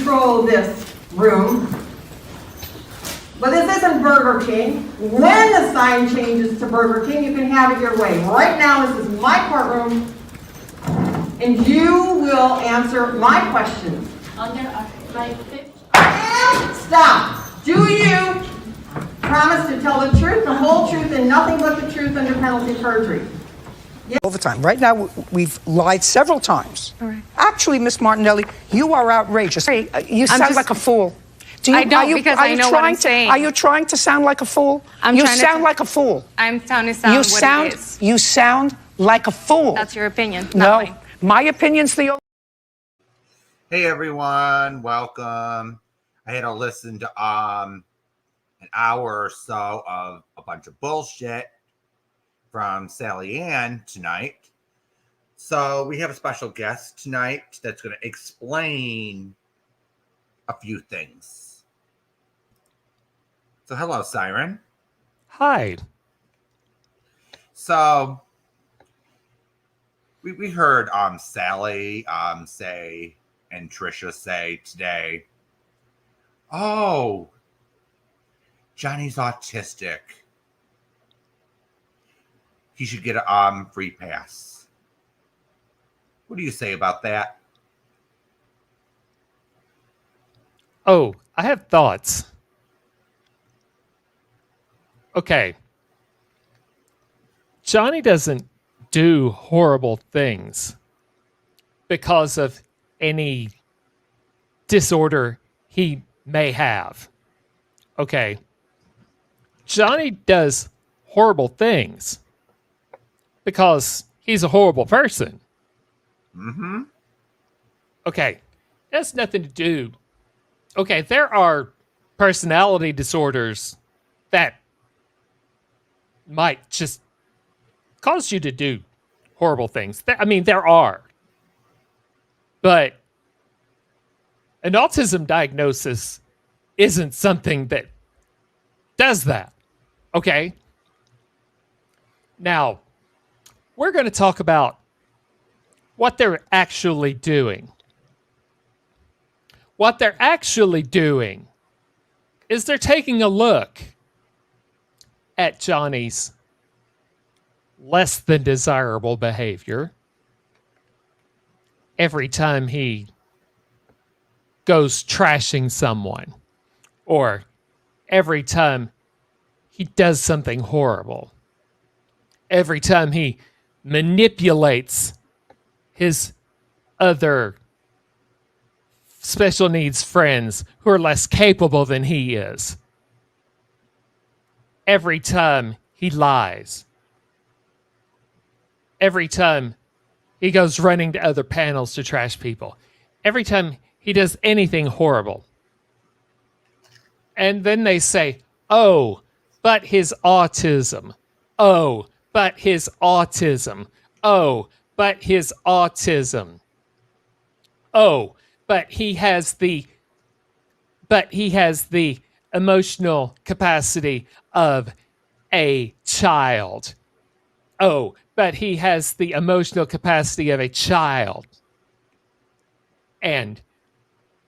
control this room. But this isn't Burger King. When the sign changes to Burger King, you can have it your way. Right now, this is my courtroom, and you will answer my questions. Stop. Do you promise to tell the truth, the whole truth, and nothing but the truth under penalty of perjury? Yes. All the time. Right now, we've lied several times. All right. Actually, Miss Martinelli, you are outrageous. You sound like a fool. I don't, because I know what I'm saying. Are you trying to sound like a fool? You sound like a fool. I'm trying to sound what it is. You sound like a fool. That's your opinion. No, mine. My opinion's the only. Hey everyone, welcome. I had to listen to an hour or so of a bunch of bullshit from Sally Ann tonight. So we have a special guest tonight that's going to explain a few things. So hello, Siren. Hi. So we heard Sally say and Trisha say today, oh, Johnny's autistic. He should get a free pass. What do you say about that? Oh, I have thoughts. Okay. Johnny doesn't do horrible things because of any disorder he may have. Okay. Johnny does horrible things because he's a horrible person. Mm-hmm. Okay. It has nothing to do. Okay, there are personality disorders that might just cause you to do horrible things. I mean, there are. But an autism diagnosis isn't something that does that. Okay? Now, we're going to talk about what they're actually doing. What they're actually doing is they're taking a look at Johnny's less than desirable behavior every time he goes trashing someone, or every time he does something horrible, every time he manipulates his other special needs friends who are less capable than he is, every time he lies, every time he goes running to other panels to trash people, every time he does anything horrible. And then they say, oh, but his autism. Oh, but his autism. Oh, but his autism. Oh, but he has the emotional capacity of a child. Oh, but he has the emotional capacity of a child. And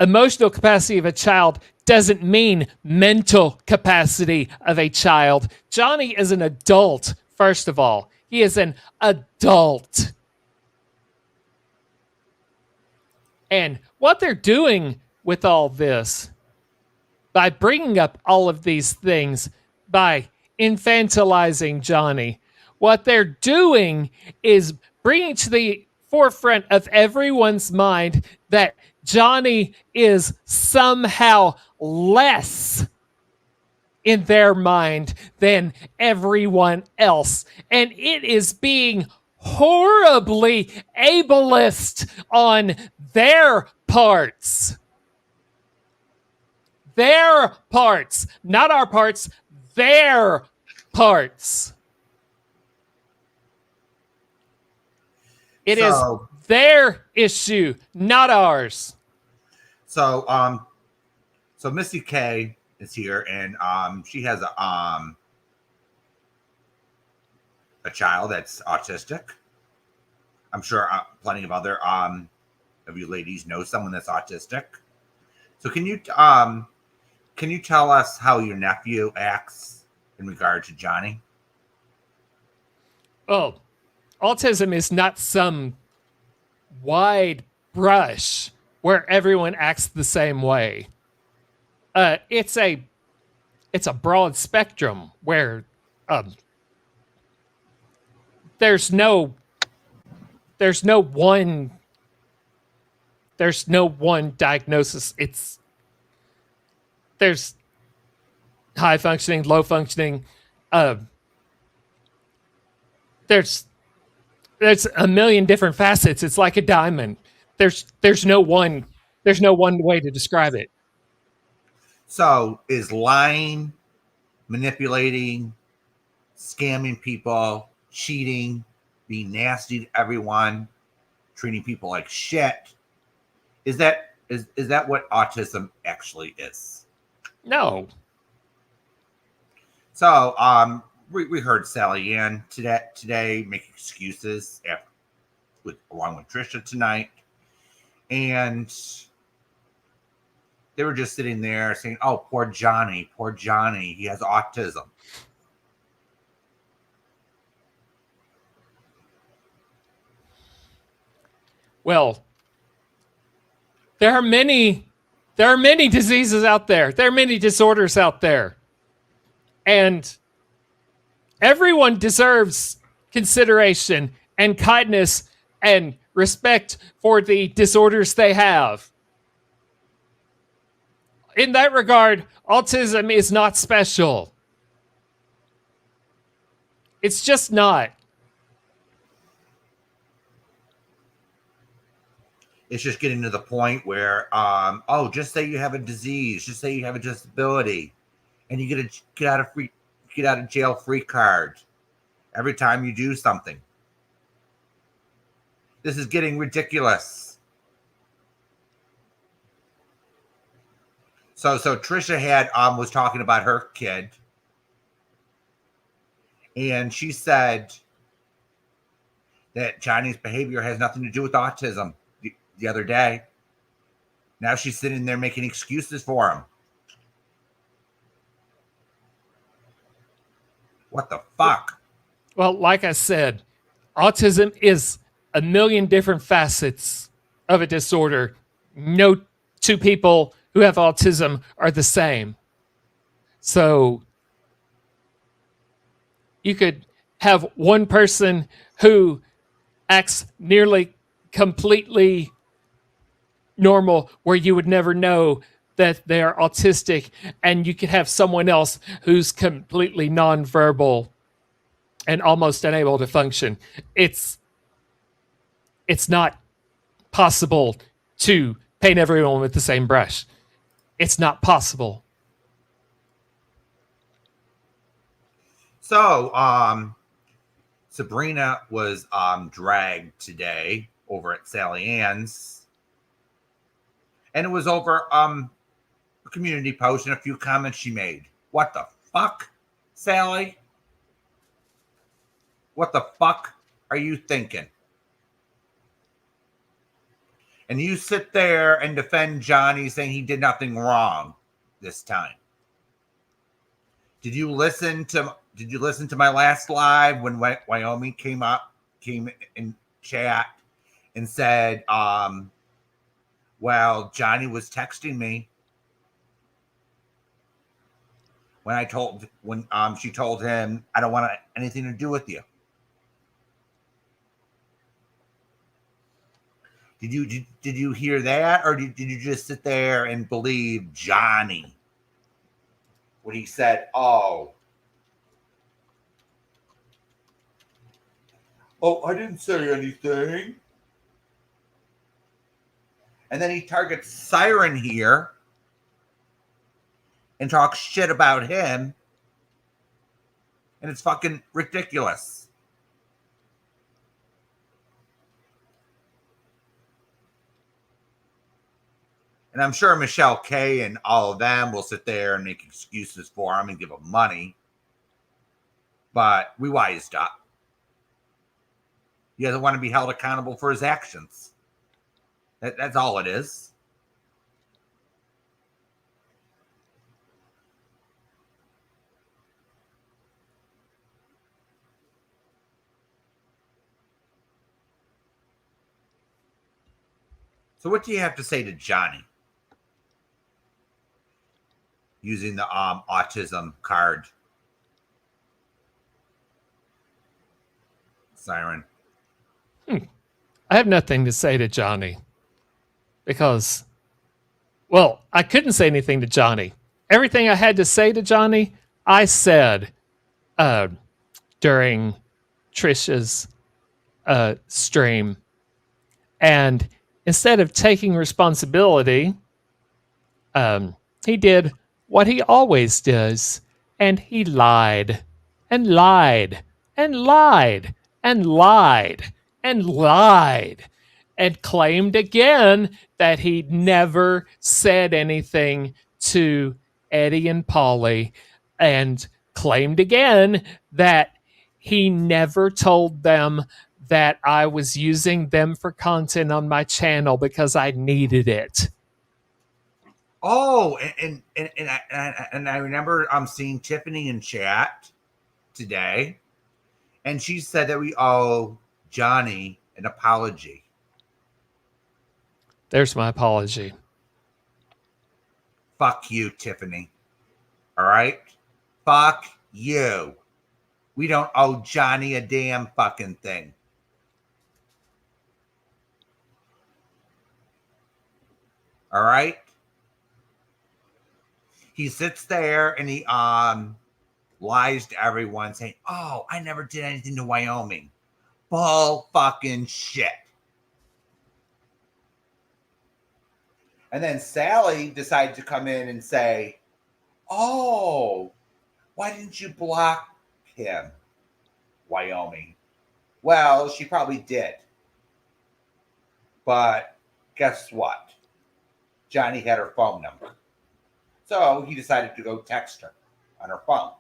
emotional capacity of a child doesn't mean mental capacity of a child. Johnny is an adult, first of all. He is an adult. And what they're doing with all this, by bringing up all of these things, by infantilizing Johnny, what they're doing is bringing to the forefront of everyone's mind that Johnny is somehow less in their mind than everyone else. And it is being horribly ableist on their parts. Their parts, not our parts, their parts. It is their issue, not ours. So Missy K is here, and she has a child that's autistic. I'm sure plenty of other of you ladies know someone that's autistic. So can you tell us how your nephew acts in regard to Johnny? Well, autism is not some wide brush where everyone acts the same way. It's a broad spectrum where there's no one diagnosis. There's high functioning, low functioning. There's a million different facets. It's like a diamond. There's no one way to describe it. So is lying, manipulating, scamming people, cheating, being nasty to everyone, treating people like shit, is that what autism actually is? No. So we heard Sally Ann today make excuses along with Trisha tonight, and they were just sitting there saying, "Oh, poor Johnny, he has autism." Well, there are many diseases out there. There are many disorders out there. And everyone deserves consideration and kindness and respect for the disorders they have. In that regard, autism is not special. It's just not. It's just getting to the point where, just say you have a disease, just say you have a disability, and you get a get out of jail free card every time you do something. This is getting ridiculous. So Trisha was talking about her kid, and she said that Johnny's behavior has nothing to do with autism the other day. Now she's sitting there making excuses for him. What the fuck? Well, like I said, autism is a million different facets of a disorder. No two people who have autism are the same. So you could have one person who acts nearly completely normal where you would never know that they are autistic, and you could have someone else who's completely nonverbal and almost unable to function. It's not possible to paint everyone with the same brush. It's not possible. So, Sabrina was dragged today over at Sally Ann's, and it was over a community post and a few comments she made. What the fuck, Sally? What the fuck are you thinking? And you sit there and defend Johnny, saying he did nothing wrong this time. Did you listen to my last live when Wyoming came in chat and said, well, Johnny was texting me when she told him, I don't want anything to do with you. Did you hear that, or did you just sit there and believe Johnny when he said, "Oh, I didn't say anything," and then he targets Siren here and talks shit about him, and it's fucking ridiculous. And I'm sure Michelle K and all of them will sit there and make excuses for him and give him money. But we wised up. He doesn't want to be held accountable for his actions. That's all it is. So what do you have to say to Johnny? Using the autism card. Siren. I have nothing to say to Johnny because, well, I couldn't say anything to Johnny. Everything I had to say to Johnny, I said during Trisha's stream. And instead of taking responsibility, he did what he always does, and he lied and lied and lied and lied and lied and claimed again that he never said anything to Eddie and Polly, and claimed again that he never told them that I was using them for content on my channel because I needed it. Oh, and I remember seeing Tiffany in chat today, and she said that we owe Johnny an apology. There's my apology. Fuck you, Tiffany. All right? Fuck you. We don't owe Johnny a damn fucking thing. All right? He sits there and he lies to everyone saying, oh, I never did anything to Wyoming. Bull fucking shit. And then Sally decided to come in and say, oh, why didn't you block him, Wyoming? Well, she probably did. But guess what? Johnny had her phone number. So he decided to go text her on her phone.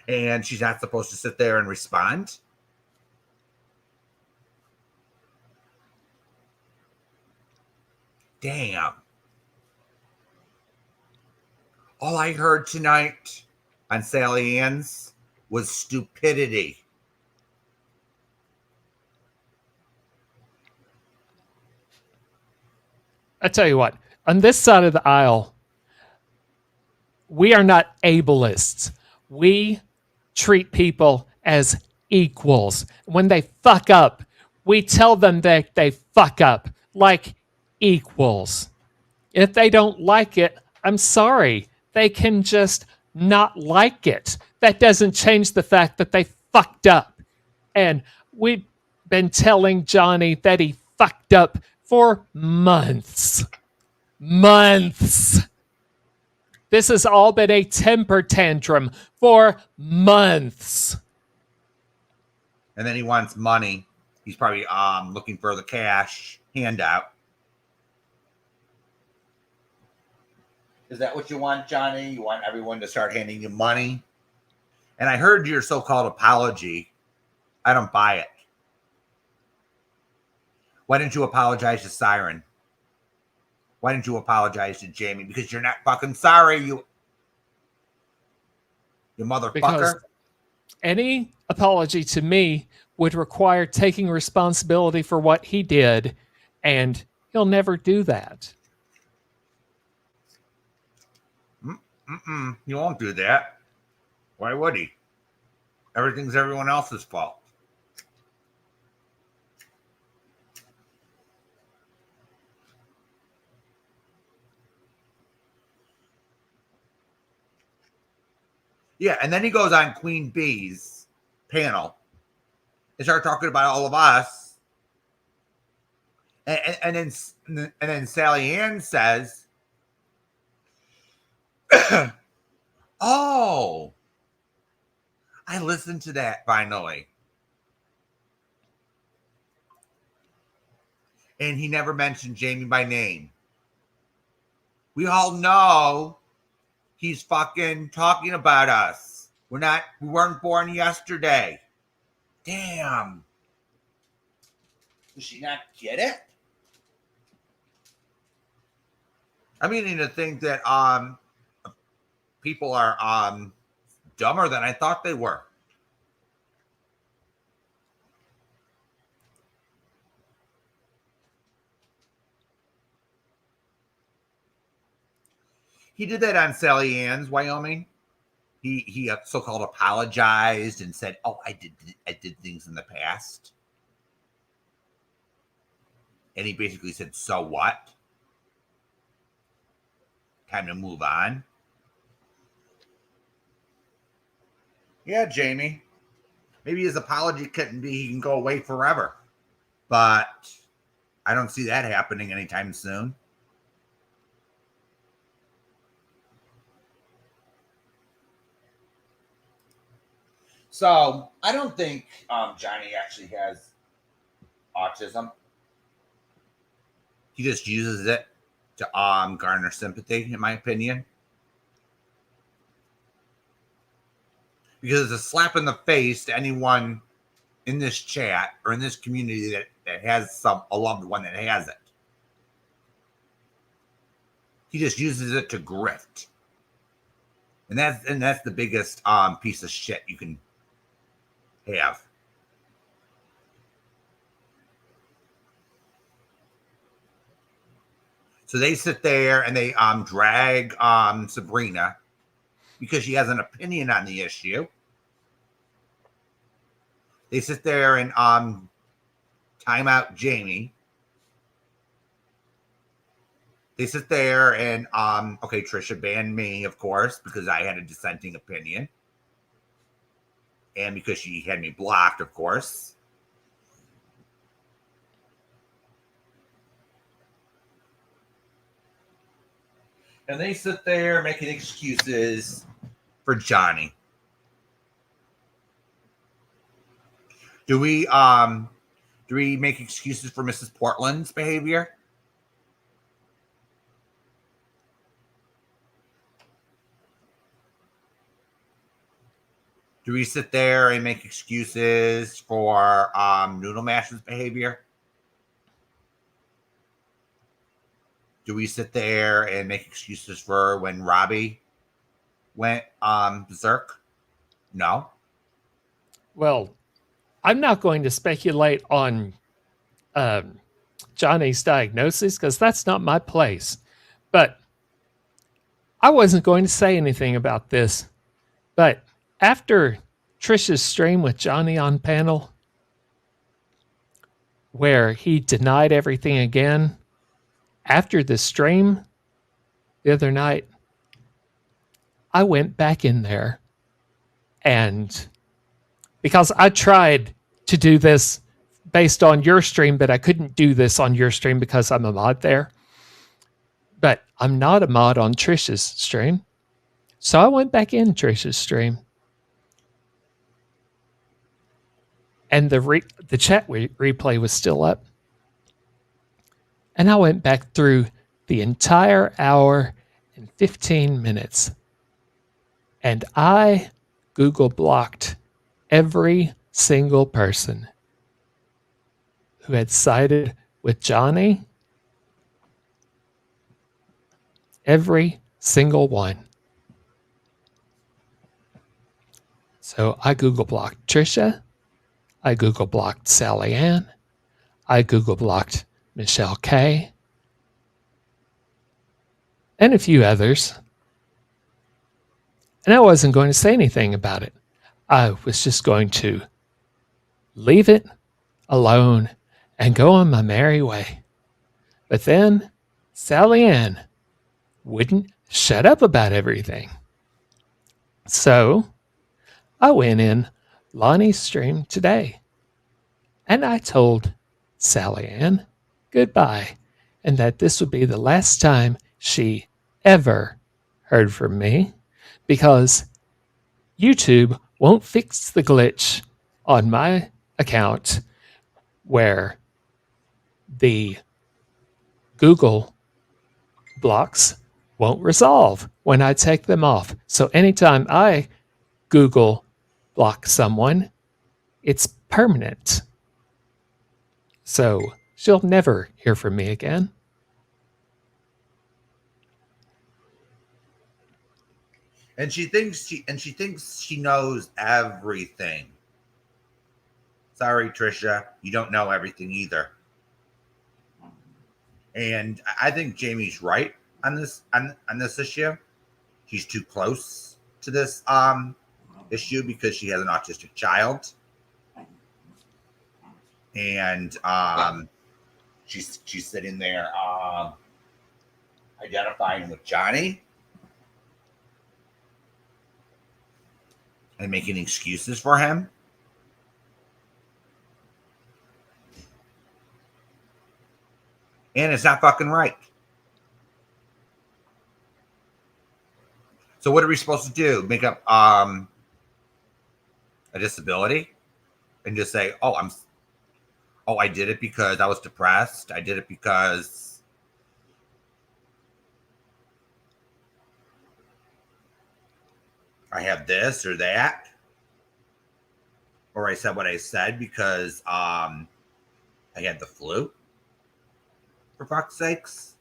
And she's not supposed to sit there and respond. Damn. All I heard tonight on Sally Ann's was stupidity. I tell you what, on this side of the aisle, we are not ableists. We treat people as equals. When they fuck up, we tell them that they fuck up like equals. If they don't like it, I'm sorry. They can just not like it. That doesn't change the fact that they fucked up. And we've been telling Johnny that he fucked up for months. Months. This has all been a temper tantrum for months. And then he wants money. He's probably looking for the cash handout. Is that what you want, Johnny? You want everyone to start handing you money? And I heard your so-called apology. I don't buy it. Why didn't you apologize to Siren? Why didn't you apologize to Jamie? Because you're not fucking sorry, you motherfucker. Because any apology to me would require taking responsibility for what he did, and he'll never do that. He won't do that. Why would he? Everything's everyone else's fault. Yeah, and then he goes on Queen Bee's panel and start talking about all of us. And then Sally Ann says, oh, I listened to that finally. And he never mentioned Jamie by name. We all know he's fucking talking about us. We weren't born yesterday. Damn. Does she not get it? I mean, to think that people are dumber than I thought they were. He did that on Sally Ann's Wyoming. He so-called apologized and said, "Oh, I did things in the past," and he basically said, "So what? Time to move on." Yeah, Jamie. Maybe his apology couldn't be he can go away forever, but I don't see that happening anytime soon. So I don't think Johnny actually has autism. He just uses it to garner sympathy, in my opinion. Because it's a slap in the face to anyone in this chat or in this community that has a loved one that has it. He just uses it to grift. And that's the biggest piece of shit you can have. So they sit there and they drag Sabrina because she has an opinion on the issue. They sit there and time out Jamie. They sit there and okay, Trisha banned me, of course, because I had a dissenting opinion. And because she had me blocked, of course. And they sit there making excuses for Johnny. Do we make excuses for Mrs. Portland's behavior? Do we sit there and make excuses for Noodle Mash's behavior? Do we sit there and make excuses for when Robbie went berserk? No. Well, I'm not going to speculate on Johnny's diagnosis because that's not my place. But I wasn't going to say anything about this. But after Trisha's stream with Johnny on panel, where he denied everything again, after the stream the other night, I went back in there and because I tried to do this based on your stream, but I couldn't do this on your stream because I'm a mod there. But I'm not a mod on Trisha's stream. So I went back in Trisha's stream. And the chat replay was still up. And I went back through the entire hour and 15 minutes. And I Google blocked every single person who had sided with Johnny. Every single one. So I Google blocked Trisha. I Google blocked Sally Ann. I Google blocked Michelle K. And a few others. And I wasn't going to say anything about it. I was just going to leave it alone and go on my merry way. But then Sally Ann wouldn't shut up about everything. So I went in Lonnie's stream today and I told Sally Ann goodbye and that this would be the last time she ever heard from me because YouTube won't fix the glitch on my account where the Google blocks won't resolve when I take them off. So anytime I Google block someone, it's permanent. So she'll never hear from me again. And she thinks she knows everything. Sorry, Trisha, you don't know everything either. And I think Jamie's right on this issue. she's too close to this issue because she has an autistic child, and she's sitting there identifying with Johnny and making excuses for him. And it's not fucking right. So what are we supposed to do? Make up a disability and just say, oh, I did it because I was depressed. I did it because I have this or that. Or I said what I said because I had the flu. For fuck's sakes.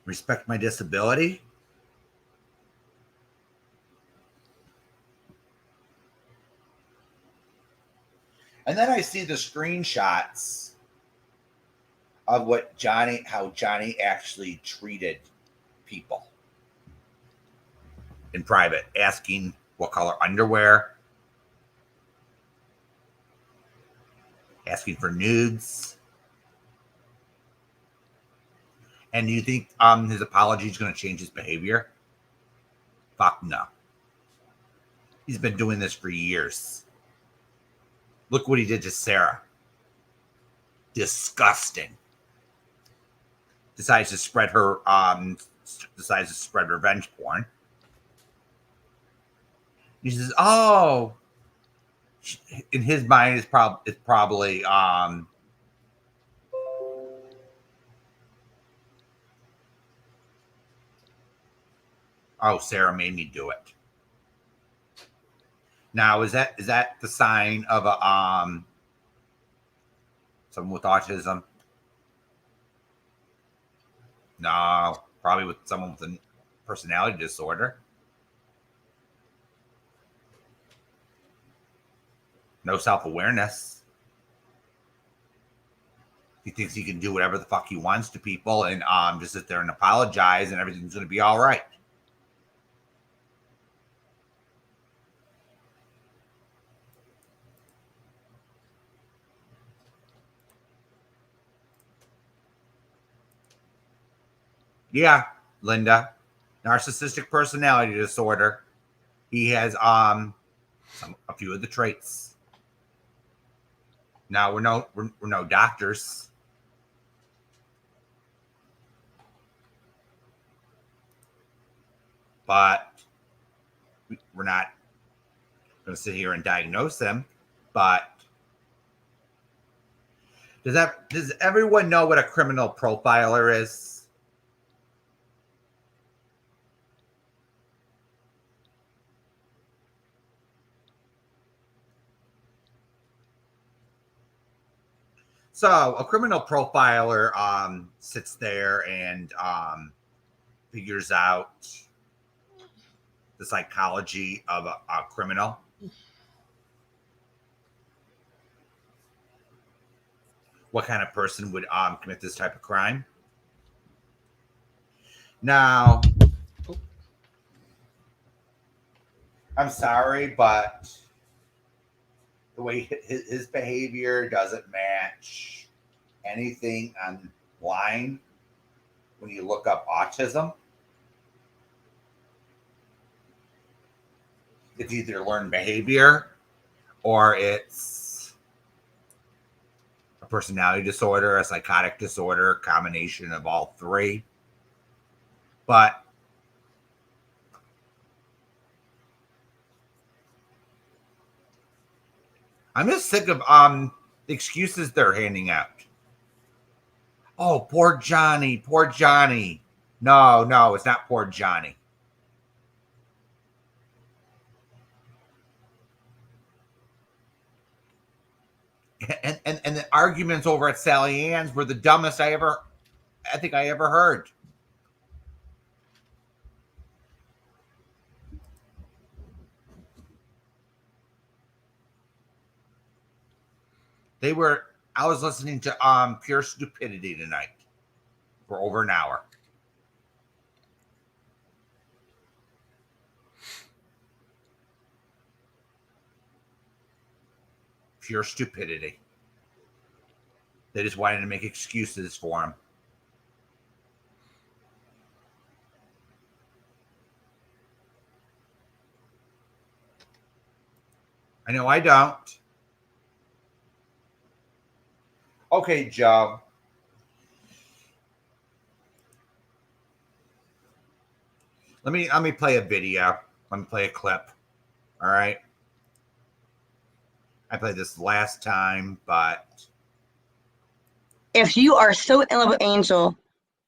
Respect my disability. And then I see the screenshots of how Johnny actually treated people in private, asking what color underwear, asking for nudes. And do you think his apology is going to change his behavior? Fuck no. He's been doing this for years. Look what he did to Sarah. Disgusting. Decides to spread revenge porn. He says, "Oh," in his mind, it's probably oh, Sarah made me do it. Now, is that the sign of a someone with autism? No, probably with someone with a personality disorder. No self-awareness. He thinks he can do whatever the fuck he wants to people and just sit there and apologize and everything's going to be all right. Yeah, Linda. Narcissistic personality disorder. He has a few of the traits. Now we're no doctors. But we're not going to sit here and diagnose him. But does everyone know what a criminal profiler is? So a criminal profiler sits there and figures out the psychology of a criminal. What kind of person would commit this type of crime? Now, I'm sorry, but the way his behavior doesn't match anything online when you look up autism. It's either learned behavior or it's a personality disorder, a psychotic disorder, a combination of all three. But I'm just sick of the excuses they're handing out. Oh, poor Johnny, poor Johnny. No, it's not poor Johnny. And the arguments over at Sally Ann's were the dumbest I think I ever heard. I was listening to pure stupidity tonight for over an hour. Pure stupidity. They just wanted to make excuses for him. I know I don't. Okay, Joe. Let me play a video. Let me play a clip. All right. I played this last time, but if you are so in love with Angel,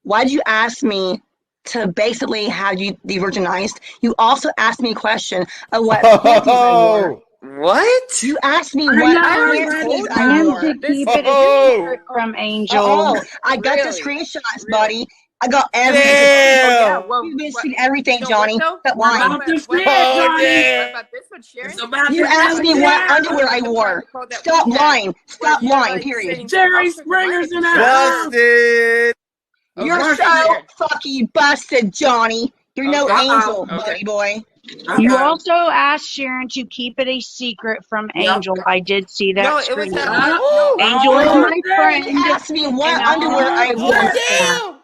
why did you ask me to basically have you de-virginized? You also asked me a question of what panties I wore. What? You asked me what panties I wore. To keep it a secret from Angel. Oh, I got the Really? screenshots, buddy. I got everything. Yeah, well, You've been seeing everything, you know Johnny. what, But though? lying. About to spit, What Johnny. about this one, Sharon? It's about You to asked me spit. what underwear I wore. Stop lying. Stop lying, period. Jerry Springer's in the house. Busted. You're Okay, so Sharon. fucking busted, Johnny. You're no Okay. angel, Okay. buddy boy. You also asked Sharon to keep it a secret from Angel. I did see that No, it was screen. no, Angel is my You friend. asked me what And underwear I I'll wore. understand.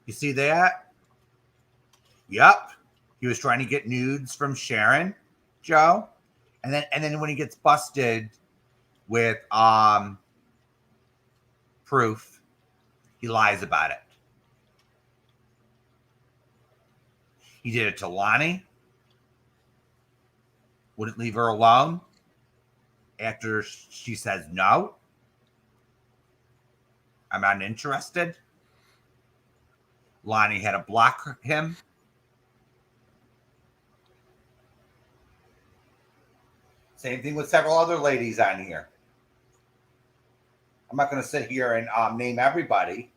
you see that? Yep. He was trying to get nudes from Sharon, Joe. And then when he gets busted with proof, he lies about it. He did it to Lonnie. Wouldn't leave her alone after she says no. I'm not interested. Lonnie had to block him. Same thing with several other ladies on here. I'm not going to sit here and name everybody.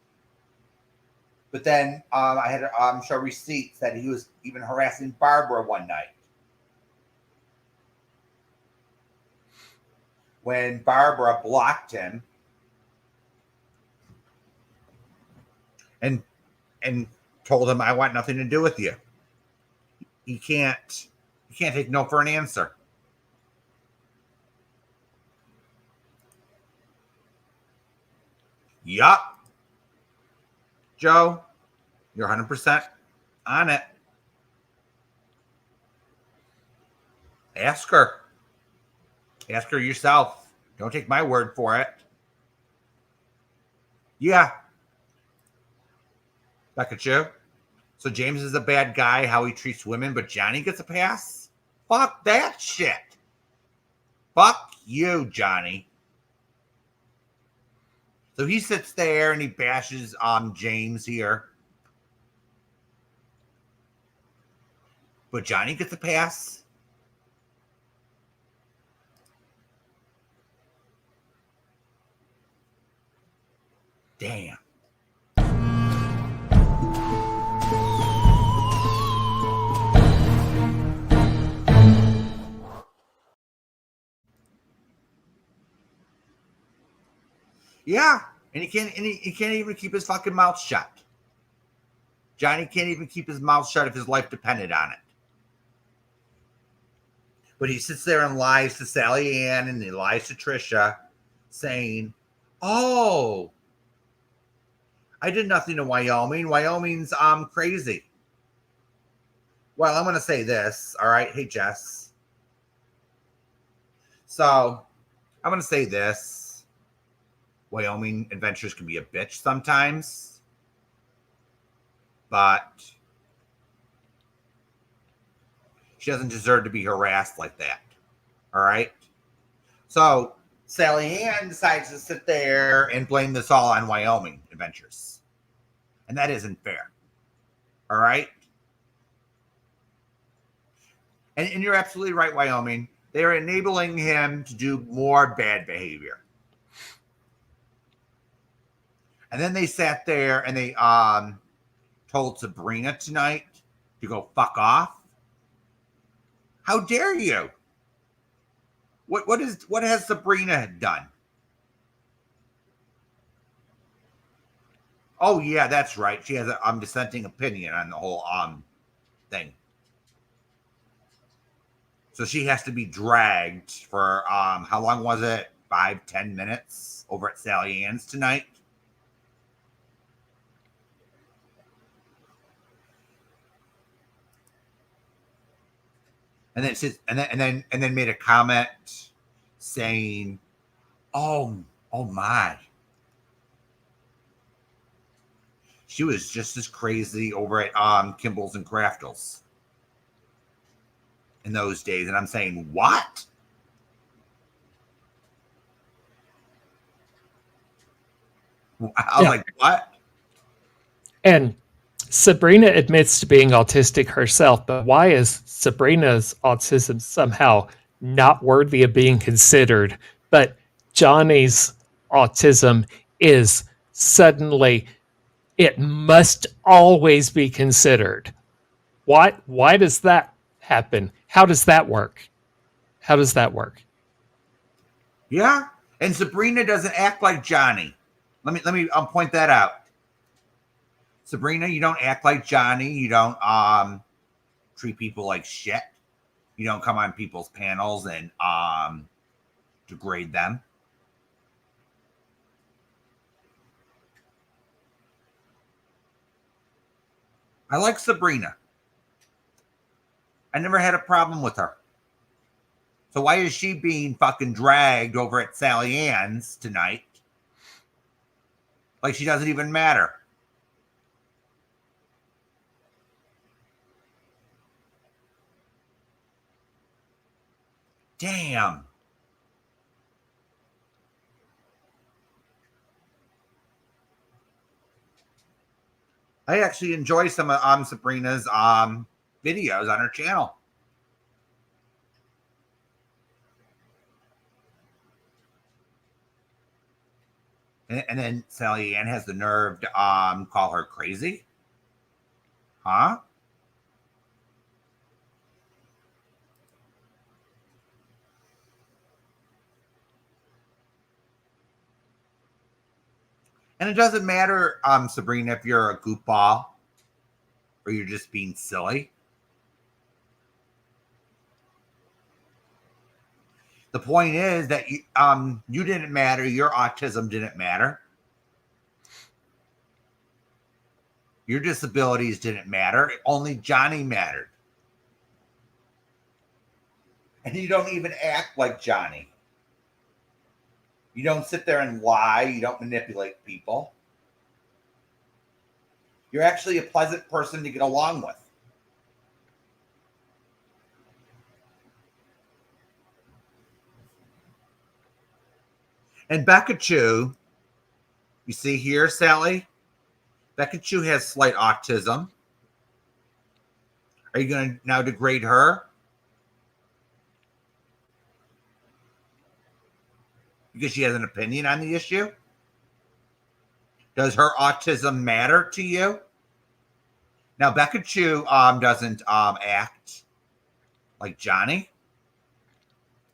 But then I had to show receipts that he was even harassing Barbara one night. When Barbara blocked him and told him, I want nothing to do with you. He can't take no for an answer. Yup. Joe, you're 100% on it. Ask her. Ask her yourself. Don't take my word for it. Yeah. Back at you. So James is a bad guy, how he treats women, but Johnny gets a pass? Fuck that shit. Fuck you, Johnny. So he sits there and he bashes James here. But Johnny gets a pass. Damn. Yeah, and he can't even keep his fucking mouth shut. Johnny can't even keep his mouth shut if his life depended on it. But he sits there and lies to Sally Ann and he lies to Trisha, saying, "Oh, I did nothing to Wyoming. Wyoming's crazy." Well, I'm gonna say this, all right? Hey, Jess. So I'm gonna say this. Wyoming adventures can be a bitch sometimes, but she doesn't deserve to be harassed like that. All right. So Sally Ann decides to sit there and blame this all on Wyoming adventures. And that isn't fair. All right. And you're absolutely right, Wyoming. They're enabling him to do more bad behavior. And then they sat there and they told Sabrina tonight to go fuck off. How dare you? What has Sabrina done? Oh yeah, that's right. She has a dissenting opinion on the whole thing. So she has to be dragged for how long was it? 5-10 minutes over at Sally Ann's tonight. And then says, and then made a comment saying, "Oh my." She was just as crazy over at Kimball's and Craftles in those days. And I'm saying, what? I was like, what? And Sabrina admits to being autistic herself, but why is Sabrina's autism somehow not worthy of being considered, but Johnny's autism is suddenly, it must always be considered? Why does that happen? How does that work? How does that work? Yeah. And Sabrina doesn't act like Johnny. Let me point that out. Sabrina, you don't act like Johnny. You don't treat people like shit. You don't come on people's panels and degrade them. I like Sabrina. I never had a problem with her. So why is she being fucking dragged over at Sally Ann's tonight? Like she doesn't even matter. Damn. I actually enjoy some of Sabrina's videos on her channel. And then Sally Ann has the nerve to call her crazy. Huh? And it doesn't matter, Sabrina, if you're a goofball or you're just being silly. The point is that you didn't matter. Your autism didn't matter. Your disabilities didn't matter. Only Johnny mattered. And you don't even act like Johnny. You don't sit there and lie. You don't manipulate people. You're actually a pleasant person to get along with. And Becca Chu, you see here, Sally? Becca Chu has slight autism. Are you going to now degrade her? Because she has an opinion on the issue? Does her autism matter to you? Now, Becca Chu doesn't act like Johnny.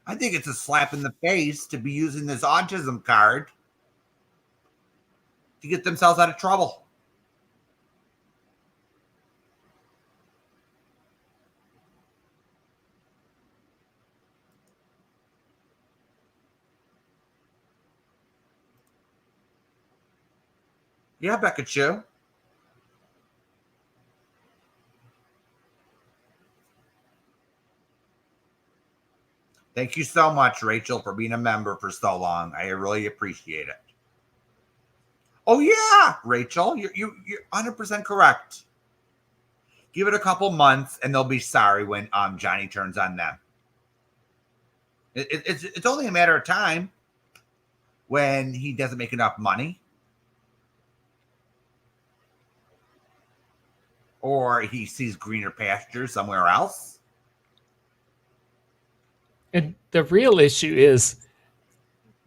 I think it's a slap in the face to be using this autism card to get themselves out of trouble. Yeah, Becca Chu. Thank you so much, Rachel, for being a member for so long. I really appreciate it. Oh, yeah, Rachel, you're 100% correct. Give it a couple months, and they'll be sorry when Johnny turns on them. It's only a matter of time when he doesn't make enough money. Or he sees greener pastures somewhere else. And the real issue is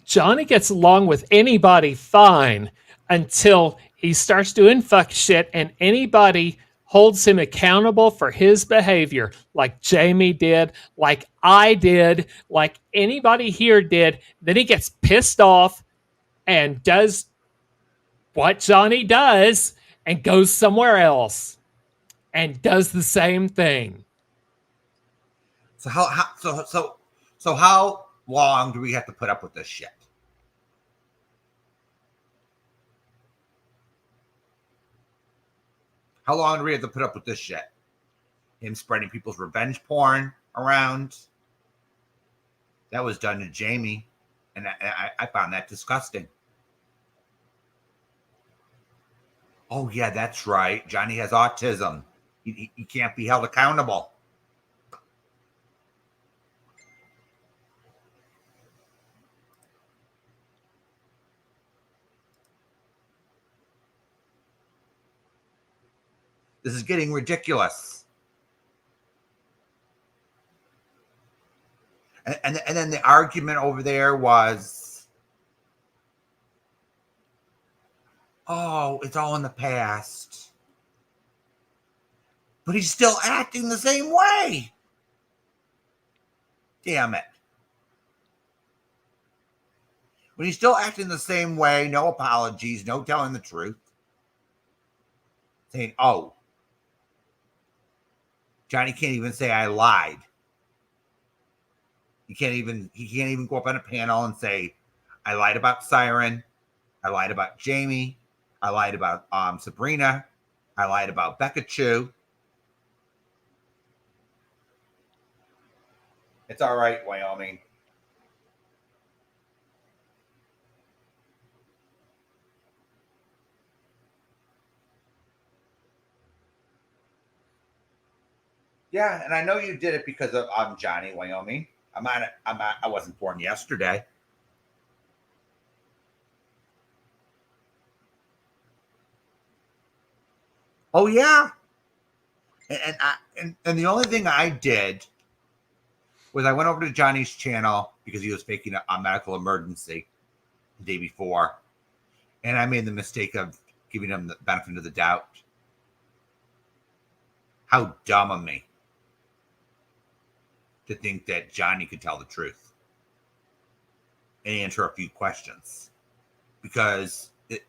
Johnny gets along with anybody fine until he starts doing fuck shit and anybody holds him accountable for his behavior, like Jamie did, like I did, like anybody here did. Then he gets pissed off and does what Johnny does and goes somewhere else and does the same thing. So how long do we have to put up with this shit? How long do we have to put up with this shit? Him spreading people's revenge porn around. That was done to Jamie, and I found that disgusting. Oh, yeah, that's right. Johnny has autism. He can't be held accountable. This is getting ridiculous. And then the argument over there was, oh, it's all in the past. But he's still acting the same way. Damn it. When he's still acting the same way, no apologies, no telling the truth. Saying, oh, Johnny can't even say I lied. He can't even go up on a panel and say, I lied about Siren. I lied about Jamie. I lied about Sabrina. I lied about Becca Chu. It's all right, Wyoming. Yeah, and I know you did it because of Johnny, Wyoming. I wasn't born yesterday. Oh yeah, and the only thing I did was I went over to Johnny's channel because he was faking a medical emergency the day before, and I made the mistake of giving him the benefit of the doubt. How dumb of me to think that Johnny could tell the truth and answer a few questions, because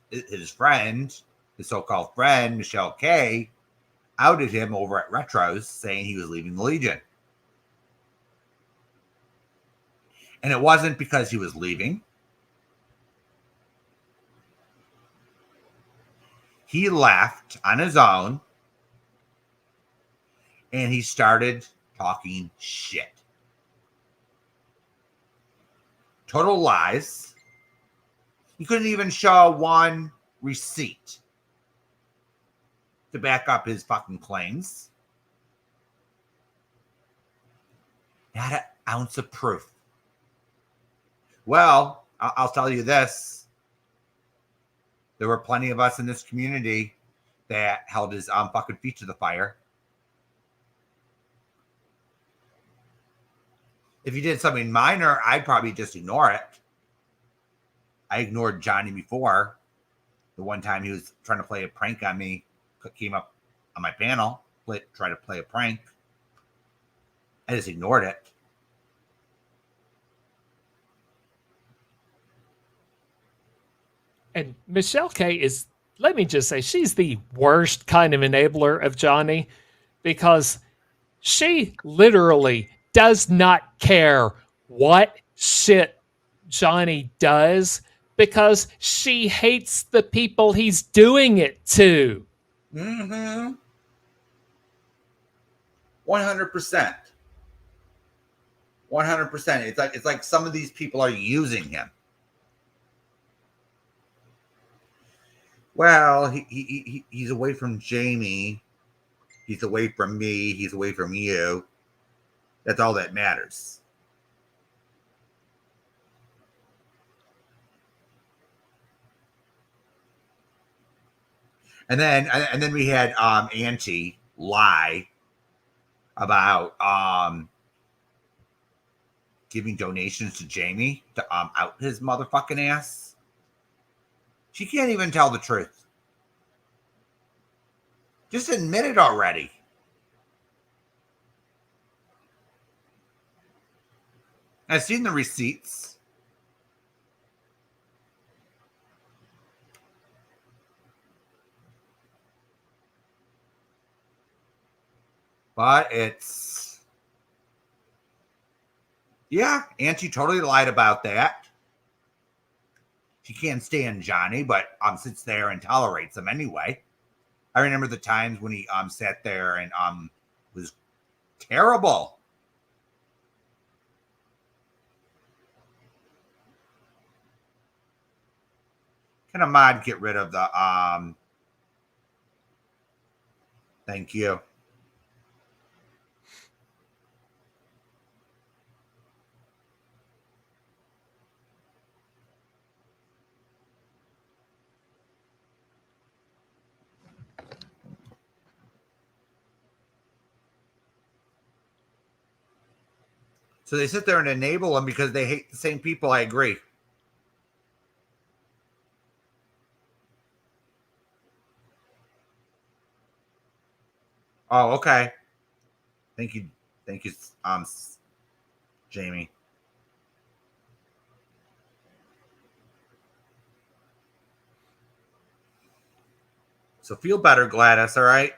his friend, his so-called friend, Michelle K, outed him over at Retros saying he was leaving the Legion. And it wasn't because he was leaving. He left on his own and he started talking shit. Total lies. He couldn't even show one receipt to back up his fucking claims. Not an ounce of proof. Well, I'll tell you this. There were plenty of us in this community that held his fucking feet to the fire. If he did something minor, I'd probably just ignore it. I ignored Johnny before. The one time he was trying to play a prank on me, came up on my panel, tried to play a prank. I just ignored it. And Michelle K is, let me just say, she's the worst kind of enabler of Johnny, because she literally does not care what shit Johnny does, because she hates the people he's doing it to. 100%. 100%. It's like some of these people are using him. Well, he's away from Jamie. He's away from me. He's away from you. That's all that matters. And then we had Auntie lie about giving donations to Jamie to out his motherfucking ass. She can't even tell the truth. Just admit it already. I've seen the receipts. But it's Yeah, and she totally lied about that. She can't stand Johnny, but sits there and tolerates him anyway. I remember the times when he sat there and was terrible. Can a mod get rid of the thank you. So they sit there and enable them because they hate the same people. I agree. Oh, okay. Thank you, Jamie. So feel better, Gladys. All right.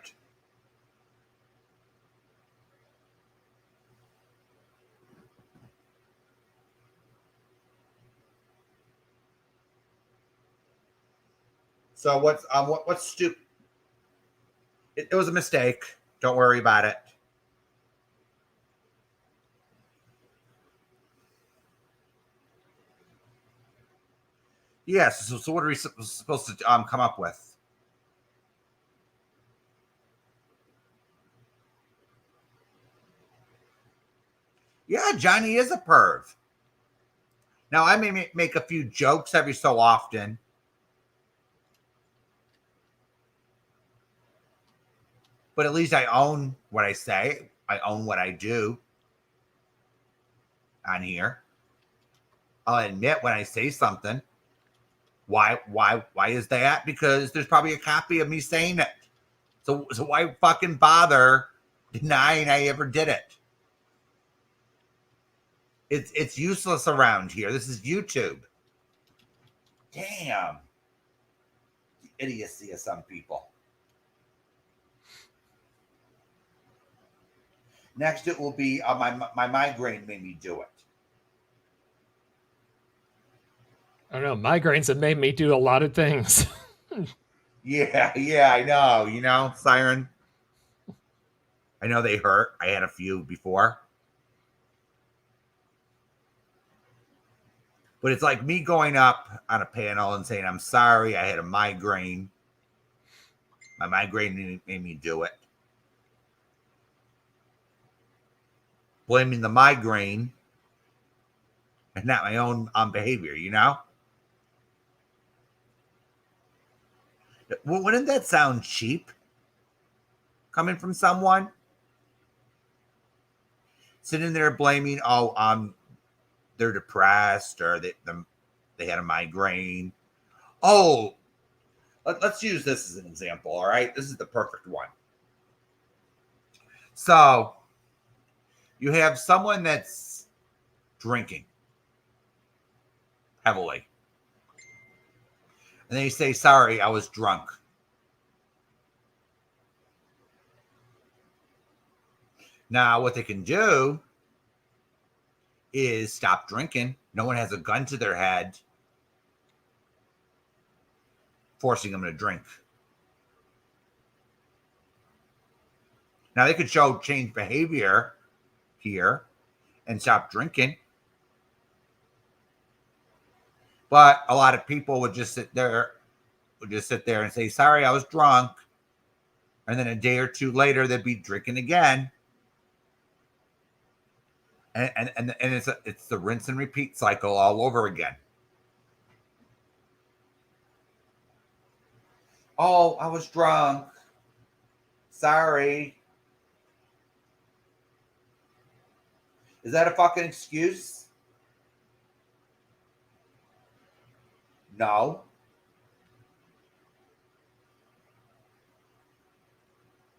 So what's stupid? It was a mistake. Don't worry about it. Yes. So what are we supposed to come up with? Yeah, Johnny is a perv. Now I may make a few jokes every so often. But at least I own what I say. I own what I do on here. I'll admit when I say something. Why is that? Because there's probably a copy of me saying it. So why fucking bother denying I ever did it? It's useless around here. This is YouTube. Damn. The idiocy of some people. Next, it will be my migraine made me do it. I don't know. Migraines have made me do a lot of things. Yeah, I know. You know, Siren. I know they hurt. I had a few before. But it's like me going up on a panel and saying, I'm sorry, I had a migraine. My migraine made me do it. Blaming the migraine and not my own behavior, you know? Wouldn't that sound cheap coming from someone? Sitting there blaming, they're depressed or they had a migraine. Oh, let's use this as an example, all right? This is the perfect one. So you have someone that's drinking heavily. And they say, sorry, I was drunk. Now, what they can do is stop drinking. No one has a gun to their head, forcing them to drink. Now, they could show change behavior here and stop drinking. But a lot of people would just sit there and say, sorry, I was drunk. And then a day or two later, they'd be drinking again. And it's the rinse and repeat cycle all over again. Oh, I was drunk. Sorry. Is that a fucking excuse? No.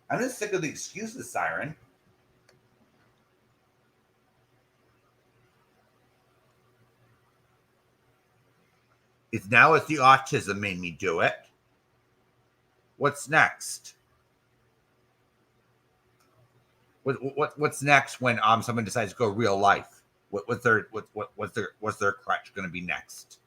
I'm just sick of the excuses, Siren. It's the autism made me do it. What's next? What's next when someone decides to go real life? what's their crutch going to be next?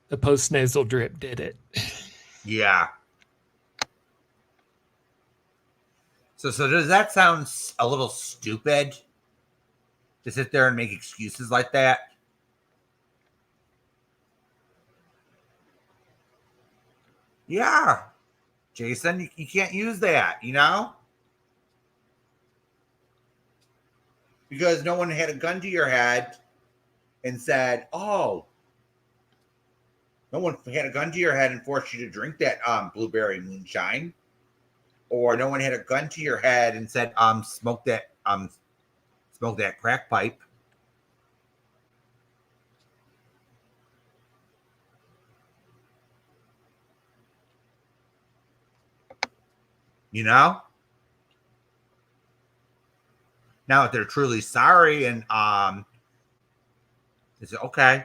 The post-nasal drip did it. Yeah. So does that sound a little stupid to sit there and make excuses like that? Yeah. Jason, you can't use that, you know? Because no one had a gun to your head and said, oh, no one had a gun to your head and forced you to drink that blueberry moonshine. Or no one had a gun to your head and said, smoke that crack pipe. You know? Now if they're truly sorry and they say, okay,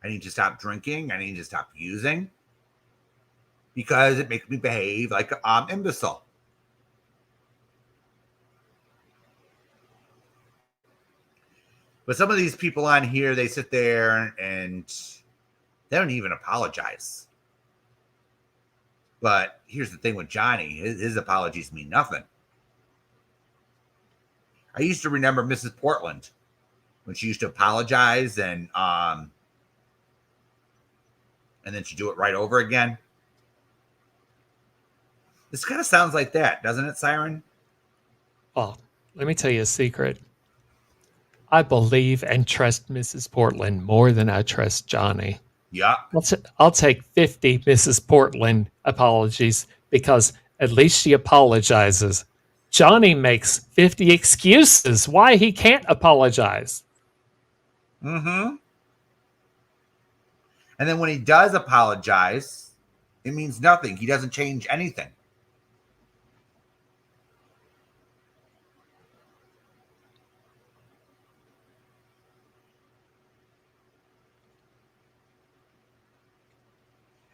I need to stop drinking, I need to stop using because it makes me behave like an imbecile. But some of these people on here, they sit there and they don't even apologize. But here's the thing with Johnny, his apologies mean nothing. I used to remember Mrs. Portland when she used to apologize and then she'd do it right over again. This kind of sounds like that, doesn't it, Siren? Well, let me tell you a secret. I believe and trust Mrs. Portland more than I trust Johnny. Yeah. I'll take 50 Mrs. Portland apologies because at least she apologizes. Johnny makes 50 excuses why he can't apologize. Mm-hmm. And then when he does apologize, it means nothing. He doesn't change anything.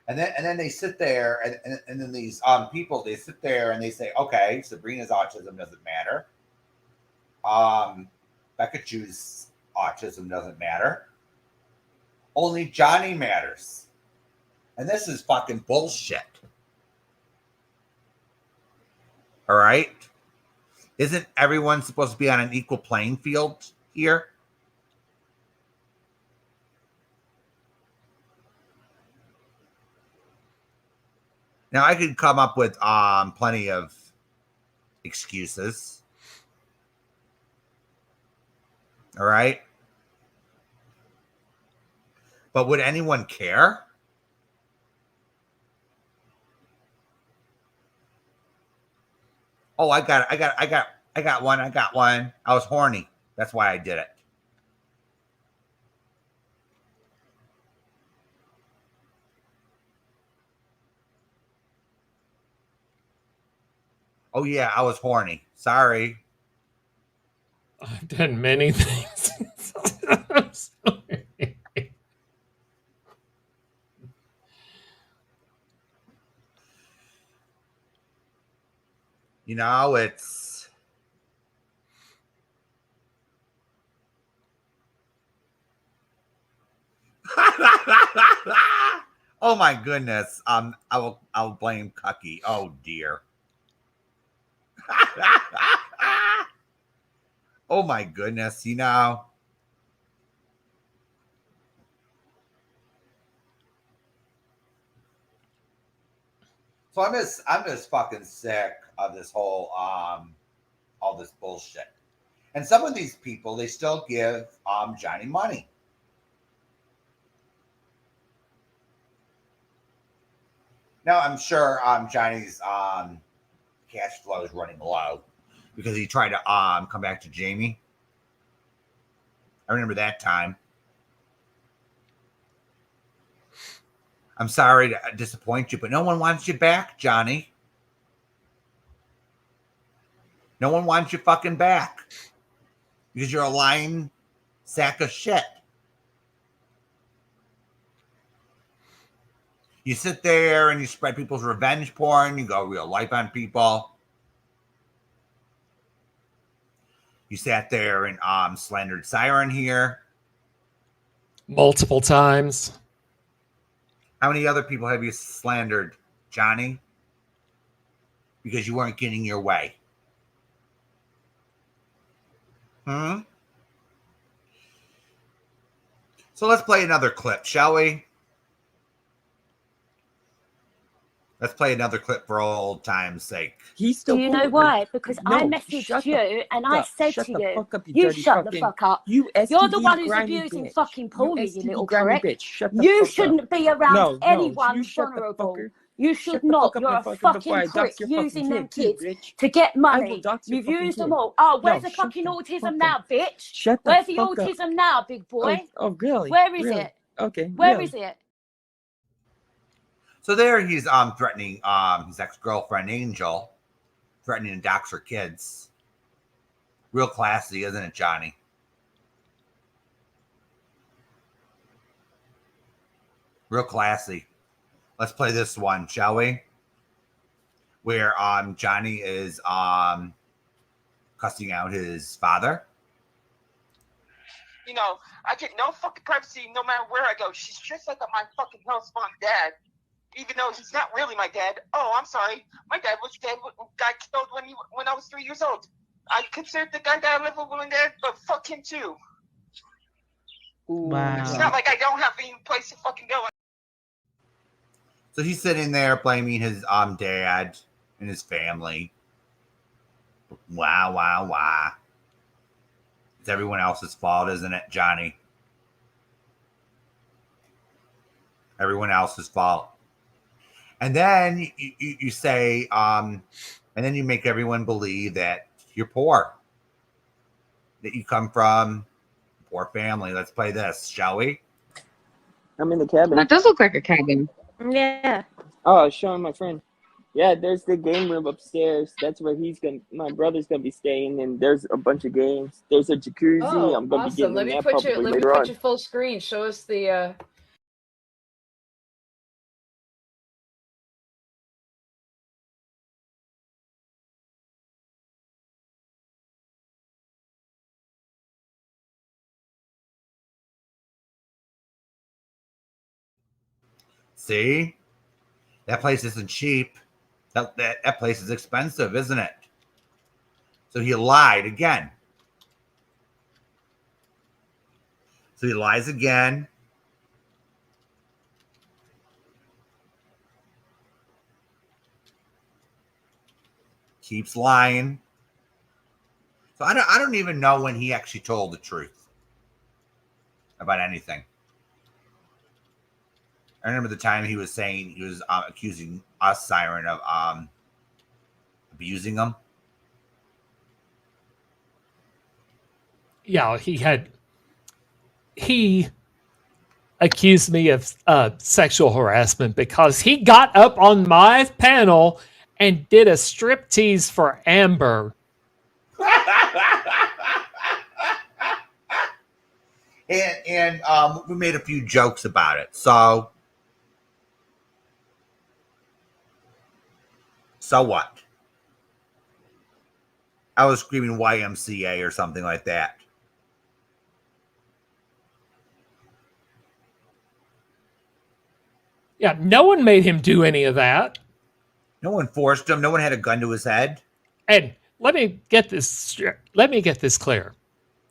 And then they sit there and then these people, they sit there and they say, okay, Sabrina's autism doesn't matter. Becca Chu's autism doesn't matter. Only Johnny matters. And this is fucking bullshit. All right? Isn't everyone supposed to be on an equal playing field here? Now, I could come up with plenty of excuses. All right? But would anyone care? Oh, I got one. I was horny. That's why I did it. Oh yeah, I was horny. Sorry. I've done many things. I'm sorry. You know, it's oh my goodness. I'll blame Cucky. Oh dear. Oh my goodness, you know. So I'm just fucking sick of this whole all this bullshit. And some of these people, they still give Johnny money. Now I'm sure Johnny's cash flow is running low because he tried to come back to Jamie. I remember that time. I'm sorry to disappoint you, but no one wants you back, Johnny. No one wants you fucking back because you're a lying sack of shit. You sit there and you spread people's revenge porn. You go real life on people. You sat there and slandered Siren here. Multiple times. How many other people have you slandered, Johnny? Because you weren't getting your way. So let's play another clip, shall we? Let's play another clip for old time's sake. Do you know why? Because I messaged you and I said to you, you shut the fuck up. You're the one who's abusing fucking Paulie, you little prick. You shouldn't be around anyone vulnerable. You should not. You're a fucking prick using them kids to get money. You've used them all. Oh, where's the fucking autism now, bitch? Where's the autism now, big boy? Oh, really? Where is it? Okay. Where is it? So there he's threatening his ex-girlfriend Angel, threatening to dox her kids. Real classy, isn't it, Johnny? Real classy. Let's play this one, shall we? Where Johnny is cussing out his father. You know, I get no fucking privacy no matter where I go. She's just like my fucking hellspawn dad. Even though he's not really my dad. Oh, I'm sorry. My dad was dead. Got killed when I was 3 years old. I consider the guy that I live with my dad, but fuck him too. Wow. It's not like I don't have any place to fucking go. So he's sitting there blaming his dad and his family. Wow. It's everyone else's fault, isn't it, Johnny? Everyone else's fault. And then you say, and then you make everyone believe that you're poor, that you come from a poor family. Let's play this, shall we? I'm in the cabin. That does look like a cabin. Yeah. Oh, I was showing my friend. Yeah, there's the game room upstairs. That's where my brother's gonna be staying, and there's a bunch of games. There's a jacuzzi. Oh, I'm gonna be awesome. getting Let in me that put probably you later on. your full screen. Show us the See? That place isn't cheap. That place is expensive, isn't it? So he lied again. So he lies again. Keeps lying. So I don't even know when he actually told the truth about anything. I remember the time he was saying he was accusing us, Siren, of abusing him. Yeah, he accused me of sexual harassment because he got up on my panel and did a striptease for Amber. And we made a few jokes about it. So what? I was screaming YMCA or something like that. Yeah, no one made him do any of that. No one forced him. No one had a gun to his head. And let me get this clear.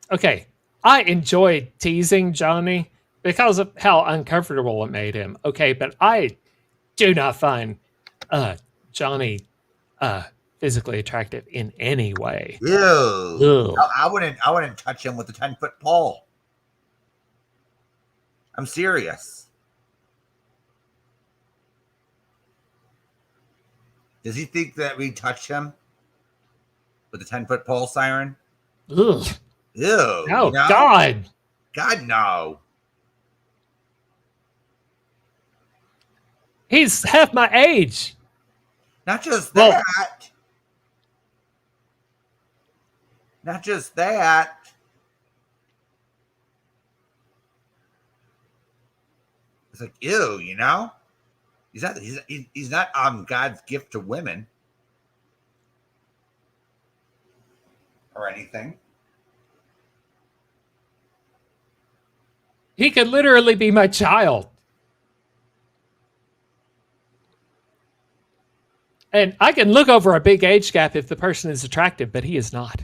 Okay, I enjoyed teasing Johnny because of how uncomfortable it made him. Okay, but I do not find Johnny physically attractive in any way. Ew. I wouldn't touch him with a 10-foot pole. I'm serious. Does he think that we touch him with a 10-foot pole, Siren? Ugh. Ew. Oh, no? God. God, no. He's half my age. Not just that. Not just that. It's like, ew, you know? He's not God's gift to women or anything. He could literally be my child. And I can look over a big age gap if the person is attractive, but he is not.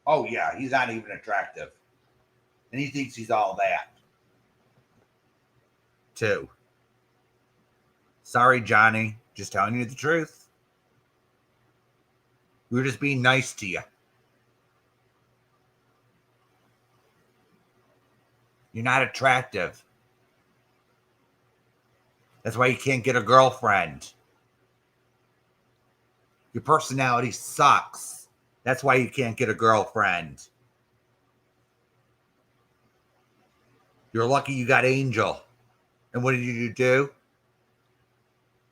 Oh, yeah, he's not even attractive. And he thinks he's all that, too. Sorry, Johnny. Just telling you the truth. We were just being nice to you. You're not attractive. That's why you can't get a girlfriend. Your personality sucks. That's why you can't get a girlfriend. You're lucky you got Angel. And what did you do?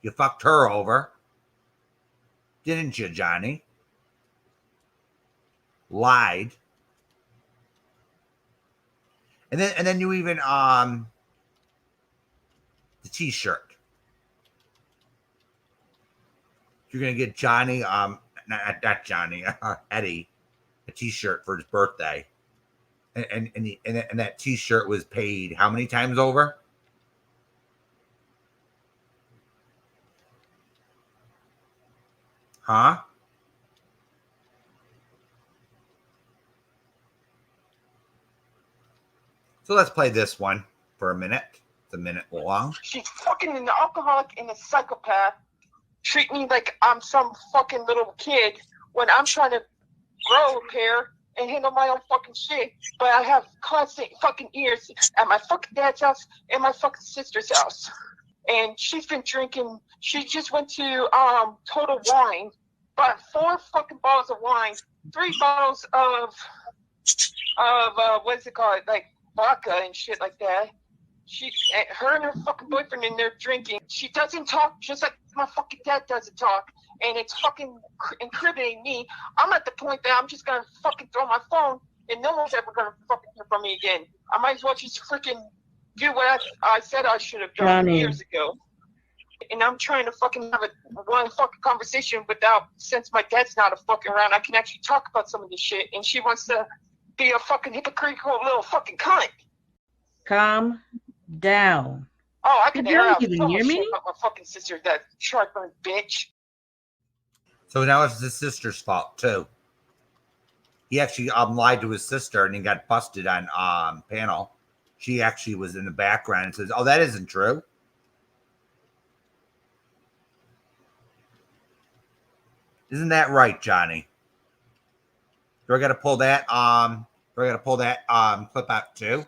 You fucked her over. Didn't you, Johnny? Lied. And then you even the t-shirt. You're gonna get Johnny, not Johnny, Eddie, a t-shirt for his birthday. And that t-shirt was paid how many times over? Huh? So let's play this one for a minute. It's a minute long. She's fucking an alcoholic and a psychopath. Treat me like I'm some fucking little kid when I'm trying to grow a pair and handle my own fucking shit. But I have constant fucking ears at my fucking dad's house and my fucking sister's house. And she's been drinking. She just went to Total Wine, bought 4 fucking bottles of wine, 3 bottles of what's it called, like vodka and shit like that. Her and her fucking boyfriend in there drinking. She doesn't talk just like my fucking dad doesn't talk, and it's fucking incriminating me. I'm at the point that I'm just gonna fucking throw my phone, and no one's ever gonna fucking hear from me again. I might as well just freaking do what I said I should have done years ago. And I'm trying to fucking have one fucking conversation since my dad's not a fucking around, I can actually talk about some of this shit, and she wants to be a fucking hypocritical little fucking cunt. Calm down. Oh, I can air out You hear me? about my fucking sister, that sharp-burned bitch. So now it's his sister's fault too. He actually lied to his sister and he got busted on panel. She actually was in the background and says, "Oh, that isn't true." Isn't that right, Johnny? Do I got to pull that? Clip out too?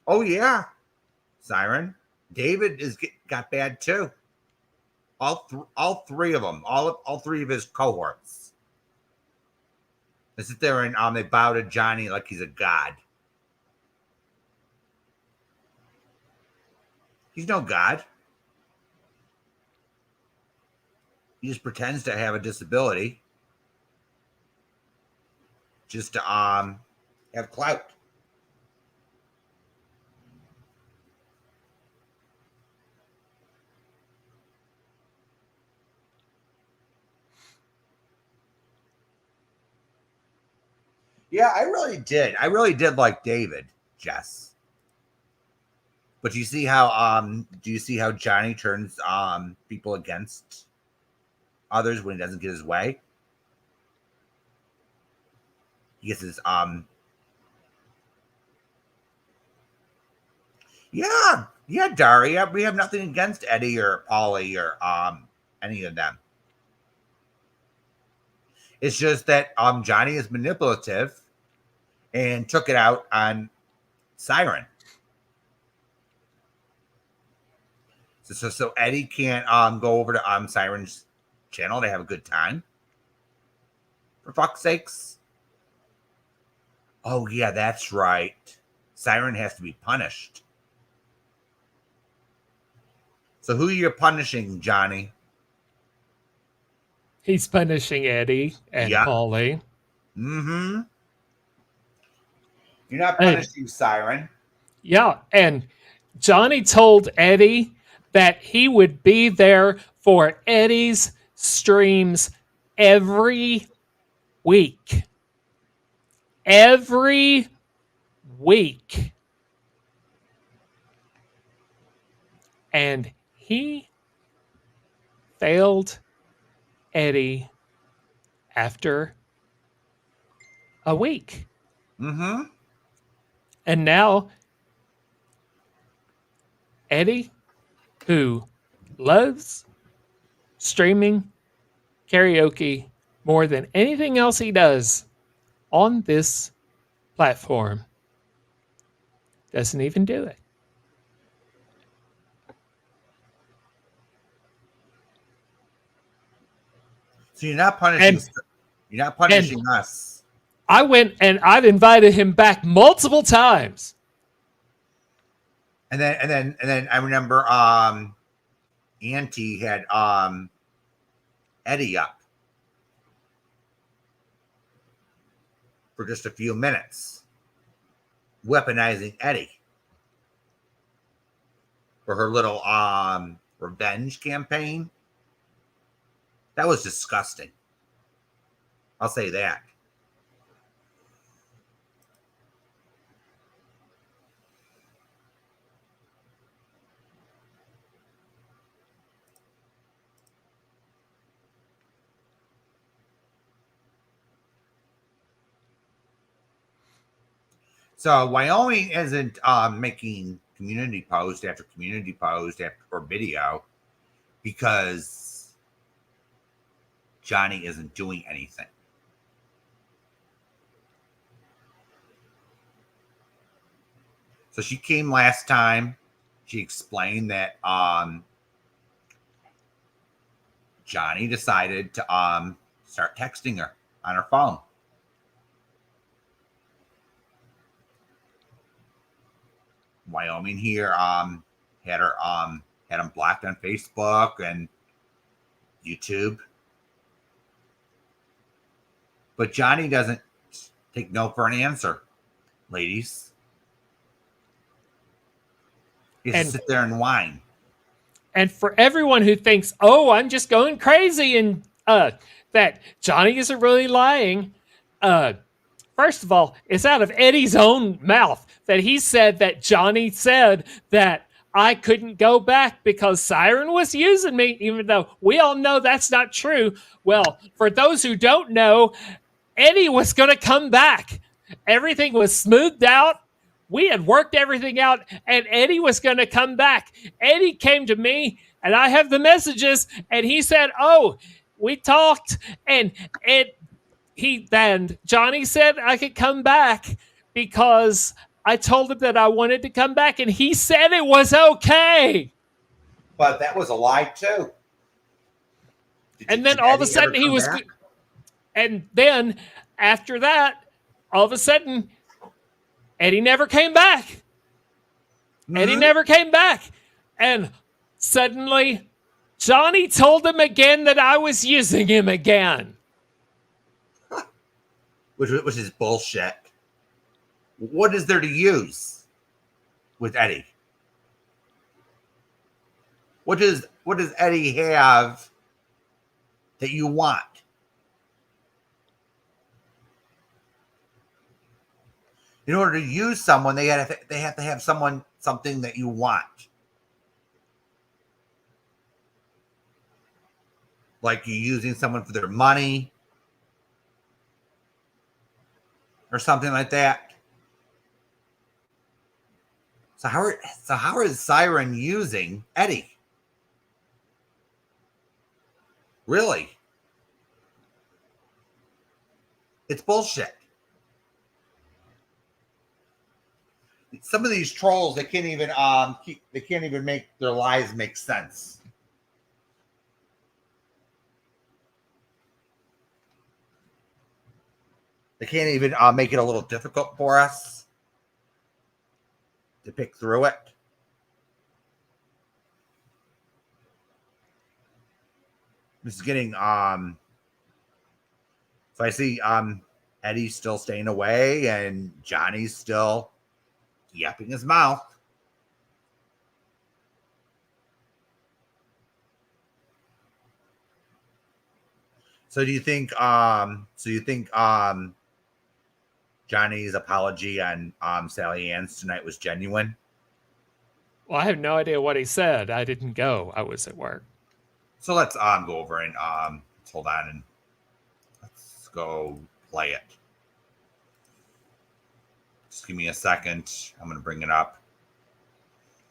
Oh yeah, Siren. David got bad too. All 3 of them. All 3 of his cohorts. They sit there and they bow to Johnny like he's a god. He's no god. He just pretends to have a disability just to have clout. Yeah, I really did. I really did like David, Jess. But do you see how Johnny turns people against others when he doesn't get his way? He gets his Yeah, Daria. We have nothing against Eddie or Polly or any of them. It's just that Johnny is manipulative and took it out on Siren. So Eddie can't go over to Siren's channel to have a good time. For fuck's sakes. Oh yeah, that's right. Siren has to be punished. So who are you punishing, Johnny? He's punishing Eddie and Paulie. Mm-hmm. You're not punishing Siren. Yeah, and Johnny told Eddie that he would be there for Eddie's streams every week. Every week. And he failed Eddie after a week. Mm-hmm. And now Eddie, who loves streaming karaoke more than anything else he does on this platform, doesn't even do it. So you're not punishing. You're not punishing us. I went and I've invited him back multiple times. And then I remember Auntie had Eddie up for just a few minutes, weaponizing Eddie for her little revenge campaign. That was disgusting. I'll say that. So Wyoming isn't making community post after community post or video because Johnny isn't doing anything. So she came last time. She explained that Johnny decided to start texting her on her phone. Wyoming here had him blocked on Facebook and YouTube. But Johnny doesn't take no for an answer, ladies. He has to sit there and whine. And for everyone who thinks, oh, I'm just going crazy and that Johnny isn't really lying, first of all, it's out of Eddie's own mouth that he said that Johnny said that I couldn't go back because Siren was using me, even though we all know that's not true. Well, for those who don't know, Eddie was going to come back. Everything was smoothed out. We had worked everything out, and Eddie was going to come back. Eddie came to me, and I have the messages, and he said, oh, we talked, and Johnny said I could come back because I told him that I wanted to come back, and he said it was okay. But that was a lie, too. And then all of a sudden he was... And then after that, all of a sudden... Eddie never came back. Mm-hmm. Eddie never came back. And suddenly, Johnny told him again that I was using him again. Which is bullshit. What is there to use with Eddie? What does Eddie have that you want? In order to use someone, they have to have something that you want. Like you're using someone for their money or something like that. So how is Siren using Eddie? Really? It's bullshit. Some of these trolls, they can't even make their lies make sense. They can't even make it a little difficult for us to pick through it. This is getting So I see Eddie's still staying away and Johnny's still yapping his mouth. So do you think Johnny's apology on Sally Ann's tonight was genuine? Well, I have no idea what he said. I didn't go. I was at work. So let's go over and hold on and let's go play it. Just give me a second. I'm going to bring it up.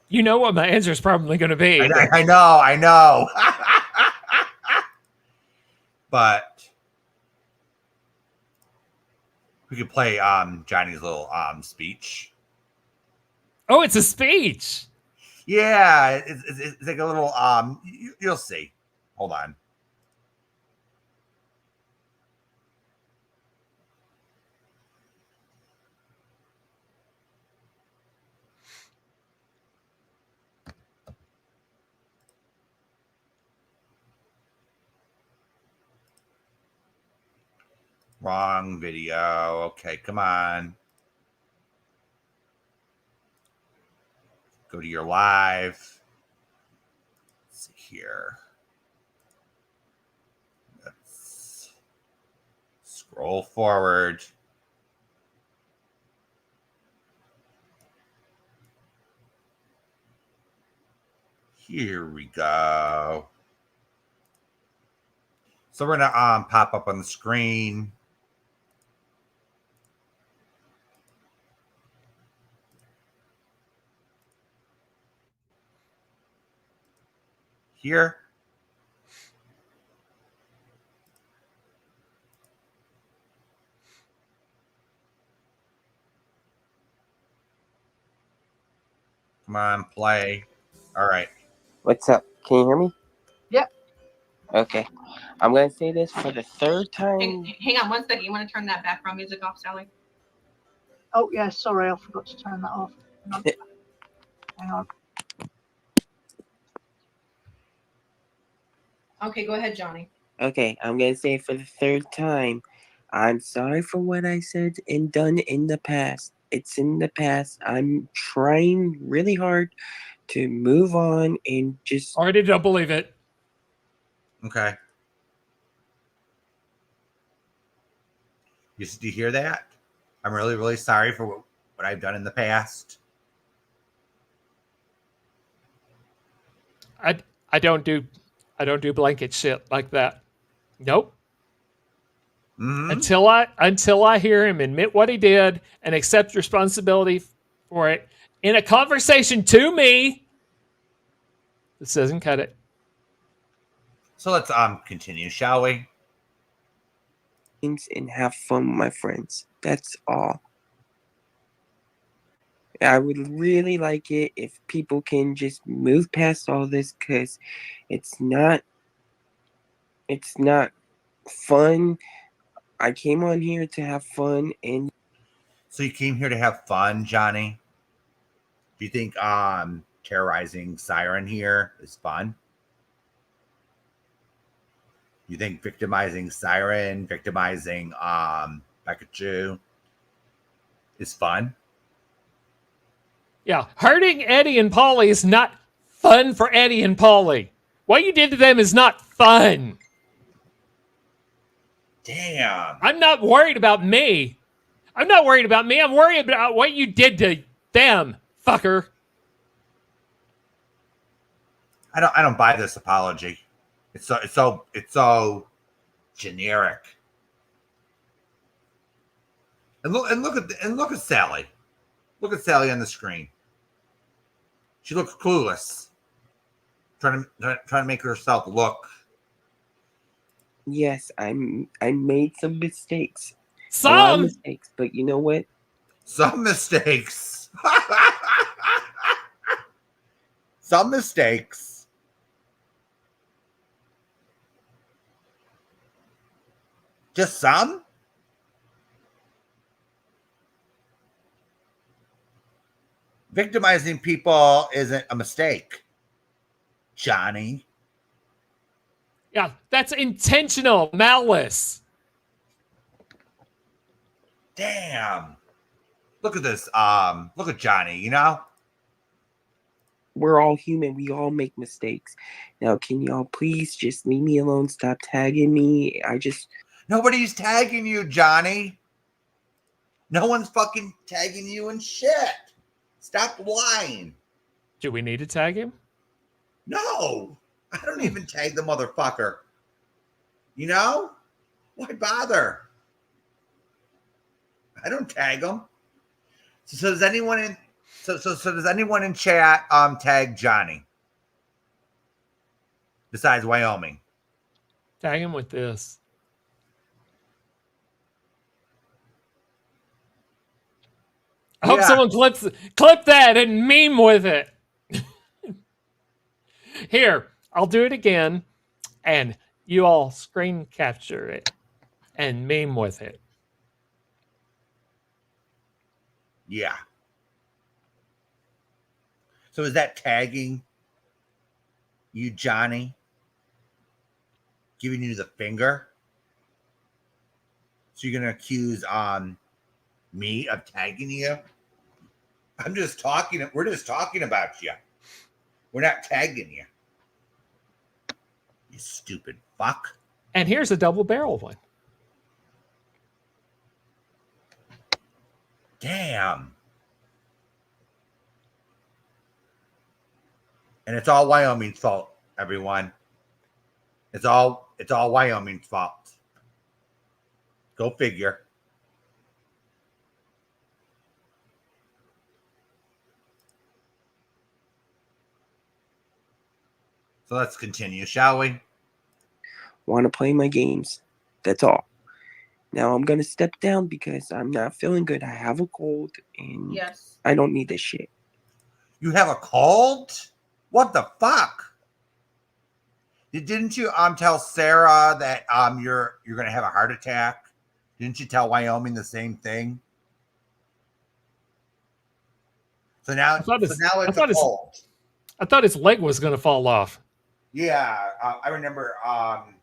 You know what my answer is probably going to be. I know. But we could play Johnny's little speech. Oh, it's a speech. Yeah, it's like a little you'll see. Hold on. Wrong video. Okay, come on. Go to your live. Let's see here. Let's scroll forward. Here we go. So we're gonna pop up on the screen. Here. Come on, play. All right. What's up? Can you hear me? Yep. Okay. I'm going to say this for the third time. Hang on one second. You want to turn that background music off, Sally? Oh, yeah, sorry. I forgot to turn that off. Hang on. Okay, go ahead, Johnny. Okay, I'm going to say it for the third time. I'm sorry for what I said and done in the past. It's in the past. I'm trying really hard to move on and just... Already don't believe it. Okay. Do you hear that? I'm really, really sorry for what I've done in the past. I don't do blanket shit like that. Nope. Mm-hmm. Until I hear him admit what he did and accept responsibility for it in a conversation to me, this doesn't cut it. So let's continue, shall we? And have fun with my friends. That's all. I would really like it if people can just move past all this, because it's not fun. I came on here to have fun. And so you came here to have fun, Johnny? Do you think terrorizing Siren here is fun? You think victimizing Siren, victimizing Pikachu is fun? Yeah, hurting Eddie and Polly is not fun for Eddie and Polly. What you did to them is not fun. Damn. I'm not worried about me. I'm worried about what you did to them, fucker. I don't buy this apology. It's so generic. And look at Sally. Look at Sally on the screen. She looks clueless. Trying to make herself look. yes, I made some mistakes. A Some lot of mistakes, but you know what? Some mistakes. Some mistakes. Just some? Victimizing people isn't a mistake, Johnny. Yeah, that's intentional malice. Damn. Look at this. Look at Johnny, you know? We're all human. We all make mistakes. Now, can y'all please just leave me alone? Stop tagging me. Nobody's tagging you, Johnny. No one's fucking tagging you and shit. Stop lying. Do we need to tag him? No. I don't even tag the motherfucker. You know? Why bother? I don't tag him. So does anyone in does anyone in chat tag Johnny? Besides Wyoming. Tag him with this. I hope someone clip that and meme with it. Here, I'll do it again, and you all screen capture it and meme with it. Yeah. So is that tagging you, Johnny? Giving you the finger? So you're gonna accuse me of tagging you? I'm just talking. We're just talking about you. We're not tagging you. You stupid fuck. And here's a double barrel one. Damn. And it's all Wyoming's fault, everyone. It's all Wyoming's fault. Go figure. So let's continue, shall we? Want to play my games. That's all. Now I'm going to step down because I'm not feeling good. I have a cold and I don't need this shit. You have a cold? What the fuck? Didn't you tell Sarah that you're going to have a heart attack? Didn't you tell Wyoming the same thing? So now it's a cold. I thought his leg was going to fall off. Yeah, I remember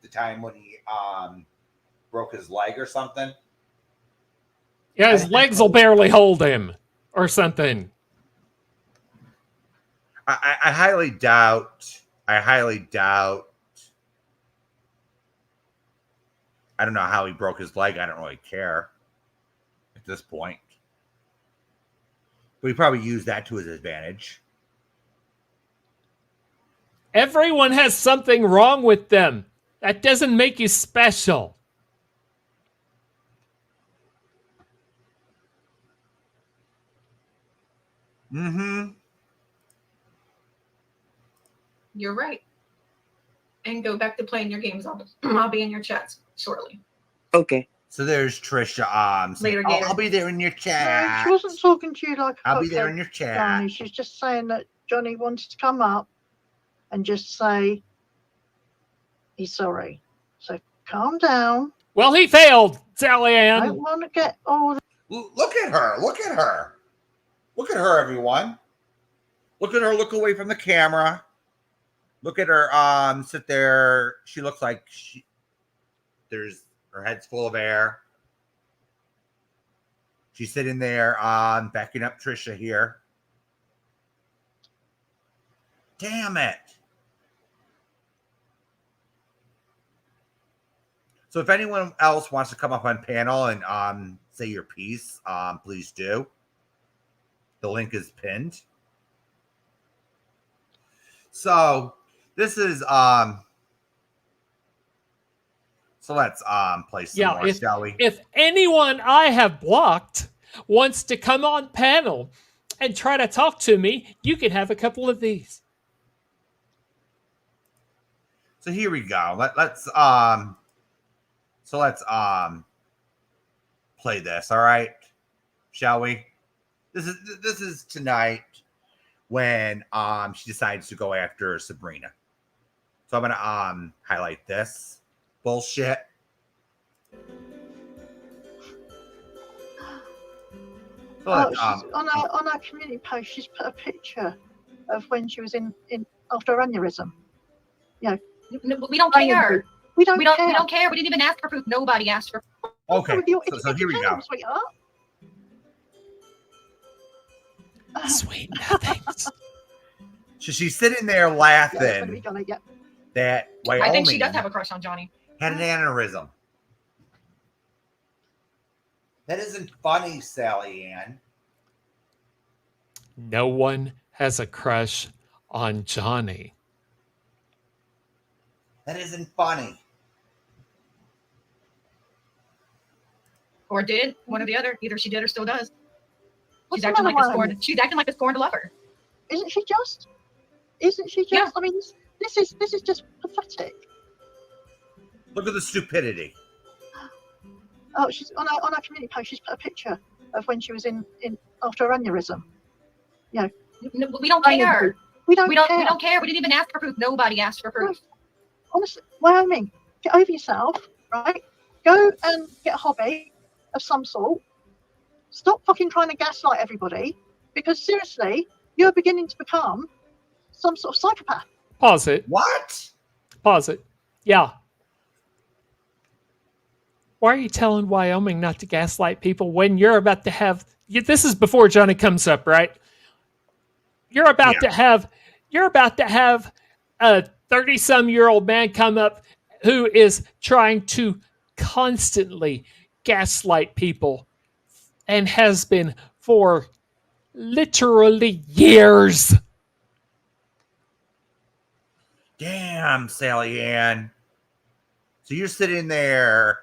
the time when he broke his leg or something. Yeah, his legs will barely hold him or something. I highly doubt. I don't know how he broke his leg. I don't really care at this point. But he probably used that to his advantage. Everyone has something wrong with them. That doesn't make you special. Mm-hmm. You're right. And go back to playing your games. I'll be in your chats shortly. Okay. So there's Trisha. Later, I'll be there in your chat. She wasn't talking to you like a I'll be there in your chat. Johnny. She's just saying that Johnny wanted to come up and just say he's sorry. So calm down. Well, he failed, Sally Ann. I don't want to get all the... Look at her. Look at her. Look at her, everyone. Look at her. Look away from the camera. Look at her sit there. She looks like her head's full of air. She's sitting there backing up Trisha here. Damn it. So if anyone else wants to come up on panel and say your piece, please do. The link is pinned. So this is so let's play some more, shall we? If anyone I have blocked wants to come on panel and try to talk to me, you can have a couple of these. So here we go. Let's play this, all right? Shall we? This is tonight when she decides to go after Sabrina. So I'm gonna highlight this bullshit. So on our community post, she's put a picture of when she was in after her aneurysm. You know, no, we don't care. We don't care. We don't care. We didn't even ask for proof. Nobody asked for proof. Okay. So here we go. Sweetheart. Sweet nothings. So she's sitting there laughing that Wyoming I think she does have a crush on Johnny. Had an aneurysm. That isn't funny, Sally Ann. No one has a crush on Johnny. That isn't funny. Or did, one or the other. Either she did or still does. She's acting like a scorned lover. Isn't she just? Yeah. I mean, this is just pathetic. Look at the stupidity. Oh, she's on our community post. She's put a picture of when she was in after her aneurysm. You know, no, we don't care. We don't care. We didn't even ask for proof. Nobody asked for proof. Honestly, Wyoming, get over yourself, right? Go and get a hobby of some sort. Stop fucking trying to gaslight everybody, because seriously, you're beginning to become some sort of psychopath. Pause it. What? Pause it. Yeah. Why are you telling Wyoming not to gaslight people when you're about to have... This is before Johnny comes up, right? You're about to have a 30-some-year-old man come up who is trying to constantly gaslight people and has been for literally years. Damn, Sally Ann. So you're sitting there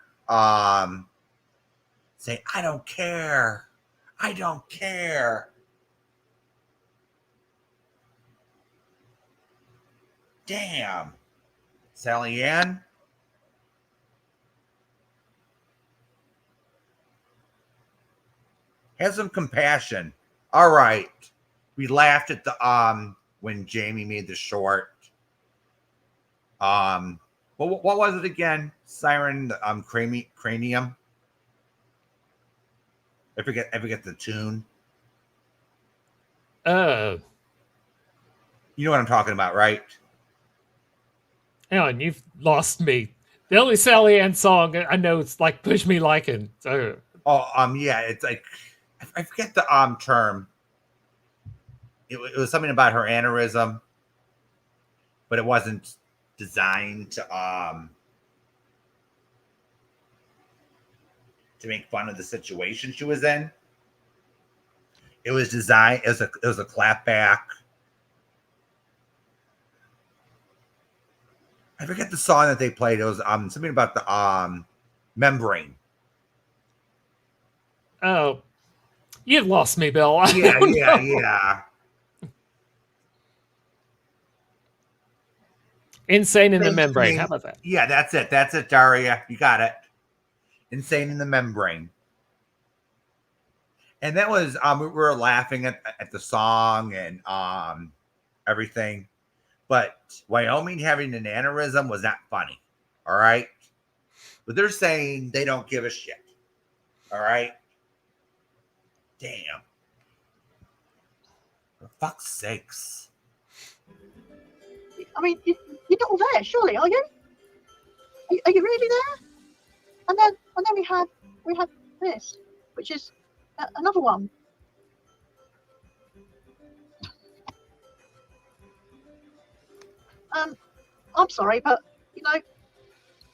saying, I don't care. I don't care. Damn. Sally Ann. Have some compassion. All right. We laughed at the when Jamie made the short. What was it again? Siren, cranium. I forget the tune. You know what I'm talking about, right? Alan, you've lost me. The only Sally Ann song I know is like "Push Me Like It." Yeah, it's like I forget the term. It was something about her aneurysm, but it wasn't designed to make fun of the situation she was in. It was designed as a clapback. I forget the song that they played. It was something about the membrane. Oh, you've lost me, Bill. Yeah. Insane in the membrane. How about that? Yeah, that's it, Daria. You got it. Insane in the membrane. And that was we were laughing at the song and everything. But Wyoming having an aneurysm was not funny. All right. But they're saying they don't give a shit. All right. Damn. For fuck's sakes. I mean, you're not all there, surely, are you? Are you really there? And then we have this, which is another one. I'm sorry, but you know,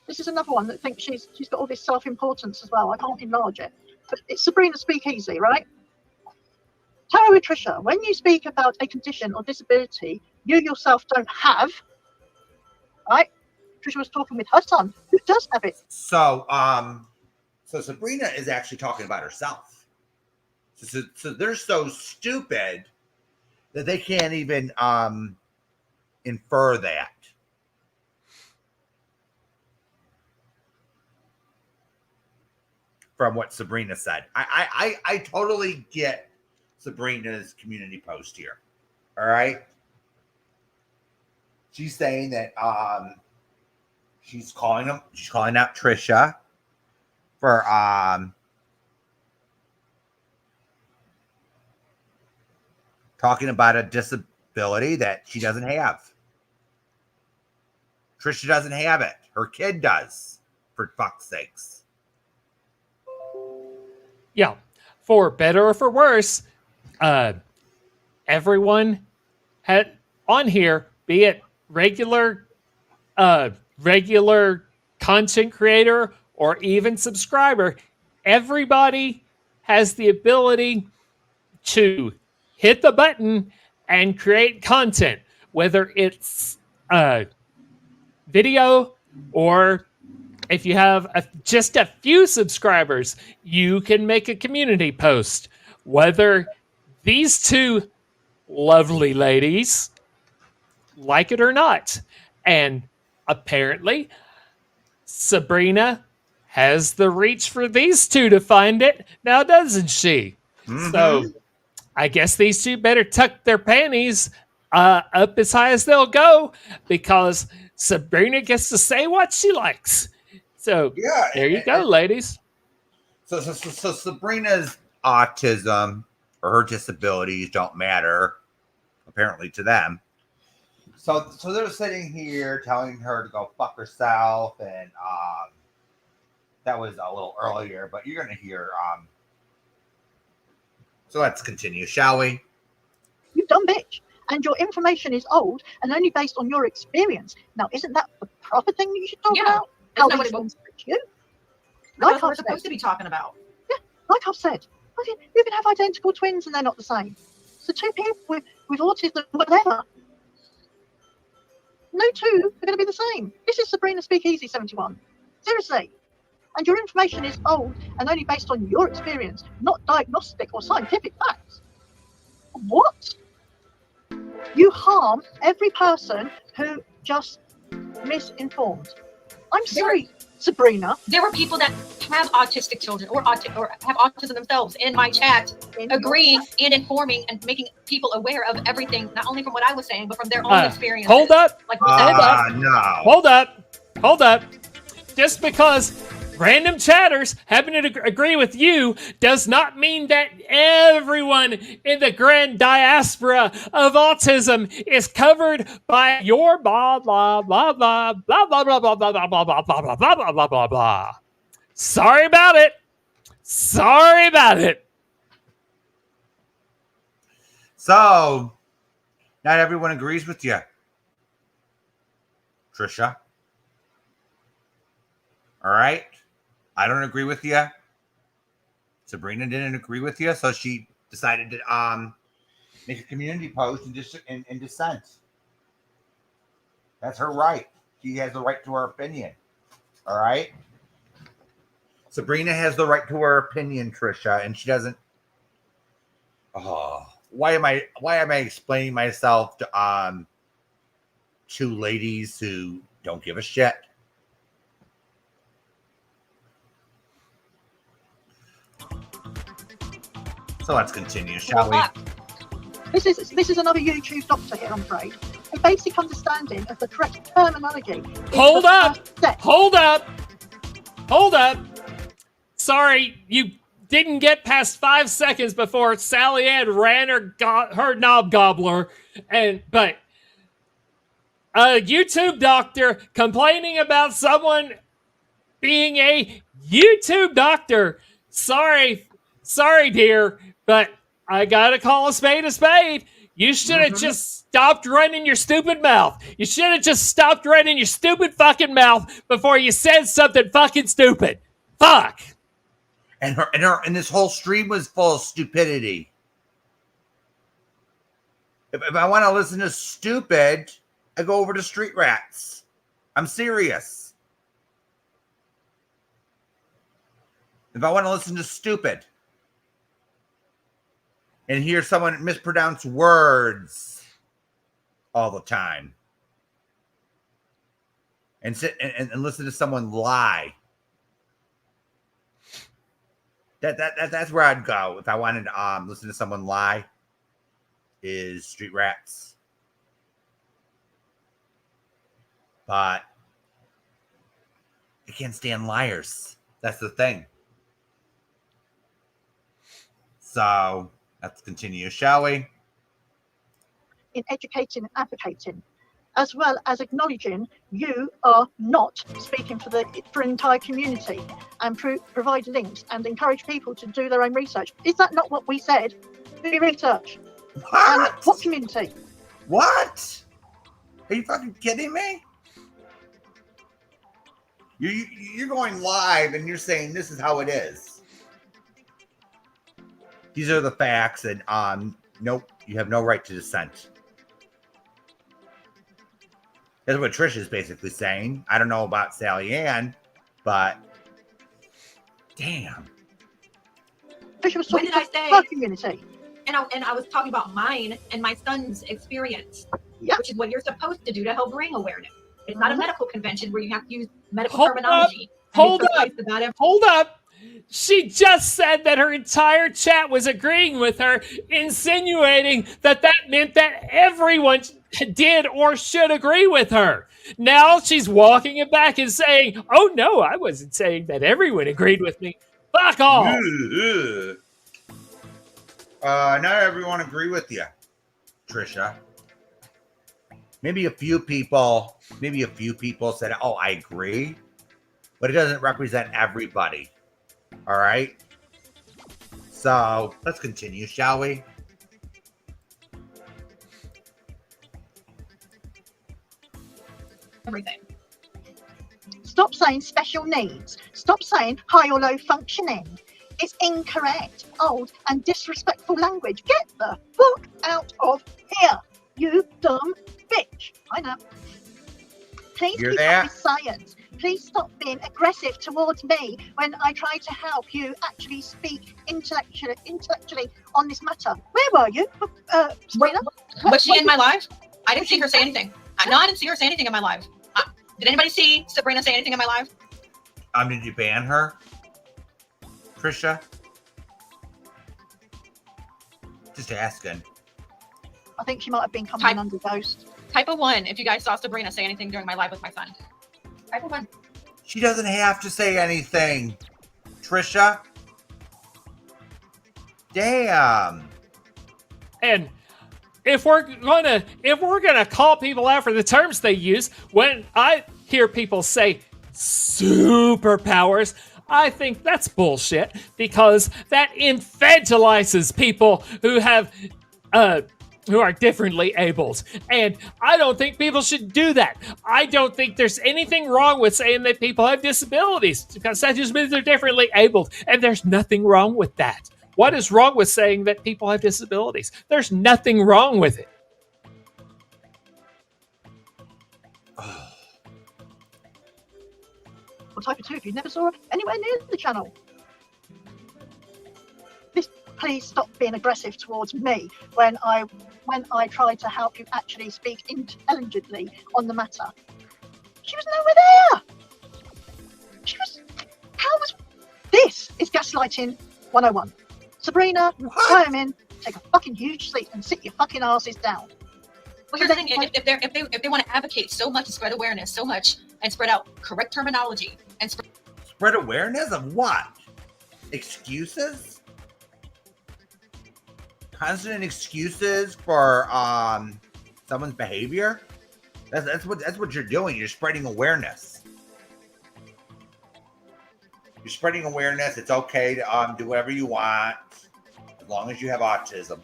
this is another one that thinks she's got all this self-importance as well. I can't enlarge it, but it's Sabrina Speakeasy, right? Tara and Trisha, when you speak about a condition or disability you yourself don't have, right? Trisha was talking with her son, who does have it. So Sabrina is actually talking about herself. So they're so stupid that they can't even infer that. From what Sabrina said. I totally get Sabrina's community post here. All right. She's saying that she's calling out Trisha for talking about a disability that she doesn't have. Trisha doesn't have it. Her kid does, for fuck's sakes. Yeah, for better or for worse, everyone had on here, be it regular content creator or even subscriber, everybody has the ability to hit the button and create content, whether it's video or if you have just a few subscribers, you can make a community post. Whether these two lovely ladies like it or not. And apparently, Sabrina has the reach for these two to find it, now doesn't she? Mm-hmm. So I guess these two better tuck their panties up as high as they'll go, because Sabrina gets to say what she likes. So yeah, there you go, ladies. So Sabrina's autism or her disabilities don't matter, apparently, to them. So they're sitting here telling her to go fuck herself, and that was a little earlier, but you're gonna hear. So let's continue, shall we? You dumb bitch. And your information is old and only based on your experience. Now, isn't that the proper thing that you should talk about? How these things affect you? Like we're supposed to be talking about. Yeah, like I've said, you can have identical twins and they're not the same. So two people with autism, whatever, no two are going to be the same. This is Sabrina Speakeasy 71. Seriously. And your information is old and only based on your experience, not diagnostic or scientific facts. What? You harm every person who just misinformed. I'm sorry, Sabrina. There were people that have autistic children or have autism themselves in my chat, agreeing and informing and making people aware of everything, not only from what I was saying, but from their own experience. Hold up. Like, Hold up. Just because random chatters happen to agree with you does not mean that everyone in the grand diaspora of autism is covered by your blah blah blah blah blah blah blah blah blah blah blah blah blah blah blah blah blah. Sorry about it. So, not everyone agrees with you, Trisha. All right. I don't agree with you. Sabrina didn't agree with you, so she decided to make a community post and dissent. That's her right. She has the right to her opinion. All right. Sabrina has the right to her opinion, Trisha, and she doesn't. Oh, why am I explaining myself to two ladies who don't give a shit? So let's continue, shall we? This is another YouTube doctor here, I'm afraid. A basic understanding of the correct terminology. Hold up. Sorry, you didn't get past 5 seconds before Sally Ann ran her knob gobbler, but a YouTube doctor complaining about someone being a YouTube doctor. Sorry, dear, but I gotta call a spade a spade. You should have just stopped running your stupid mouth. You should have just stopped running your stupid fucking mouth before you said something fucking stupid. Fuck. And this whole stream was full of stupidity. If I want to listen to stupid, I go over to Street Rats. I'm serious. If I want to listen to stupid and hear someone mispronounce words all the time and sit and listen to someone lie, that's where I'd go if I wanted to listen to someone lie, is Street Rats. But I can't stand liars. That's the thing. So let's continue, shall we? In educating and advocating, as well as acknowledging you are not speaking for the entire community, and provide links and encourage people to do their own research. Is that not what we said? Do your research. And what community? What? Are you fucking kidding me? You're going live and you're saying this is how it is. These are the facts, and nope, you have no right to dissent. That's what Trish is basically saying. I don't know about Sally Ann, but damn. Trish was When talking did I about say? her community. And I was talking about mine and my son's experience, which is what you're supposed to do to help bring awareness. It's not a medical convention where you have to use medical terminology. Hold up. She just said that her entire chat was agreeing with her, insinuating that meant that everyone did or should agree with her. Now she's walking it back and saying, oh no, I wasn't saying that everyone agreed with me. Fuck off. Not everyone agree with you, Trisha. Maybe a few people said, oh, I agree, but it doesn't represent everybody. All right. So let's continue, shall we? Everything. Stop saying special needs. Stop saying high or low functioning. It's incorrect, old and disrespectful language. Get the fuck out of here, you dumb bitch. I know. Please keep up with science. Please stop being aggressive towards me when I try to help you actually speak intellectually on this matter. Where were you, Sabrina? Was she in my live? I didn't see her say anything. No, I didn't see her say anything in my live. Did anybody see Sabrina say anything in my live? Did you ban her, Trisha? Just asking. I think she might have been coming under ghost. Type of 1 if you guys saw Sabrina say anything during my live with my son. Type of 1. She doesn't have to say anything, Trisha. Damn. And if we're gonna call people out for the terms they use, when I hear people say superpowers, I think that's bullshit, because that infantilizes people who are differently abled. And I don't think people should do that. I don't think there's anything wrong with saying that people have disabilities, because that just means they're differently abled. And there's nothing wrong with that. What is wrong with saying that people have disabilities? There's nothing wrong with it. Well, type of 2 if you never saw her anywhere near the channel. Please stop being aggressive towards me when I try to help you actually speak intelligently on the matter. She was nowhere there. This is gaslighting 101. Sabrina, I'm in. Take a fucking huge seat and sit your fucking asses down. Well, here's the thing: if they want to advocate so much and spread awareness so much and spread out correct terminology and spread awareness of what? Excuses? Constant excuses for someone's behavior? That's what you're doing. You're spreading awareness. You're spreading awareness. It's okay to do whatever you want as long as you have autism.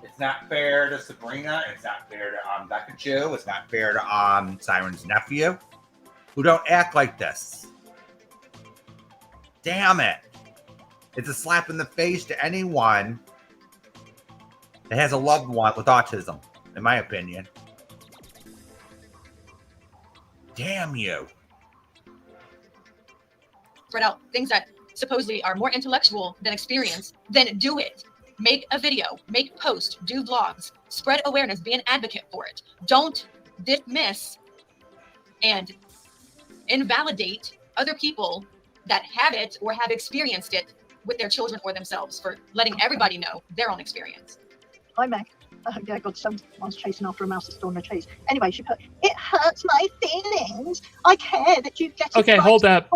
It's not fair to Sabrina. It's not fair to Deconstructing. It's not fair to Siren's nephew, who don't act like this. Damn it. It's a slap in the face to anyone that has a loved one with autism, in my opinion. Damn you. spread out things that supposedly are more intellectual than experience, then do it. Make a video, make posts, do vlogs, spread awareness, be an advocate for it. Don't dismiss and invalidate other people that have it or have experienced it with their children or themselves for letting everybody know their own experience. Hi, Meg. Oh, yeah, God, someone's chasing after a mouse that's stolen a cheese. Anyway, she put, it hurts my feelings. I care that you get it. Okay, hold up.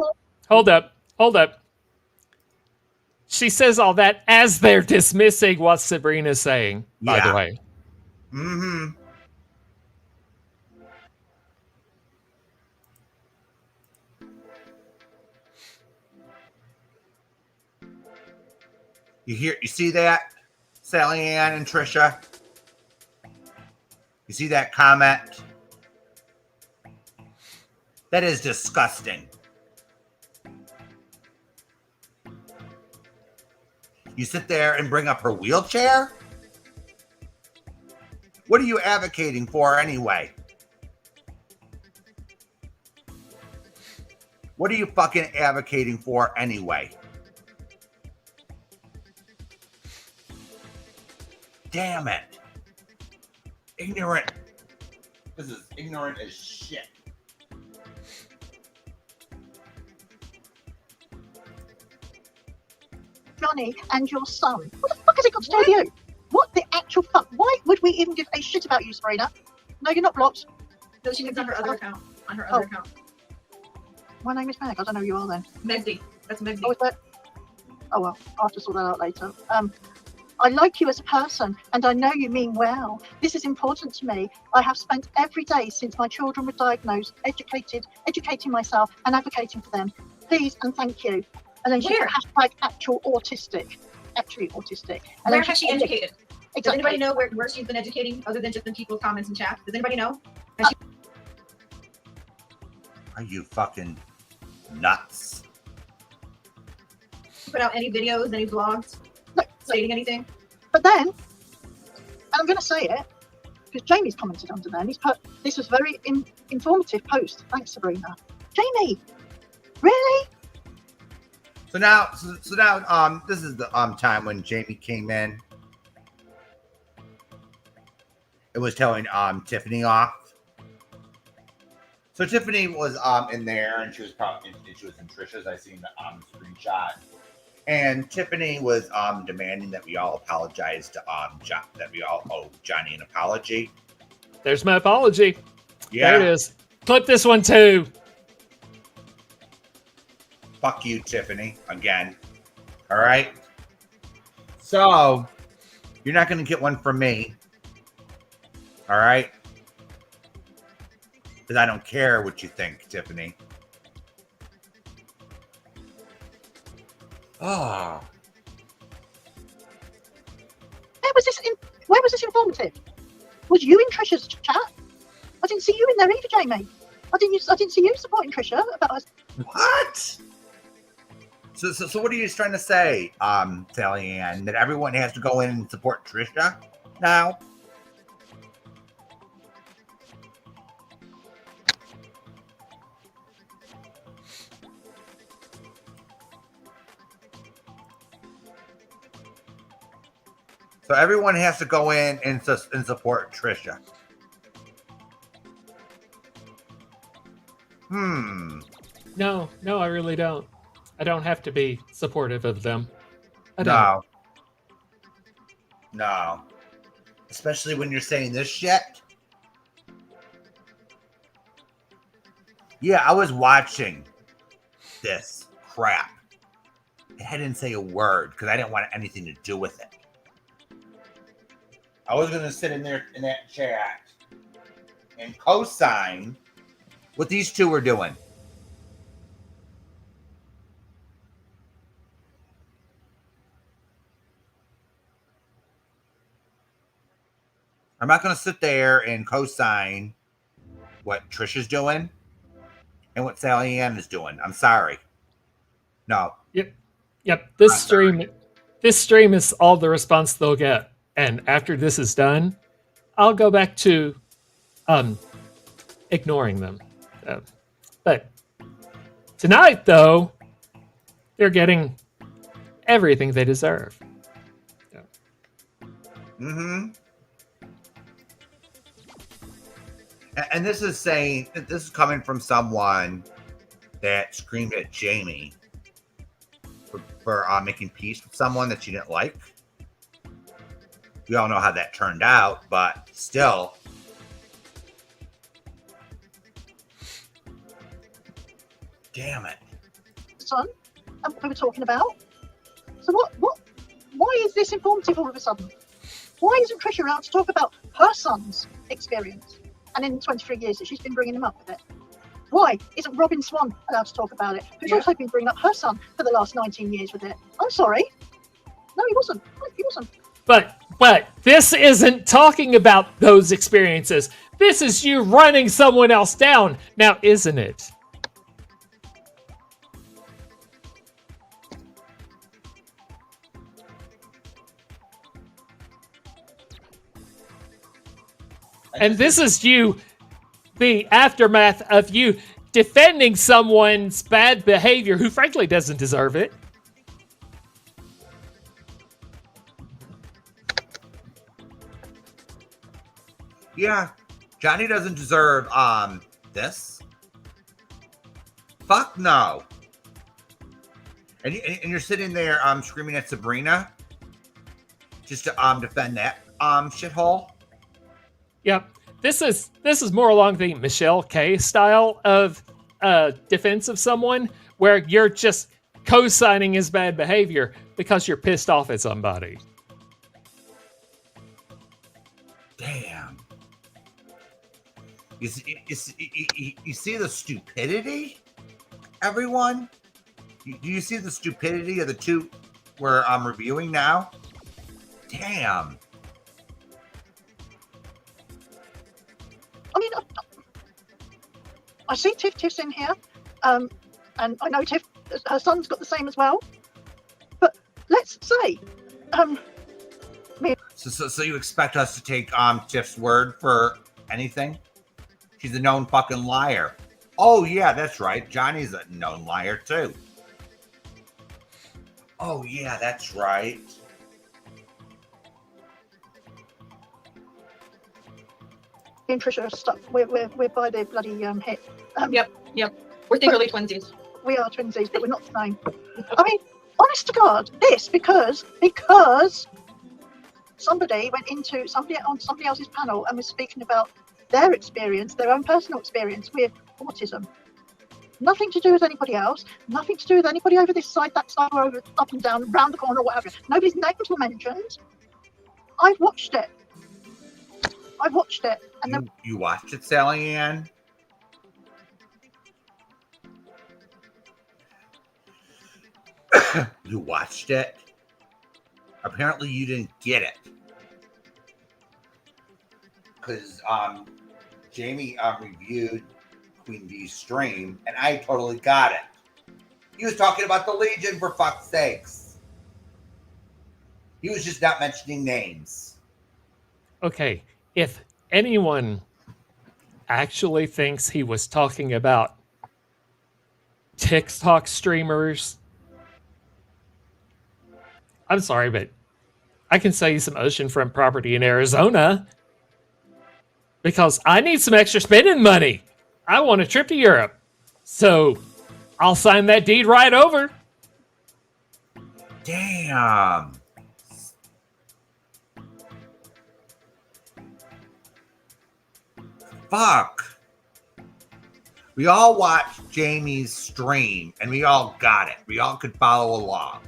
She says all that as they're dismissing what Sabrina's saying, by the way. Mm-hmm. You see that? Sally Ann and Trisha? You see that comment? That is disgusting. You sit there and bring up her wheelchair? What are you advocating for anyway? What are you fucking advocating for anyway? Damn it. Ignorant. This is ignorant as shit. Johnny and your son. What the fuck has it got to do with you? What the actual fuck? Why would we even give a shit about you, Sabrina? No, you're not blocked. No, she lives on her other account. On her other account. My name is Meg. I don't know who you are then. Megsy. That's Megsy. Oh, is that? Oh well, I'll have to sort that out later. I like you as a person, and I know you mean well. This is important to me. I have spent every day since my children were diagnosed, educating myself and advocating for them. Please and thank you. And then she put hashtag actually autistic. And Where has she educated? Exactly. Does anybody know where she's been educating other than just in people's comments and chat? Does anybody know? Are you fucking nuts? Put out any videos, any vlogs, stating anything? But then, and I'm going to say it, because Jamie's commented under there, and he's put, this was very informative post. Thanks, Sabrina. Jamie, really? So now, this is the time when Jamie came in. It was telling Tiffany off. So Tiffany was in there, and she was in Trisha's. I seen the screenshot, and Tiffany was demanding that we all apologize to that we all owe Johnny an apology. There's my apology. Yeah, there it is. Clip this one too. Fuck you, Tiffany, again. All right. So you're not going to get one from me. All right. Because I don't care what you think, Tiffany. Oh. Where was this informative? Was you in Trisha's chat? I didn't see you in there either, Jamie. I didn't see you supporting Trisha about us. What? So what are you trying to say, Sally Ann? That everyone has to go in and support Trisha now? So everyone has to go in and support Trisha. No, I really don't. I don't have to be supportive of them. No. Especially when you're saying this shit. Yeah, I was watching this crap. I didn't say a word because I didn't want anything to do with it. I was going to sit in there in that chat and co-sign what these two were doing. I'm not going to sit there and co-sign what Trisha's doing and what Sally Ann is doing. I'm sorry. No. Yep. This stream is all the response they'll get. And after this is done, I'll go back to ignoring them. But tonight, though, they're getting everything they deserve. Mm-hmm. And this is coming from someone that screamed at Jamie for making peace with someone that she didn't like. We all know how that turned out, but still. Damn it. Son, and we were talking about. So why is this informative all of a sudden? Why isn't Trisha out to talk about her son's experience? And in 23 years that she's been bringing him up with it. Why isn't Robin Swan allowed to talk about it? Who's also been bringing up her son for the last 19 years with it. I'm sorry. No, he wasn't. But this isn't talking about those experiences. This is you running someone else down. Now, isn't it? And this is you, the aftermath of you defending someone's bad behavior who frankly doesn't deserve it. Yeah, Johnny doesn't deserve this. Fuck no. And you're sitting there screaming at Sabrina just to defend that shithole. Yep. This is more along the Michelle K style of defense of someone where you're just co-signing his bad behavior because you're pissed off at somebody. Damn. You see the stupidity, everyone? Do you see the stupidity of the two we're reviewing now? Damn. I mean, I see Tiff's in here, and I know Tiff, her son's got the same as well. But let's say, So you expect us to take Tiff's word for anything? She's a known fucking liar. Oh yeah, that's right. Johnny's a known liar too. Oh yeah, that's right. and Trisha are stuck. We're by the bloody hit. Yep. We're the early twinsies. We are twinsies, but we're not the same. I mean, honest to God, this because somebody went into somebody else's panel and was speaking about their experience, their own personal experience with autism. Nothing to do with anybody else. Nothing to do with anybody over this side, that side, or over up and down, round the corner, or whatever. Nobody's names were mentioned. I've watched it. And you watched it, Sally Ann? You watched it? Apparently you didn't get it. Because Jamie reviewed Queen Bee's stream, and I totally got it. He was talking about the Legion, for fuck's sakes. He was just not mentioning names. Okay, if anyone actually thinks he was talking about TikTok streamers, I'm sorry, but I can sell you some oceanfront property in Arizona because I need some extra spending money. I want a trip to Europe. So I'll sign that deed right over. Damn. Fuck. We all watched Jamie's stream and we all got it. We all could follow along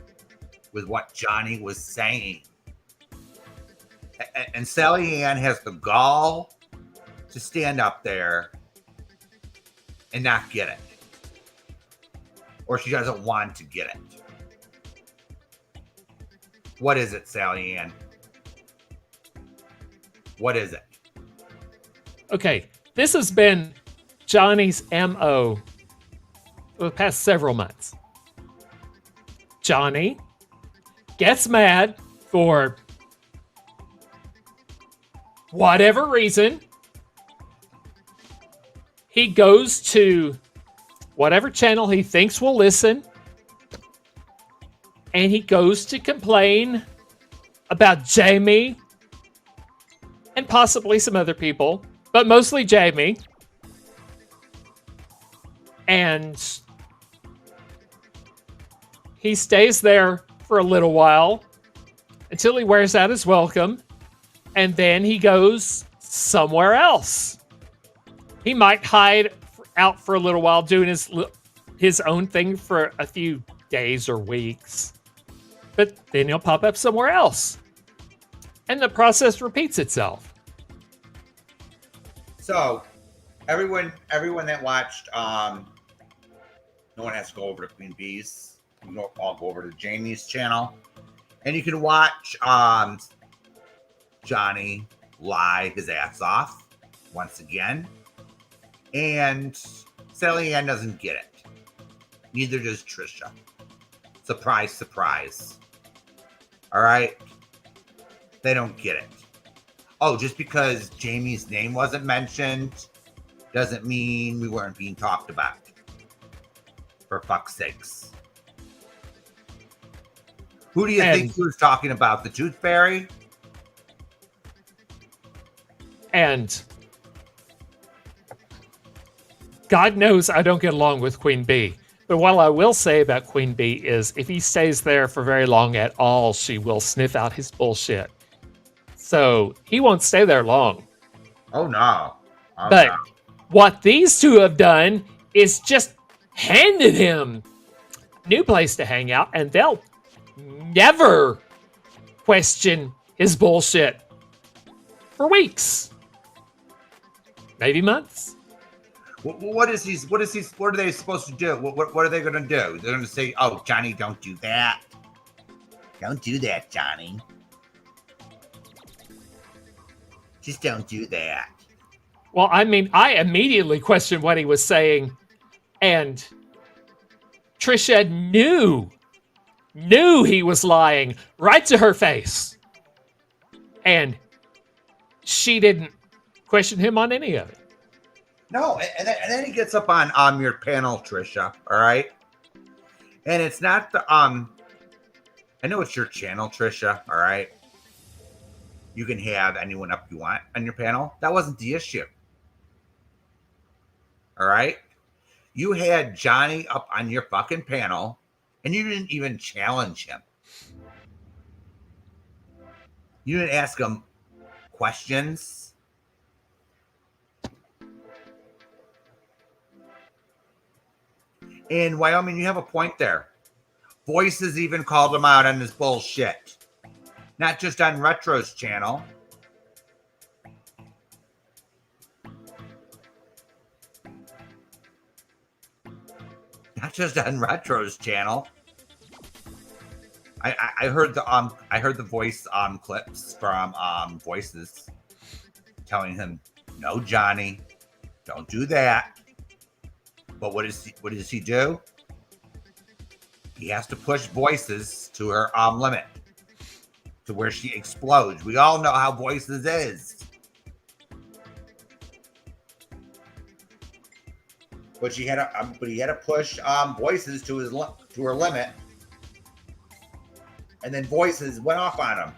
with what Johnny was saying. And Sally Ann has the gall to stand up there and not get it. Or she doesn't want to get it. What is it, Sally Ann? What is it? Okay, this has been Johnny's MO for the past several months. Johnny gets mad for whatever reason. He goes to whatever channel he thinks will listen, and he goes to complain about Jamie and possibly some other people, but mostly Jamie. And he stays there for a little while until he wears out his welcome, and then he goes somewhere else. He might hide out for a little while doing his own thing for a few days or weeks, but then he'll pop up somewhere else, and the process repeats itself. So, everyone that watched, no one has to go over to Queen Bee's. You can all go over to Jamie's channel, and you can watch Johnny lie his ass off once again. And Sally Ann doesn't get it. Neither does Trisha. Surprise, surprise. All right? They don't get it. Oh, just because Jamie's name wasn't mentioned doesn't mean we weren't being talked about. For fuck's sakes. Who do you think he was talking about? The Tooth Fairy? And God knows I don't get along with Queen Bee. But what I will say about Queen Bee is if he stays there for very long at all, she will sniff out his bullshit. So he won't stay there long. Oh, no. Oh, but no. What these two have done is just handed him a new place to hang out, and they'll never question his bullshit for weeks, maybe months. What are they supposed to do? What are they going to do? They're going to say, oh, Johnny, don't do that. Don't do that, Johnny. Just don't do that. Well, I mean, I immediately questioned what he was saying, and Trisha knew he was lying right to her face. And she didn't question him on any of it. No, and then he gets up on your panel, Trisha, all right? And it's not the, I know it's your channel, Trisha, all right? You can have anyone up you want on your panel. That wasn't the issue. All right? You had Johnny up on your fucking panel, and you didn't even challenge him. You didn't ask him questions. In Wyoming, you have a point there. Voices even called him out on this bullshit. Not just on Retro's channel. Not just on Retro's channel. I heard the voice clips from Voices telling him, no, Johnny, don't do that. But what does he do? He has to push Voices to her limit, to where she explodes. We all know how Voices is. But he had to push Voices to her limit, and then Voices went off on him.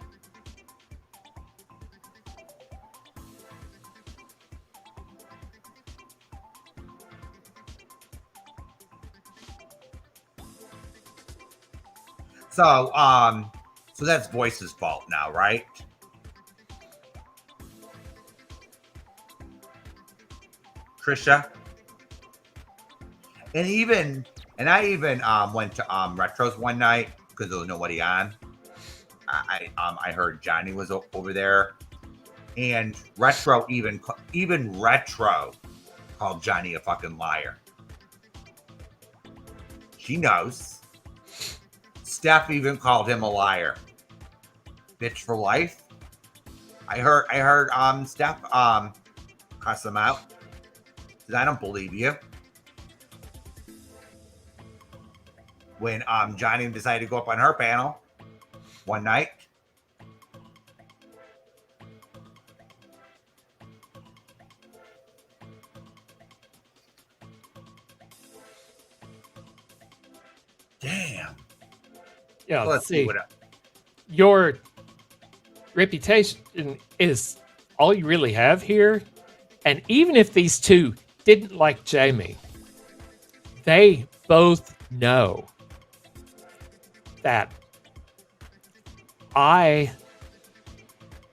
So that's Voice's fault now, right? Trisha. And I even went to Retro's one night because there was nobody on. I heard Johnny was over there, and Retro even Retro called Johnny a fucking liar. She knows. Steph even called him a liar. Bitch for life. I heard Steph cuss him out. Because I don't believe you. When Johnny decided to go up on her panel one night. Damn. Yeah, let's see what your reputation is all you really have here. And even if these two didn't like Jamie, they both know that I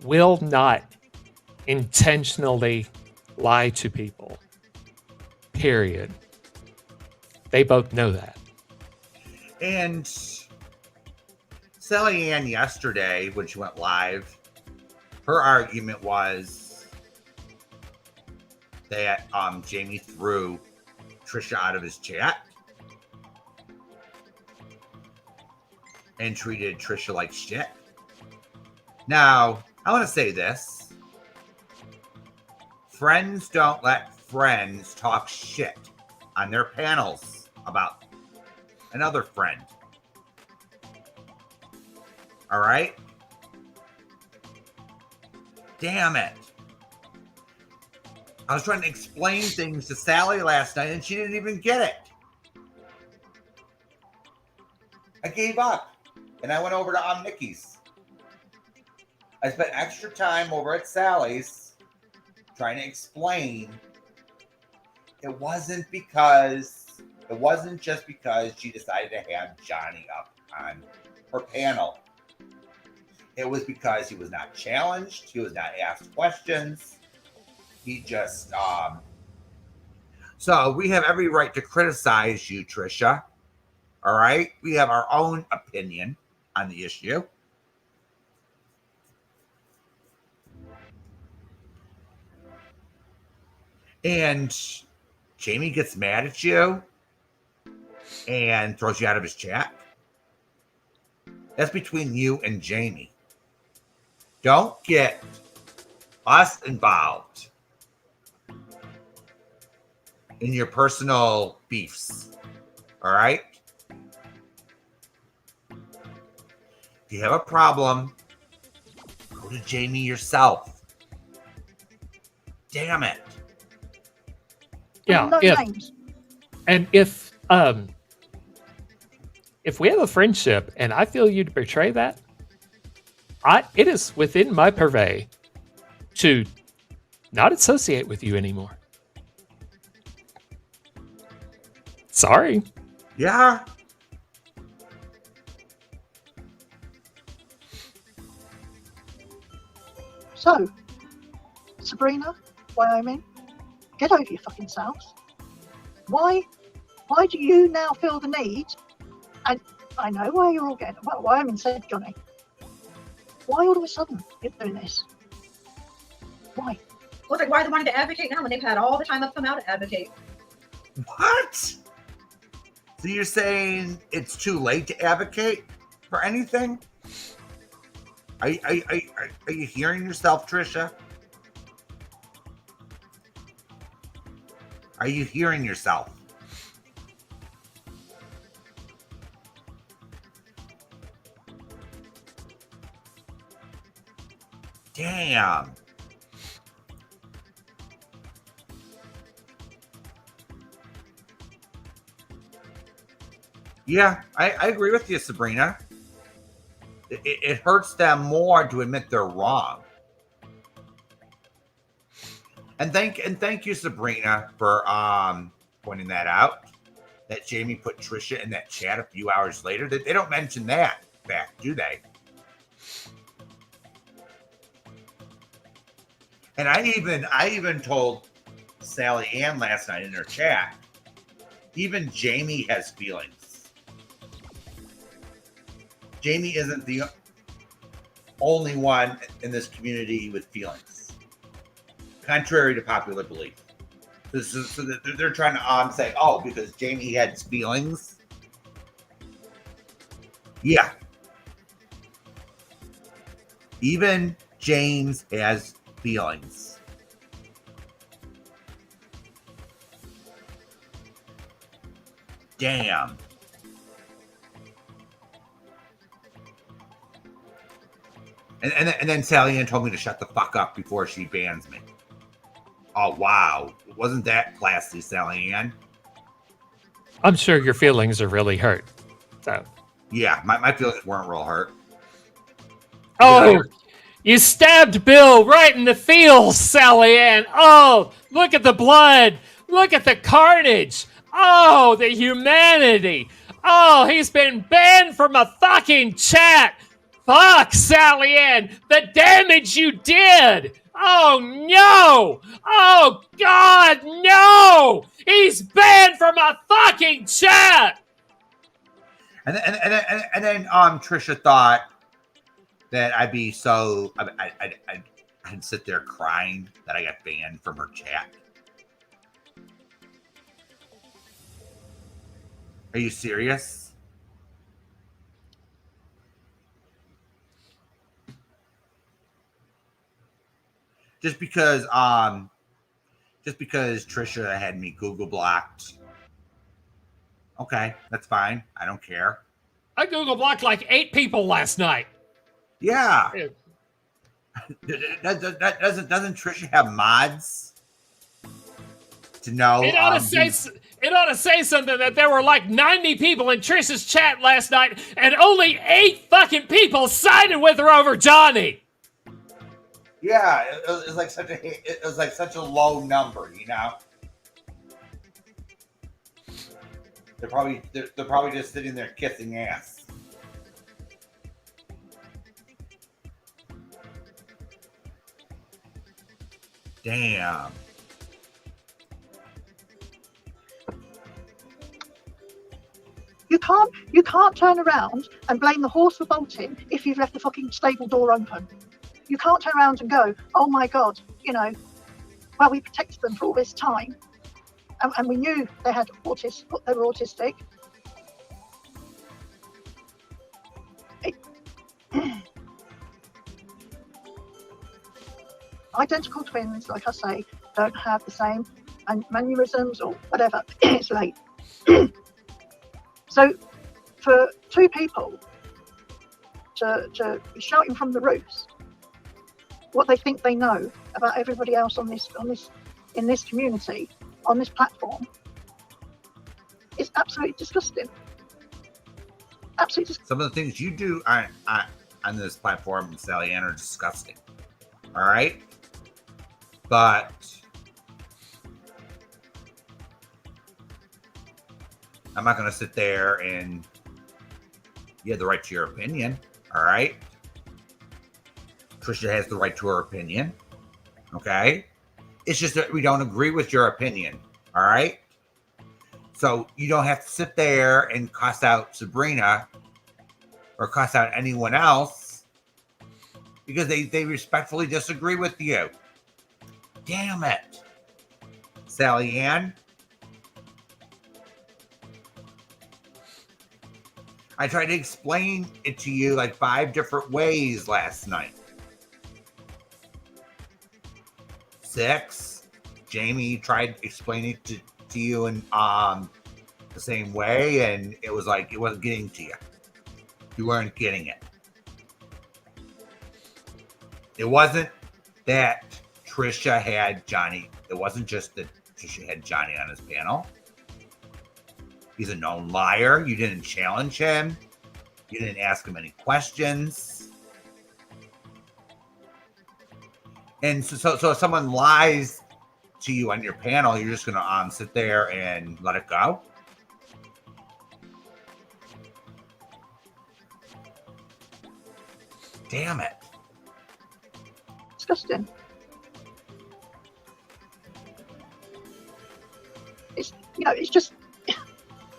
will not intentionally lie to people. Period. They both know that. And Sally Ann yesterday, when she went live, her argument was that Jamie threw Trisha out of his chat and treated Trisha like shit. Now, I want to say this. Friends don't let friends talk shit on their panels about another friend. All right? Damn it. I was trying to explain things to Sally last night and she didn't even get it. I gave up and I went over to Nikki's. I spent extra time over at Sally's trying to explain it wasn't just because she decided to have Johnny up on her panel. It was because he was not challenged. He was not asked questions. He just, so we have every right to criticize you, Trisha. All right? We have our own opinion on the issue. And Jamie gets mad at you and throws you out of his chat. That's between you and Jamie. Don't get us involved in your personal beefs. All right? If you have a problem, go to Jamie yourself. Damn it. Yeah. If we have a friendship and I feel you to betray that, it is within my purvey to not associate with you anymore. Sorry. Yeah. So, Sabrina, Wyoming, get over your fucking selves. Why do you now feel the need? And I know why you're all getting. Well, Wyoming said, Johnny. Why all of a sudden you're doing this? Why? Well, like, why are they wanting to advocate now when they've had all the time up come out to advocate? What? So you're saying it's too late to advocate for anything? Are you hearing yourself, Trisha? Are you hearing yourself? Damn. Yeah, I agree with you, Sabrina. It hurts them more to admit they're wrong. And thank you, Sabrina, for pointing that out. That Jamie put Trisha in that chat a few hours later. They don't mention that fact, do they? And I even told Sally Ann last night in her chat. Even Jamie has feelings. Jamie isn't the only one in this community with feelings, contrary to popular belief. So they're trying to say, oh, because Jamie had feelings. Yeah. Even James has feelings. Damn. And then Sally Ann told me to shut the fuck up before she bans me. Oh, wow. Wasn't that classy, Sally Ann? I'm sure your feelings are really hurt. So. Yeah, my feelings weren't real hurt. Oh, you stabbed Bill right in the feels, Sally Ann. Oh, look at the blood. Look at the carnage. Oh, the humanity. Oh, he's been banned from a fucking chat. Fuck, Sally Ann, the damage you did! Oh, no! Oh, God, no! He's banned from a fucking chat! And then Trisha thought that I'd be so... I'd sit there crying that I got banned from her chat. Are you serious? just because Trisha had me Google blocked. Okay, that's fine. I don't care. I Google blocked like 8 people last night. Yeah. Doesn't Trisha have mods to know? It ought to say something that there were like 90 people in Trisha's chat last night, and only 8 fucking people sided with her over Johnny. Yeah, it was like such a low number, you know. They're probably just sitting there kissing ass. Damn. You can't turn around and blame the horse for bolting if you've left the fucking stable door open. You can't turn around and go, oh my God, you know, well, we protected them for all this time. And we knew they were autistic. Identical twins, like I say, don't have the same mannerisms or whatever. It's late. So for 2 people to be shouting from the roofs what they think they know about everybody else in this community, on this platform, is absolutely disgusting. Absolutely disgusting. Some of the things you do on this platform, Sally Ann, are disgusting. All right? But I'm not going to sit there and you have the right to your opinion. All right? Trisha has the right to her opinion. Okay? It's just that we don't agree with your opinion. All right? So you don't have to sit there and cuss out Sabrina or cuss out anyone else because they respectfully disagree with you. Damn it. Sally Ann. I tried to explain it to you like 5 different ways last night. 6. Jamie tried explaining it to you in the same way, and it was like it wasn't getting to you. You weren't getting it. It wasn't that Trisha had Johnny. It wasn't just that Trisha had Johnny on his panel. He's a known liar. You didn't challenge him. You didn't ask him any questions. And so if someone lies to you on your panel, you're just going to sit there and let it go? Damn it. Disgusting.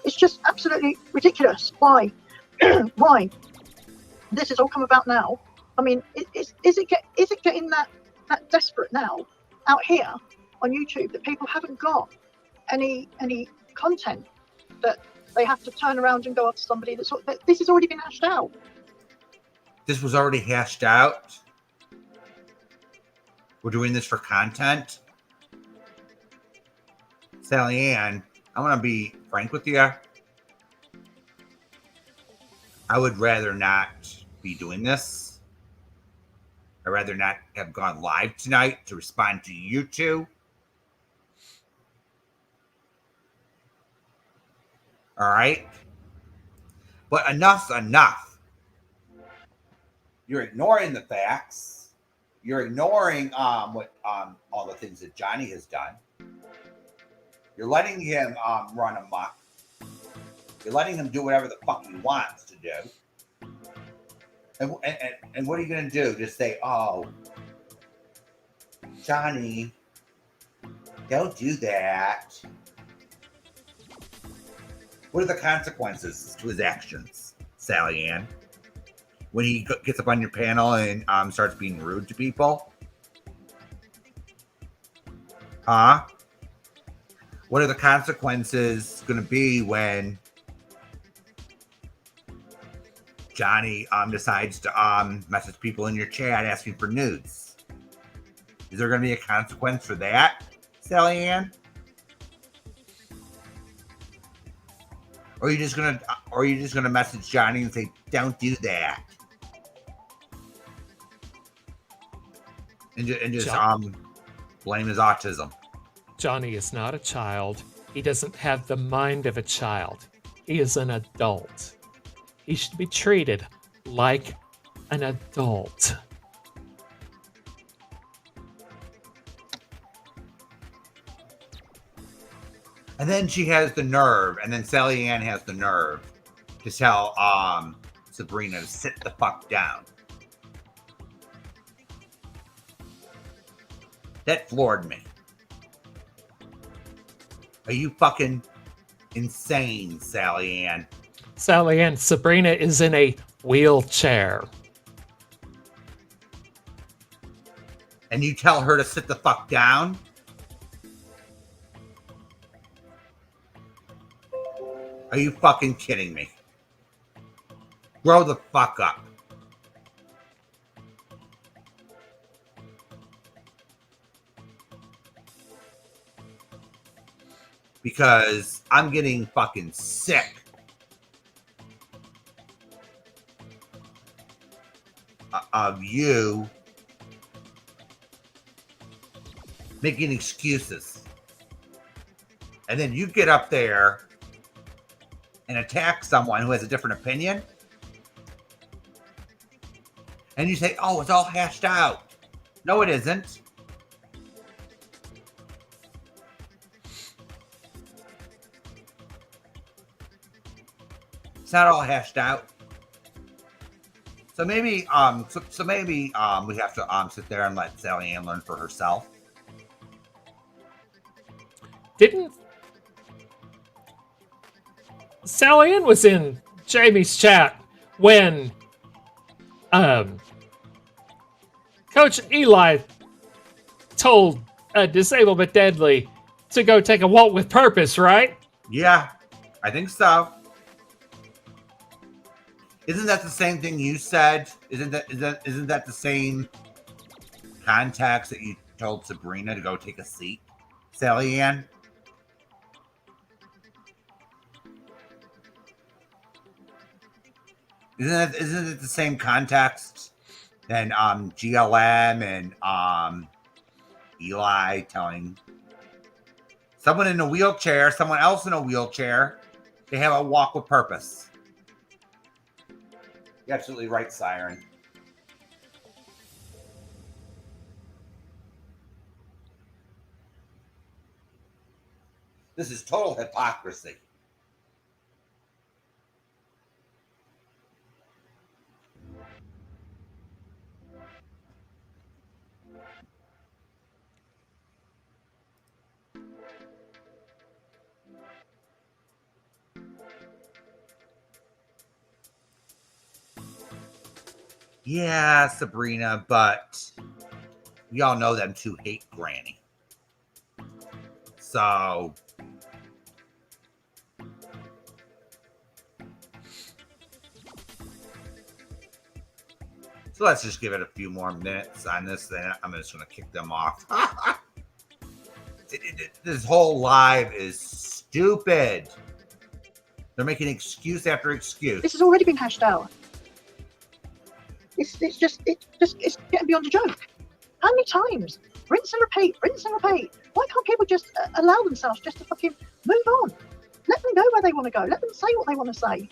It's just absolutely ridiculous. Why? Why? This has all come about now. I mean, is it getting that desperate now out here on YouTube that people haven't got any content that they have to turn around and go after somebody that this has already been hashed out? This was already hashed out. We're doing this for content. Sally Ann, I'm going to be frank with you. I would rather not be doing this. I'd rather not have gone live tonight to respond to you two. All right? But enough's enough. You're ignoring the facts. You're ignoring what all the things that Johnny has done. You're letting him run amok. You're letting him do whatever the fuck he wants to do. And what are you going to do? Just say, oh, Johnny, don't do that. What are the consequences to his actions, Sally Ann? When he gets up on your panel and starts being rude to people? Huh? What are the consequences going to be when Johnny decides to message people in your chat asking for nudes? Is there going to be a consequence for that, Sally Ann? Or are you just gonna message Johnny and say, "Don't do that," and just blame his autism? Johnny is not a child. He doesn't have the mind of a child. He is an adult. He should be treated like an adult. And then she has the nerve, and then Sally Ann has the nerve to tell Sabrina to sit the fuck down. That floored me. Are you fucking insane, Sally Ann? Sally Ann, Sabrina is in a wheelchair. And you tell her to sit the fuck down? Are you fucking kidding me? Grow the fuck up. Because I'm getting fucking sick of you making excuses. And then you get up there and attack someone who has a different opinion. And you say, "Oh, it's all hashed out." No, it isn't. It's not all hashed out. So maybe, we have to sit there and let Sally Ann learn for herself. Didn't Sally Ann was in Jamie's chat when Coach Eli told Disabled but Deadly to go take a walk with purpose, right? Yeah, I think so. Isn't that the same thing you said? Isn't that the same context that you told Sabrina to go take a seat, Sally Ann? Isn't it the same context than GLM and Eli telling someone in a wheelchair, someone else in a wheelchair, to have a walk with purpose? You're absolutely right, Siren. This is total hypocrisy. Yeah, Sabrina, but we all know them two hate Granny. So let's just give it a few more minutes on this, then I'm just going to kick them off. This whole live is stupid. They're making excuse after excuse. This has already been hashed out. It's getting beyond a joke. How many times? Rinse and repeat, rinse and repeat. Why can't people just allow themselves just to fucking move on? Let them go where they want to go. Let them say what they want to say.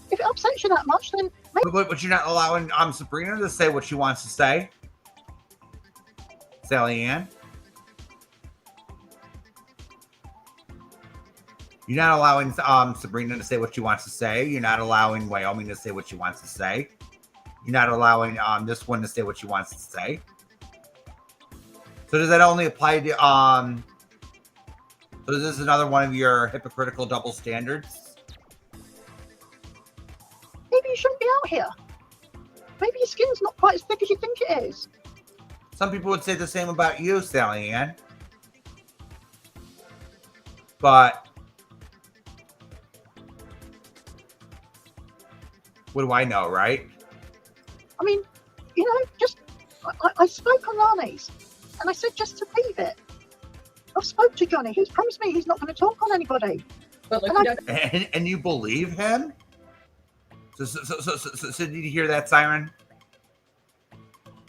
If it upsets you that much, then maybe... But you're not allowing Sabrina to say what she wants to say, Sally Ann. You're not allowing Sabrina to say what she wants to say. You're not allowing Wyoming to say what she wants to say. You're not allowing this one to say what she wants to say. So does that only apply to so is this another one of your hypocritical double standards? Maybe you shouldn't be out here. Maybe your skin's not quite as thick as you think it is. Some people would say the same about you, Sally Ann. But what do I know, right? I mean, just I spoke on Lani's. And I said, just to leave it. I've spoke to Johnny. He's promised me he's not going to talk on anybody. And you believe him? So did you hear that, Siren?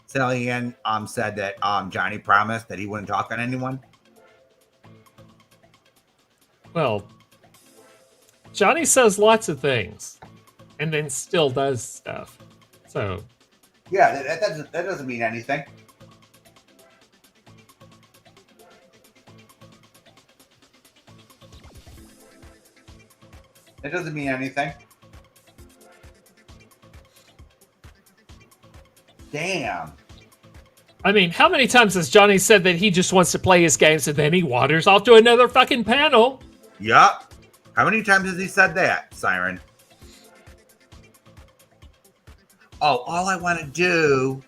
Sally Ann said that Johnny promised that he wouldn't talk on anyone. Well, Johnny says lots of things, and then still does stuff. So, yeah, that doesn't mean anything. It doesn't mean anything. Damn. I mean, how many times has Johnny said that he just wants to play his games and then he wanders off to another fucking panel? Yup. How many times has he said that, Siren? Oh, all I want to do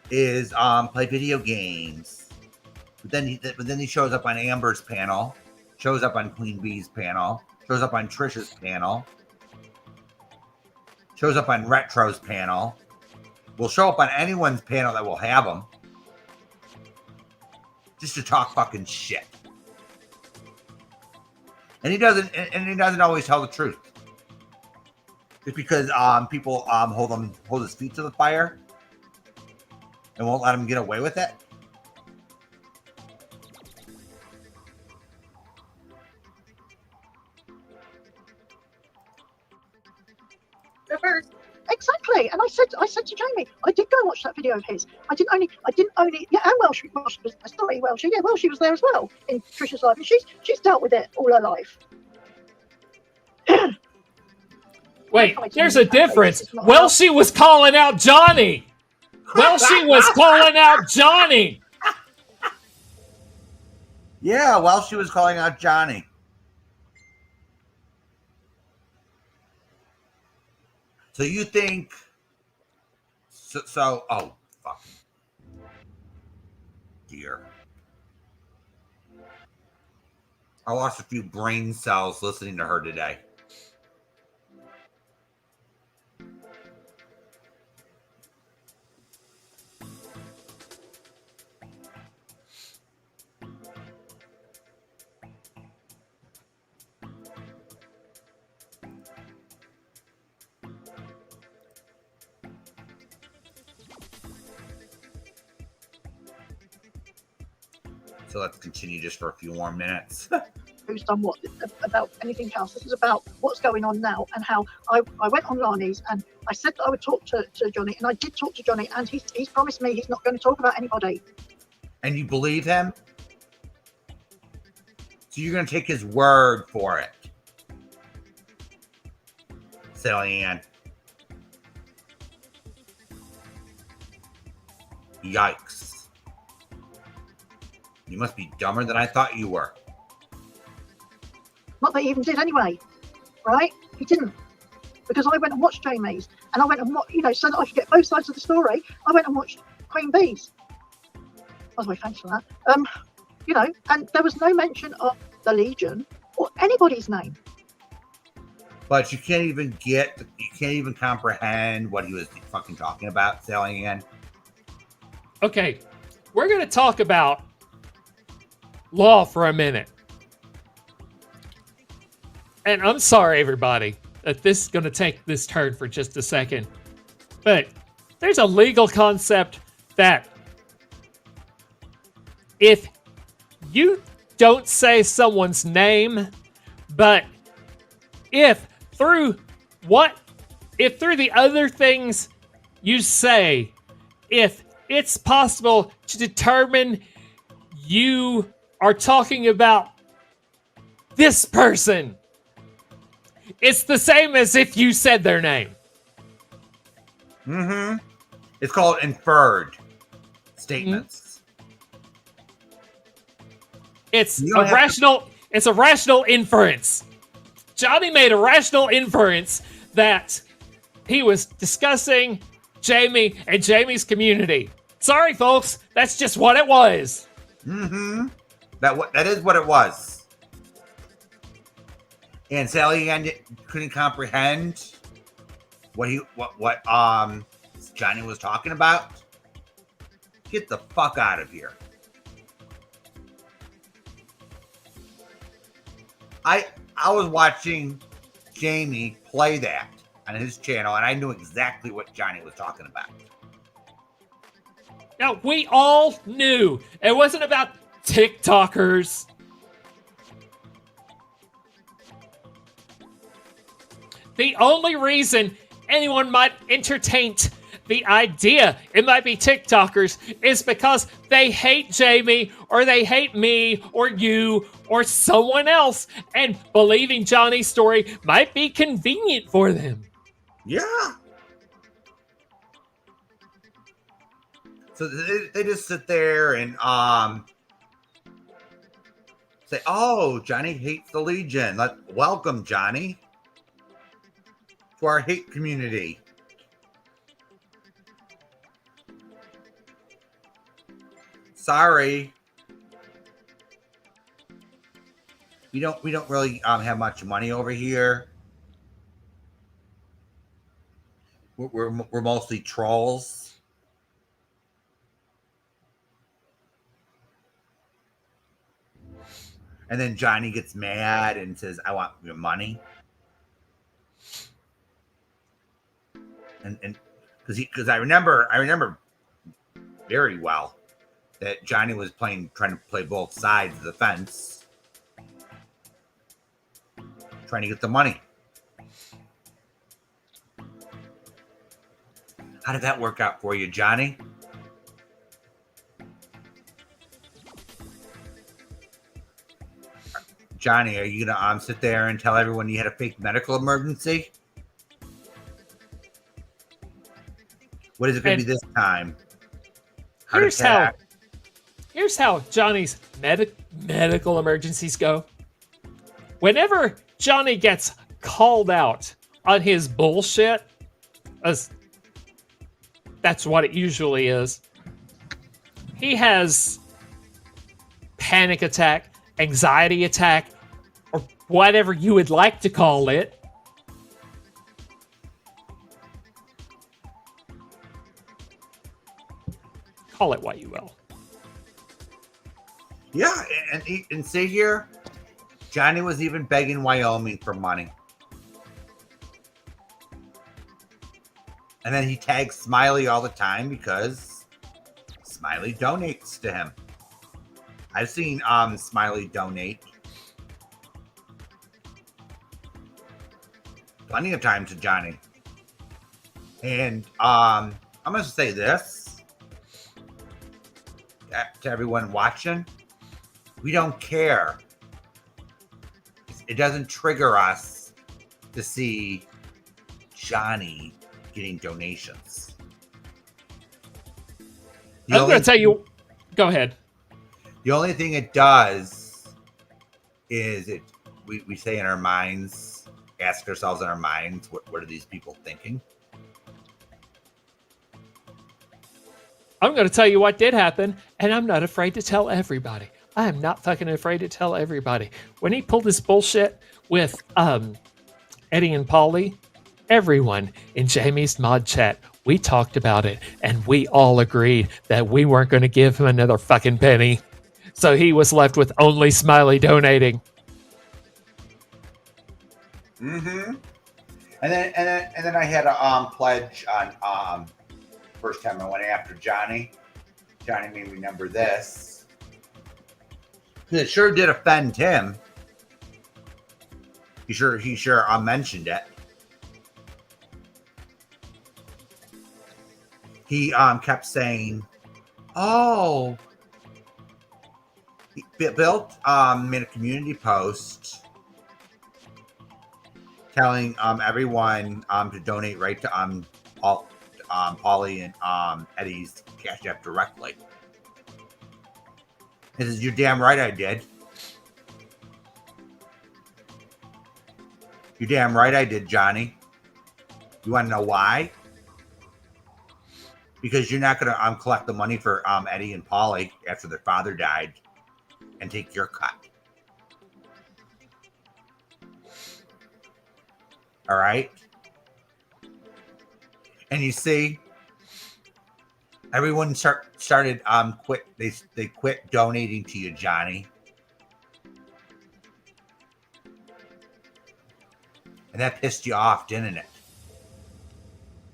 is play video games. But then he shows up on Amber's panel, shows up on Queen Bee's panel, shows up on Trisha's panel, shows up on Retro's panel. Will show up on anyone's panel that will have him. Just to talk fucking shit. And he doesn't always tell the truth. Just because people hold his feet to the fire and won't let him get away with it. Exactly, and I said to Jamie, I did go and watch that video of his. I didn't only, yeah, and Welsh was sorry, Welsh, yeah, Welsh was there as well in Trisha's life, and she's dealt with it all her life. Wait, there's a difference. Welshie was calling out Johnny. Welshie was calling out Johnny. Yeah, Welshie was calling out Johnny. So you think oh fuck. Dear. I lost a few brain cells listening to her today. So let's continue just for a few more minutes. Who's done what about anything else? This is about what's going on now and how I went on Lani's and I said that I would talk to Johnny, and I did talk to Johnny, and he's promised me he's not going to talk about anybody. And you believe him? So you're going to take his word for it. Sally Ann. Yikes. You must be dumber than I thought you were. Not that he even did anyway, right? He didn't. Because I went and watched Jamie's, and I went and watched, so that I could get both sides of the story, I went and watched Queen Bee's. By the way, thanks for that. And there was no mention of the Legion or anybody's name. But you can't even comprehend what he was fucking talking about, Sally Ann. Okay, we're going to talk about law for a minute. And I'm sorry, everybody, that this is going to take this turn for just a second. But there's a legal concept that if you don't say someone's name, but if through the other things you say, if it's possible to determine you are talking about this person, it's the same as if you said their name. Mm-hmm. It's called inferred statements. It's a rational inference. Johnny made a rational inference that he was discussing Jamie and Jamie's community. Sorry, folks. That's just what it was. Mm-hmm. That is what it was. And Sally Ann couldn't comprehend what Johnny was talking about. Get the fuck out of here. I was watching Jamie play that on his channel, and I knew exactly what Johnny was talking about. Now, we all knew it wasn't about TikTokers. The only reason anyone might entertain the idea it might be TikTokers is because they hate Jamie, or they hate me, or you, or someone else, and believing Johnny's story might be convenient for them. Yeah. So they just sit there and say, "Oh, Johnny hates the Legion. Welcome, Johnny, to our hate community." Sorry, we don't really have much money over here. We're mostly trolls. And then Johnny gets mad and says, "I want your money." And because I remember very well that Johnny was trying to play both sides of the fence, trying to get the money. How did that work out for you, Johnny? Johnny, are you gonna sit there and tell everyone you had a fake medical emergency? What is it gonna be this time? Here's how Johnny's medical emergencies go. Whenever Johnny gets called out on his bullshit, as that's what it usually is, he has panic attack, anxiety attack, or whatever you would like to call it. Call it what you will. Yeah, and see here, Johnny was even begging Wyoming for money. And then he tags Smiley all the time because Smiley donates to him. I've seen Smiley donate plenty of times to Johnny. And I'm going to say this to everyone watching. We don't care. It doesn't trigger us to see Johnny getting donations. I'm going to tell you. Go ahead. The only thing it does is we say in our minds, ask ourselves in our minds, what are these people thinking? I'm going to tell you what did happen, and I'm not afraid to tell everybody. I am not fucking afraid to tell everybody. When he pulled this bullshit with Eddie and Polly, everyone in Jamie's mod chat, we talked about it, and we all agreed that we weren't going to give him another fucking penny. So he was left with only Smiley donating. Mm-hmm. And then I had a pledge on first time I went after Johnny. Johnny made me remember this. It sure did offend him. He sure mentioned it. He kept saying, "Oh, he made a community post telling everyone to donate right to Polly and Eddie's Cash App directly." He says, "You're damn right I did. You're damn right I did, Johnny. You want to know why? Because you're not going to collect the money for Eddie and Polly after their father died and take your cut. All right? And you see, Everyone started quit. They quit donating to you, Johnny. And that pissed you off, didn't it?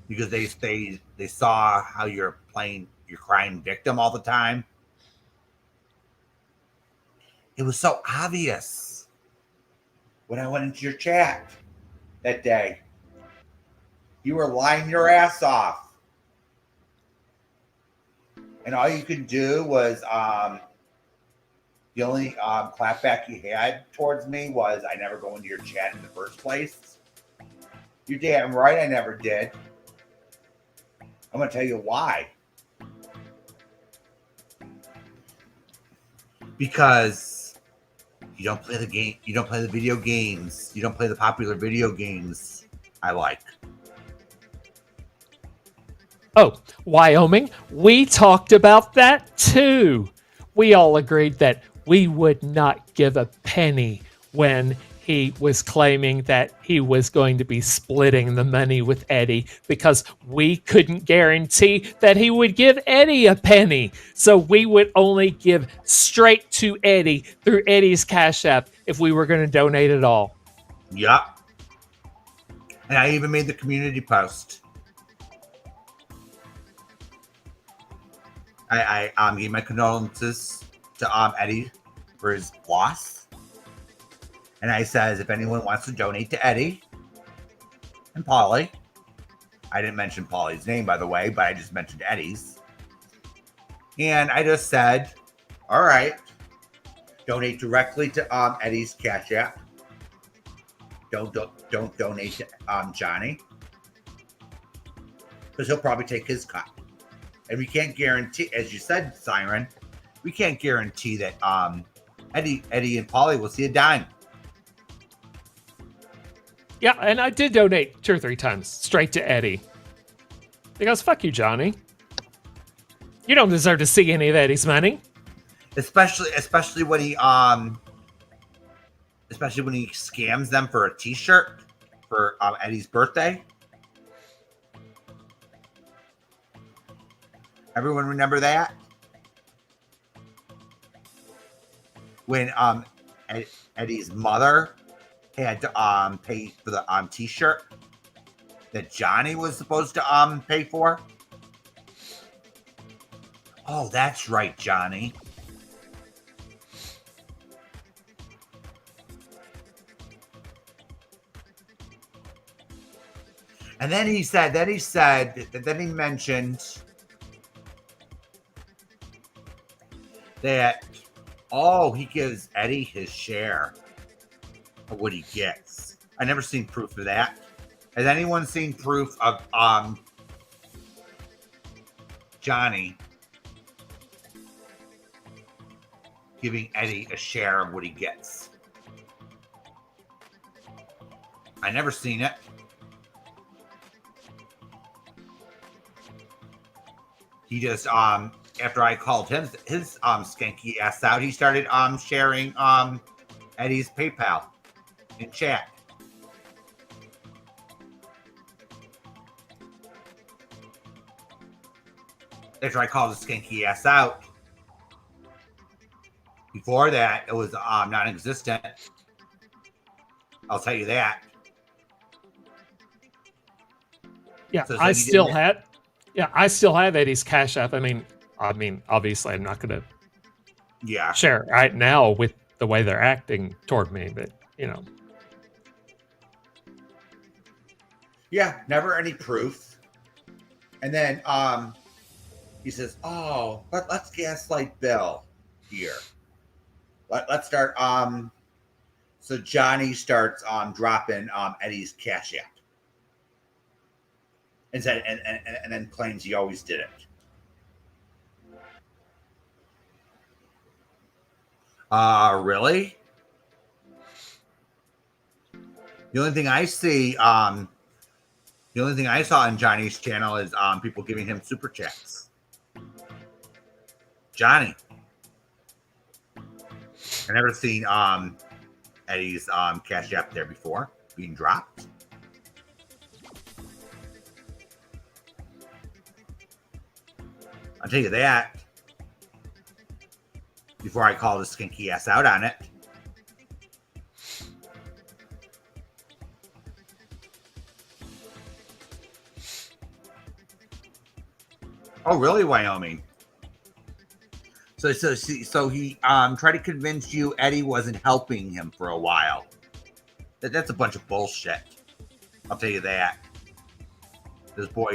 Because they saw how you're playing your crime victim all the time. It was so obvious when I went into your chat that day. You were lying your ass off. And all you could do was the only clapback you had towards me was I never go into your chat in the first place. You're damn right I never did. I'm going to tell you why. Because you don't play the game. You don't play the video games. You don't play the popular video games I like. Oh, Wyoming, we talked about that too. We all agreed that we would not give a penny when he was claiming that he was going to be splitting the money with Eddie because we couldn't guarantee that he would give Eddie a penny. So we would only give straight to Eddie through Eddie's Cash App if we were going to donate at all. Yup. And I even made the community post. I gave my condolences to Eddie for his loss. And I says, if anyone wants to donate to Eddie and Polly, I didn't mention Polly's name, by the way, but I just mentioned Eddie's. And I just said, all right, donate directly to Eddie's Cash App. Don't donate to Johnny, because he'll probably take his cut. And we can't guarantee, as you said, Siren, we can't guarantee that Eddie and Polly will see a dime. Yeah, and I did donate 2 or 3 times straight to Eddie. Because fuck you, Johnny. You don't deserve to see any of Eddie's money. Especially when he scams them for a t-shirt for Eddie's birthday. Everyone remember that? When Eddie's mother had to pay for the t-shirt that Johnny was supposed to pay for. Oh, that's right, Johnny. And then he mentioned that, he gives Eddie his share of what he gets. I never seen proof of that. Has anyone seen proof of Johnny giving Eddie a share of what he gets? I never seen it. He just after I called his skanky ass out, he started sharing Eddie's PayPal in chat. After I called his skanky ass out. Before that, it was non-existent. I'll tell you that. Yeah, so I still have Eddie's Cash App. I mean, obviously, I'm not going to share it right now with the way they're acting toward me, but Yeah, never any proof. And then he says, "Oh, let's gaslight Bill here. Let's start." So Johnny starts dropping Eddie's Cash App. And then claims he always did it. Really? The only thing I see, the only thing I saw on Johnny's channel is people giving him super chats. Johnny. I never seen Eddie's Cash App there before being dropped. I'll tell you that. Before I call the skinky ass out on it. Oh, really, Wyoming? So he tried to convince you Eddie wasn't helping him for a while. That's a bunch of bullshit. I'll tell you that. This boy.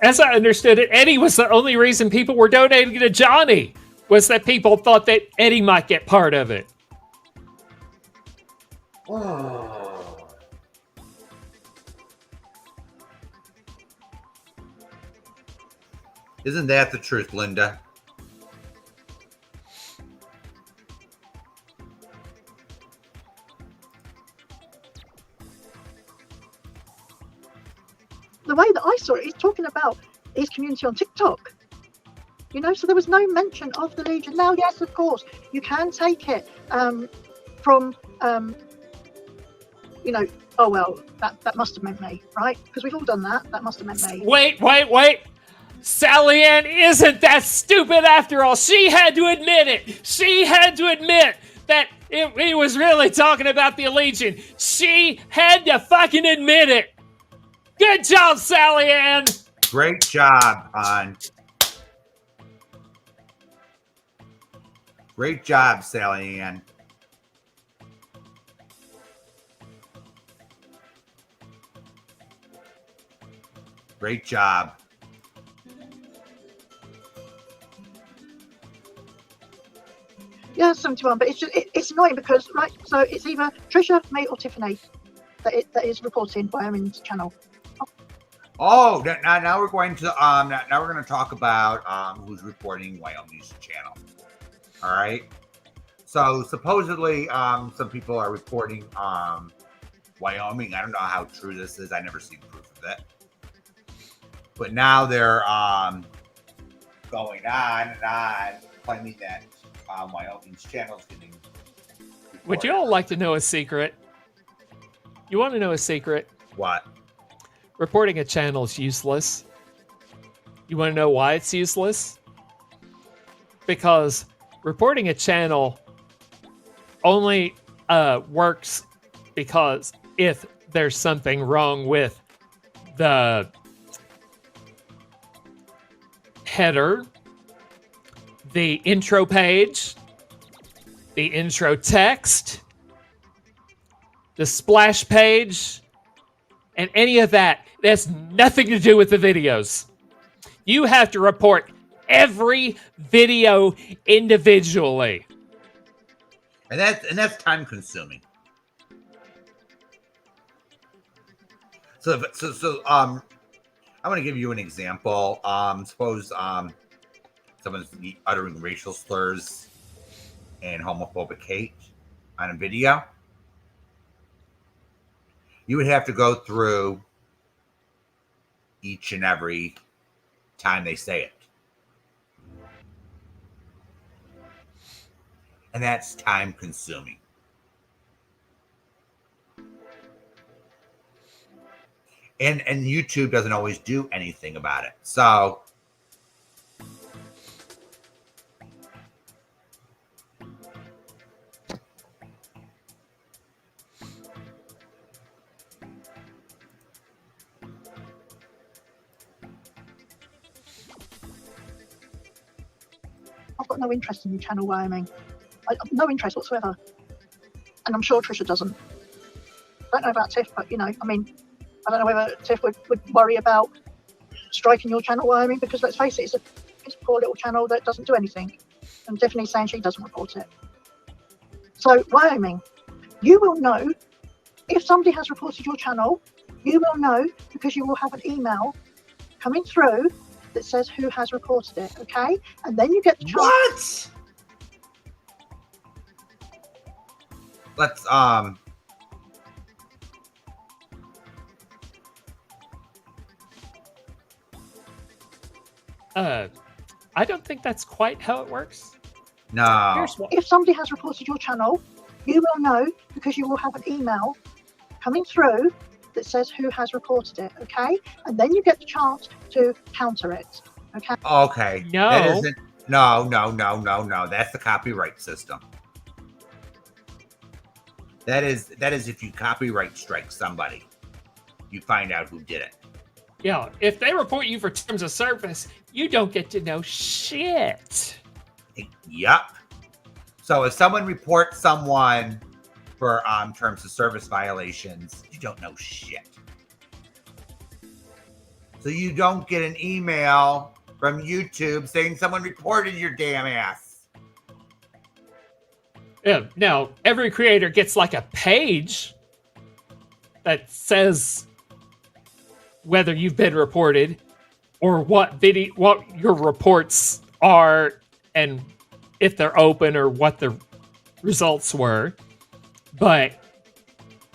As I understood it, Eddie was the only reason people were donating to Johnny. Was that people thought that Eddie might get part of it. Oh. Isn't that the truth, Linda? The way that I saw it, he's talking about his community on TikTok. You know, so there was no mention of the Legion. Now, yes, of course, you can take it from, you know, oh, well, that must have meant me, right? Because we've all done that. That must have meant me. Wait. Sally Ann isn't that stupid after all. She had to admit it. She had to admit that he was really talking about the Legion. She had to fucking admit it. Good job, Sally Ann. Great job, hon. Great job, Sally Ann. Great job. Yeah, 71, but it's just it's annoying because, right, so it's either Trisha, me, or Tiffany that is reporting Wyoming's channel. Oh, now we're going to now we're going to talk about who's reporting Wyoming's channel. All right. So supposedly, some people are reporting Wyoming. I don't know how true this is. I never seen proof of it. But now they're going on and on, claiming that Wyoming's channel is getting. Would you all like to know a secret? You want to know a secret? What? Reporting a channel is useless. You want to know why it's useless? Because reporting a channel only works because if there's something wrong with the header, the intro page, the intro text, the splash page, and any of that. It has nothing to do with the videos. You have to report every video individually. And that's time consuming. So I want to give you an example. Suppose someone's uttering racial slurs and homophobic hate on a video. You would have to go through each and every time they say it. And that's time consuming. And YouTube doesn't always do anything about it. So I've got no interest in your channel, Wyoming. No interest whatsoever. And I'm sure Trisha doesn't. I don't know about Tiff, but, you know, I mean, I don't know whether Tiff would worry about striking your channel, Wyoming, because let's face it, it's a poor little channel that doesn't do anything. And Tiffany's saying she doesn't report it. So, Wyoming, you will know if somebody has reported your channel, you will know because you will have an email coming through that says who has reported it, okay? And then you get the chance. What? Let's I don't think that's quite how it works. No. If somebody has reported your channel, you will know because you will have an email coming through that says who has reported it, okay? And then you get the chance to counter it, Okay. Okay. No. That isn't. No. That's the copyright system. That is if you copyright strike somebody, you find out who did it. Yeah, if they report you for terms of service, you don't get to know shit. Yup. So if someone reports someone for terms of service violations, you don't know shit. So you don't get an email from YouTube saying someone reported your damn ass. Yeah, now, every creator gets like a page that says whether you've been reported or what your reports are and if they're open or what the results were. But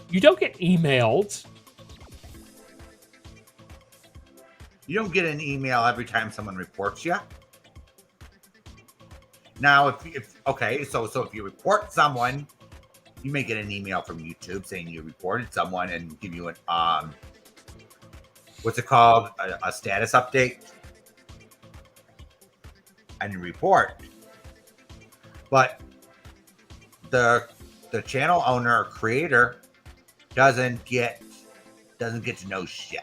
you don't get emailed. You don't get an email every time someone reports you. Now, if you report someone, you may get an email from YouTube saying you reported someone and give you an what's it called? A status update and report. But the channel owner or creator doesn't get to know shit.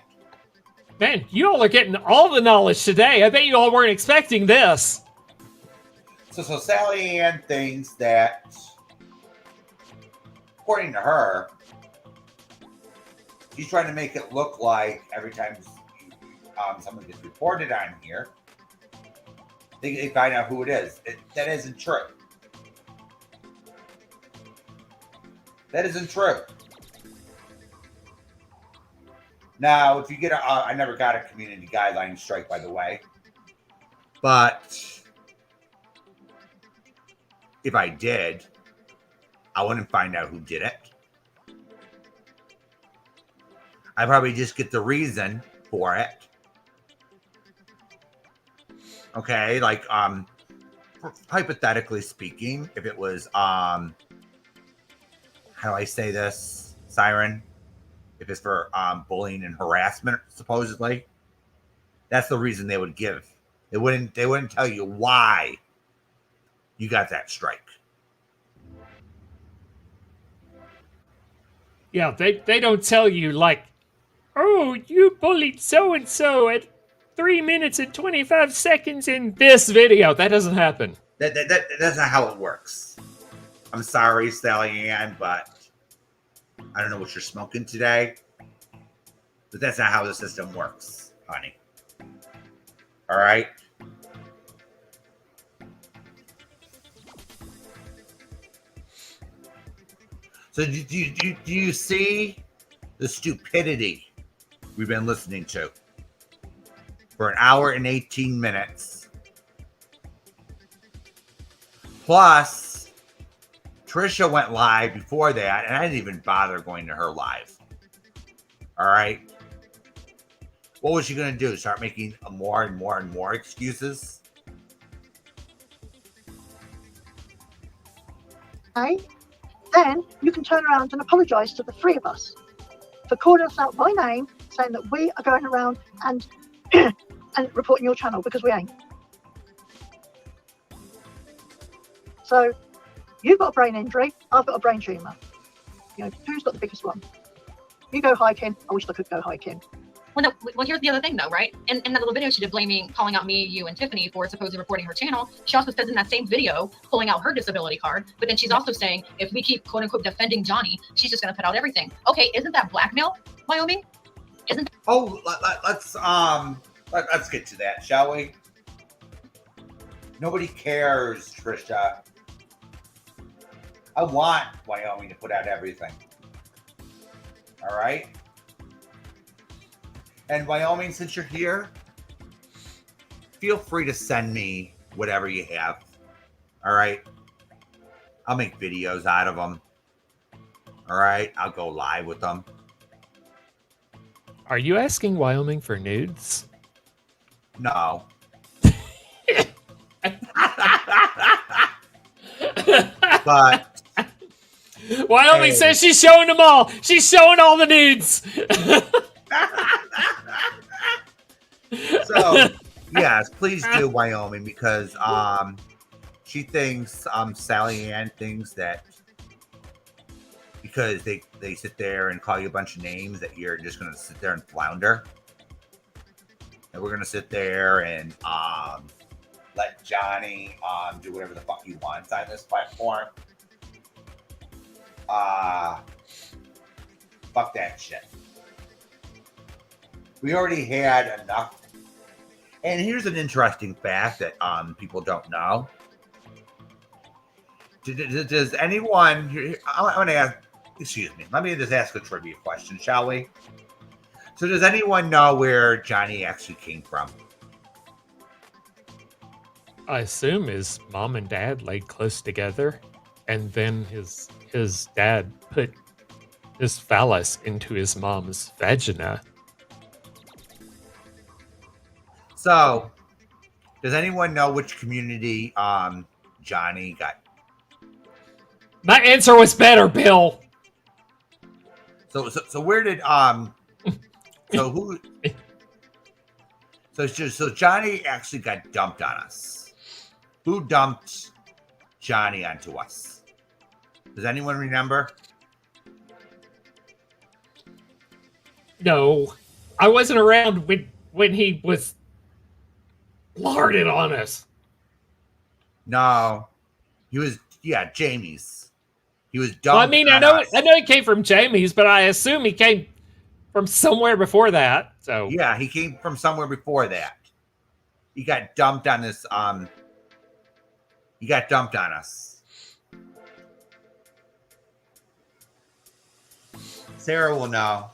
Man, you all are getting all the knowledge today. I bet you all weren't expecting this. So Sally Ann thinks that, according to her, she's trying to make it look like every time someone gets reported on here, they find out who it is. That isn't true. That isn't true. Now, if you get I never got a community guideline strike, by the way, but if I did, I wouldn't find out who did it. I probably just get the reason for it. Okay, like hypothetically speaking, if it was how do I say this, Siren? If it's for bullying and harassment, supposedly, that's the reason they would give. They wouldn't tell you why you got that strike. Yeah, they don't tell you like, oh, you bullied so-and-so at 3 minutes and 25 seconds in this video. That doesn't happen. That's not how it works. I'm sorry, Sally Ann, but I don't know what you're smoking today, but that's not how the system works, honey. All right? So do you see the stupidity we've been listening to for an hour and 18 minutes? Plus, Trisha went live before that, and I didn't even bother going to her live. All right? What was she going to do? Start making more and more and more excuses? Okay. Then you can turn around and apologise to the three of us for calling us out by name, saying that we are going around and and reporting your channel, because we ain't. So you've got a brain injury, I've got a brain tumour. You know, who's got the biggest one? You go hiking, I wish I could go hiking. Well, here's the other thing, though, right? In that little video she did calling out me, you, and Tiffany for supposedly reporting her channel, she also says in that same video, pulling out her disability card, but then she's also saying, if we keep, quote unquote, defending Johnny, she's just going to put out everything. Okay, isn't that blackmail, Wyoming? Isn't that— Oh, let's get to that, shall we? Nobody cares, Trisha. I want Wyoming to put out everything. All right? And Wyoming, since you're here, feel free to send me whatever you have. All right? I'll make videos out of them. All right? I'll go live with them. Are you asking Wyoming for nudes? No. But Wyoming says she's showing them all. She's showing all the nudes. So, yeah, Yes, please do, Wyoming, because she thinks Sally Ann thinks that because they sit there and call you a bunch of names that you're just gonna sit there and flounder. And we're gonna sit there and let Johnny do whatever the fuck he wants on this platform. Fuck that shit. We already had enough. And here's an interesting fact that people don't know. Does anyone? I want to ask. Excuse me. Let me just ask a trivia question, shall we? So, does anyone know where Johnny actually came from? I assume his mom and dad laid close together, and then his dad put his phallus into his mom's vagina. So, does anyone know which community Johnny got? My answer was better, Bill. So where did so who? So Johnny actually got dumped on us. Who dumped Johnny onto us? Does anyone remember? No, I wasn't around when he was larded on us. No, he was. Yeah, Jamie's. He was dumped. Well, I mean, I know he came from Jamie's, but I assume he came from somewhere before that. So yeah, he came from somewhere before that. He got dumped on this. He got dumped on us. Sarah will know.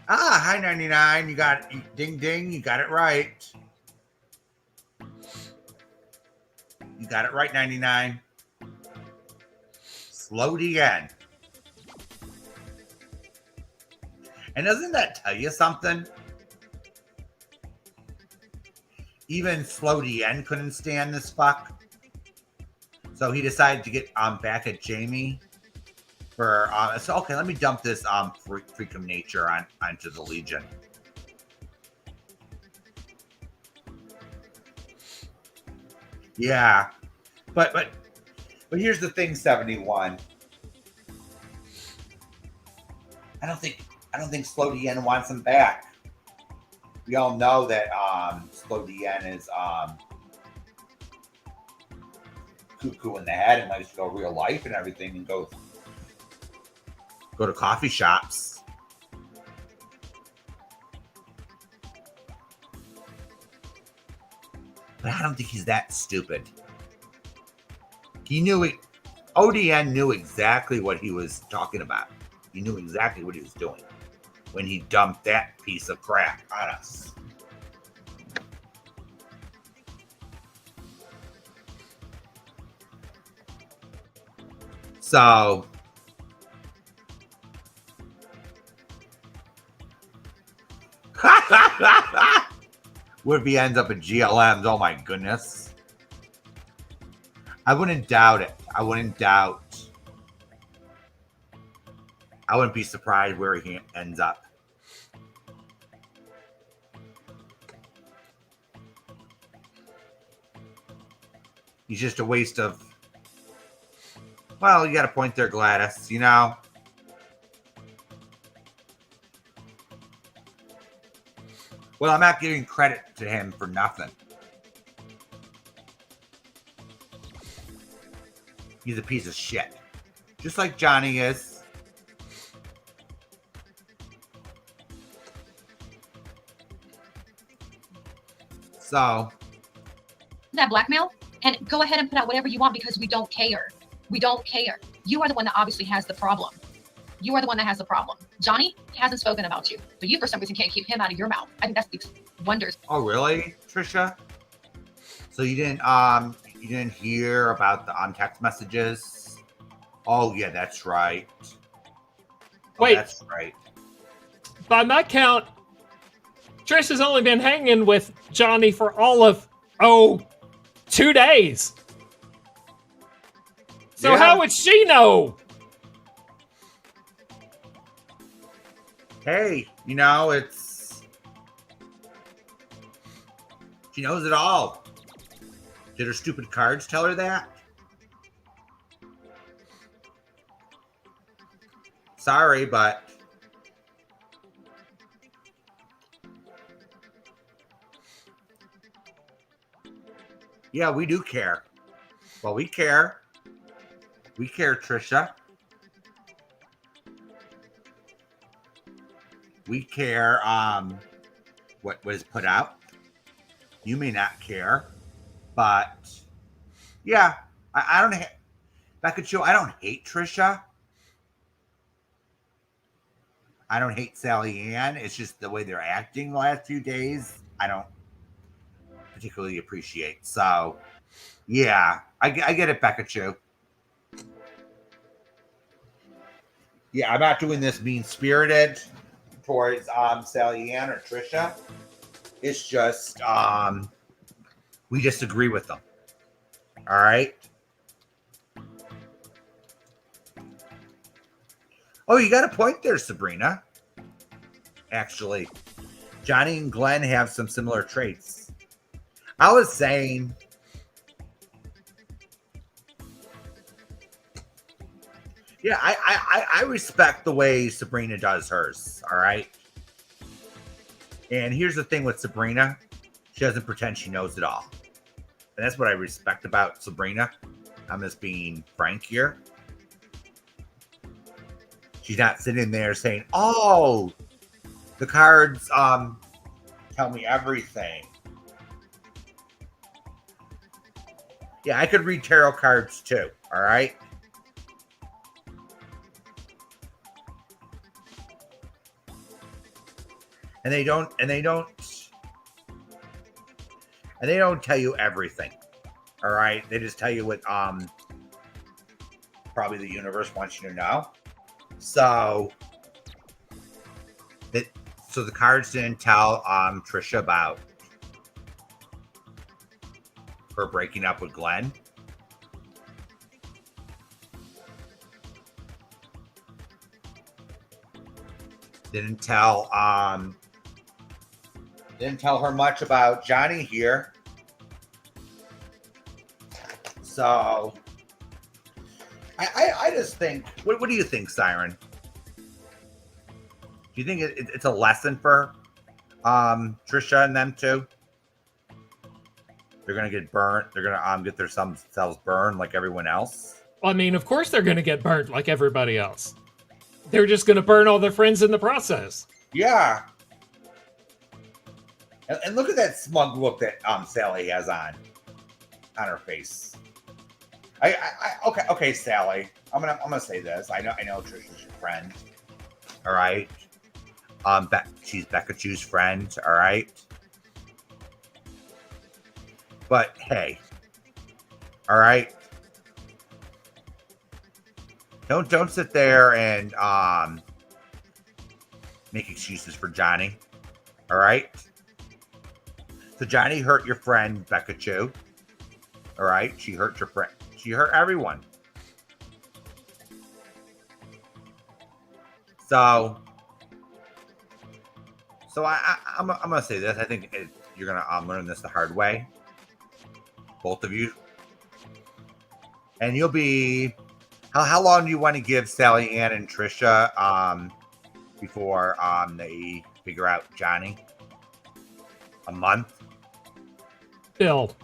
Hi 99. You got ding ding. You got it right. You got it right, 99. Slow DN. And doesn't that tell you something? Even Slow DN couldn't stand this fuck. So he decided to get back at Jamie for so okay, let me dump this freak of nature onto the Legion. Yeah. But here's the thing, 71. I don't think Slow DN wants him back. We all know that Slow DN is cuckoo in the head and likes to go real life and everything and go to coffee shops. But I don't think he's that stupid. He knew it. ODN knew exactly what he was talking about. He knew exactly what he was doing when he dumped that piece of crap on us. So what if he ends up at GLMs? Oh my goodness. I wouldn't doubt it. I wouldn't be surprised where he ends up. He's just a waste of. Well, you got a point there, Gladys. You know. Well, I'm not giving credit to him for nothing. He's a piece of shit. Just like Johnny is. So. That blackmail? And go ahead and put out whatever you want because we don't care. We don't care. You are the one that obviously has the problem. You are the one that has the problem. Johnny hasn't spoken about you, but you for some reason can't keep him out of your mouth. I think that speaks wonders. Oh, really, Trisha? So you didn't hear about the text messages? Oh yeah, that's right. Wait, that's right. By my count, Trish has only been hanging with Johnny for all of 2 days. So Yeah. How would she know? Hey, you know, She knows it all. Did her stupid cards tell her that? Sorry, but yeah, we do care. Well, we care. We care, Trisha. We care what was put out. You may not care, but yeah, I don't hate Becca. I don't hate Trisha. I don't hate Sally Ann. It's just the way they're acting the last few days. I don't particularly appreciate. So, yeah, I get it, Becca Chu. Yeah, I'm not doing this mean-spirited towards Sally Ann or Trisha. It's just we disagree with them. All right. Oh, you got a point there, Sabrina. Actually, Johnny and Glenn have some similar traits. I was saying, yeah, I respect the way Sabrina does hers. All right. And here's the thing with Sabrina. She doesn't pretend she knows it all. And that's what I respect about Sabrina. I'm just being frank here. She's not sitting there saying, oh, the cards tell me everything. Yeah, I could read tarot cards too, all right? And they don't tell you everything. All right? They just tell you what probably the universe wants you to know. So the cards didn't tell Trisha about her breaking up with Glenn. Didn't tell her much about Johnny here. So I just think, what do you think, Siren? Do you think it's a lesson for Trisha and them too? They're gonna get burnt. They're gonna get themselves burned like everyone else. I mean, of course they're gonna get burnt like everybody else. They're just gonna burn all their friends in the process. Yeah. And look at that smug look that Sally has on her face. Okay, Sally. I'm gonna say this. I know Trisha's your friend. All right. She's Becca Chu's friend. All right. But hey, all right. Don't sit there and make excuses for Johnny. All right. So Johnny hurt your friend Becca Chu. All right. She hurt your friend. She hurt everyone. So I'm gonna say this. I think you're gonna learn this the hard way, both of you, and you'll be. How long do you want to give Sally Ann and Trisha before they figure out Johnny? A month? Bill,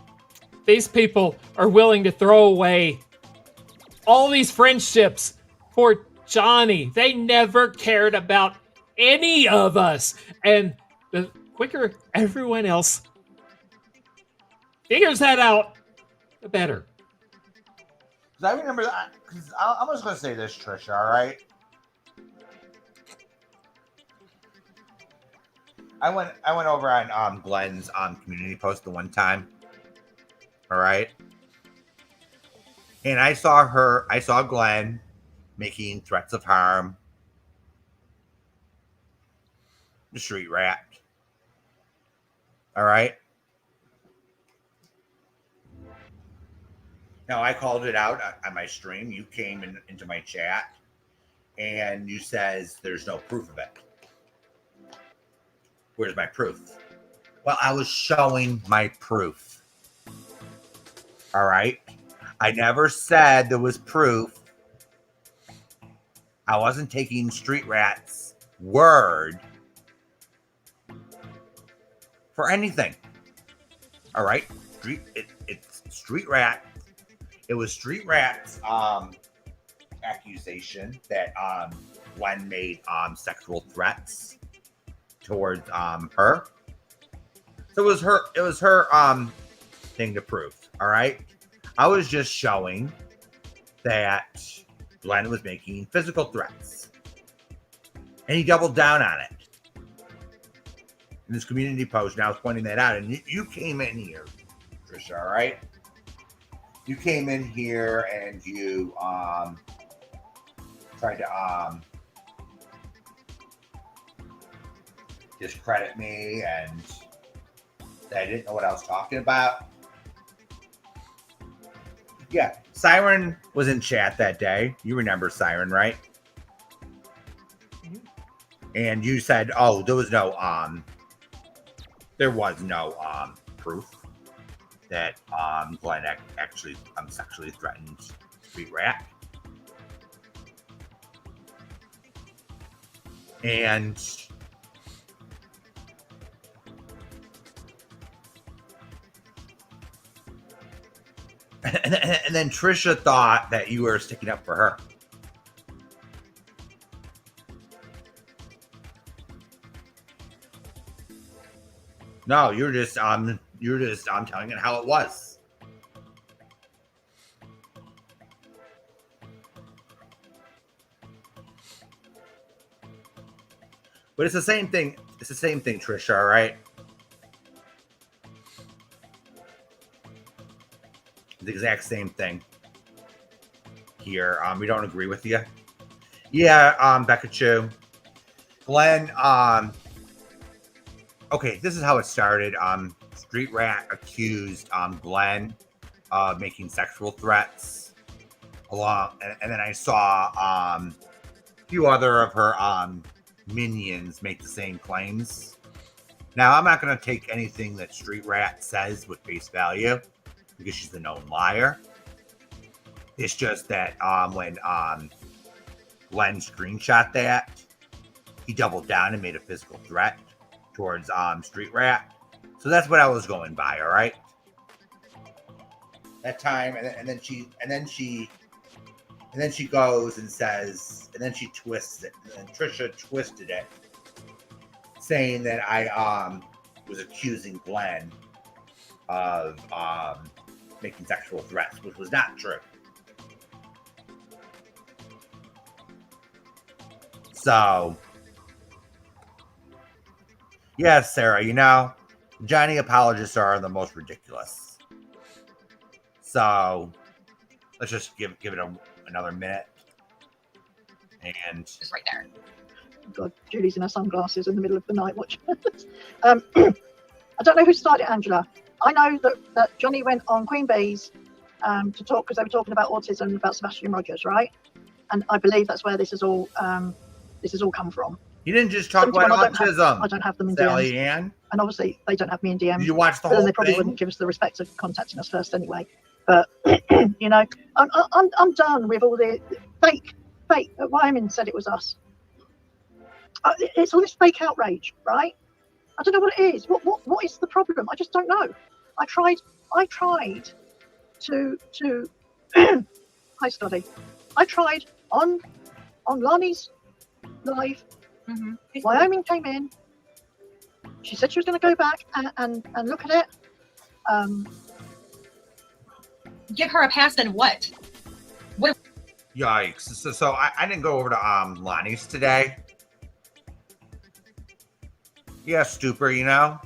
these people are willing to throw away all these friendships for Johnny. They never cared about any of us. And the quicker everyone else figures that out, the better. I remember that. I'm just going to say this, Trisha, all right? I went over on Glenn's community post the one time. All right. And I saw Glenn making threats of harm. The street rat. All right. Now, I called it out on my stream. You came into my chat and you says there's no proof of it. Where's my proof? Well, I was showing my proof. All right. I never said there was proof. I wasn't taking Street Rat's word for anything. All right. It's Street Rat. It was Street Rat's accusation that Glenn made sexual threats towards her. So it was her thing to prove. All right. I was just showing that Glenn was making physical threats. And he doubled down on it. In this community post, and I was pointing that out. And you came in here, Trisha, all right? You came in here and you tried to discredit me and that I didn't know what I was talking about. Yeah, Siren was in chat that day. You remember Siren, right? Mm-hmm. And you said, "Oh, there was no proof that Glenn actually sexually threatened Street Rat." And and then Trisha thought that you were sticking up for her. No, you're just telling it how it was. But it's the same thing. It's the same thing, Trisha, all right? The exact same thing here. We don't agree with you. Yeah, Becca Chu. Glenn, okay, this is how it started. Street Rat accused Glenn of making sexual threats along, and then I saw a few other of her minions make the same claims. Now, I'm not going to take anything that Street Rat says with face value because she's a known liar. It's just that when Glenn screenshot that, he doubled down and made a physical threat towards Street Rat. So that's what I was going by, all right? That time, and then she goes and says, and then she twists it, and Trisha twisted it, saying that I was accusing Glenn of making sexual threats, which was not true. So, yes, Sarah, you know, Johnny apologists are the most ridiculous. So, let's just give it another minute. And it's right there. God, Julie's in her sunglasses in the middle of the night watching. I don't know who started it, Angela. I know that Johnny went on Queen Bee's to talk because they were talking about autism, about Sebastian Rogers, right? And I believe that's where this has all come from. You didn't just talk about autism. I don't have them in Sally DMs. Ann. And obviously they don't have me in DMs. Did you watch the whole thing? They probably wouldn't give us the respect of contacting us first anyway. But you know, I'm done with all the fake. Wyoming said it was us. It's all this fake outrage, right? I don't know what it is. What is the problem? I just don't know. I tried to hi Scotty. I tried on Lani's live. Mm-hmm. Wyoming came in. She said she was going to go back and look at it. Give her a pass and what? Yikes. So I didn't go over to Lonnie's today. Yeah, Stupor, you know?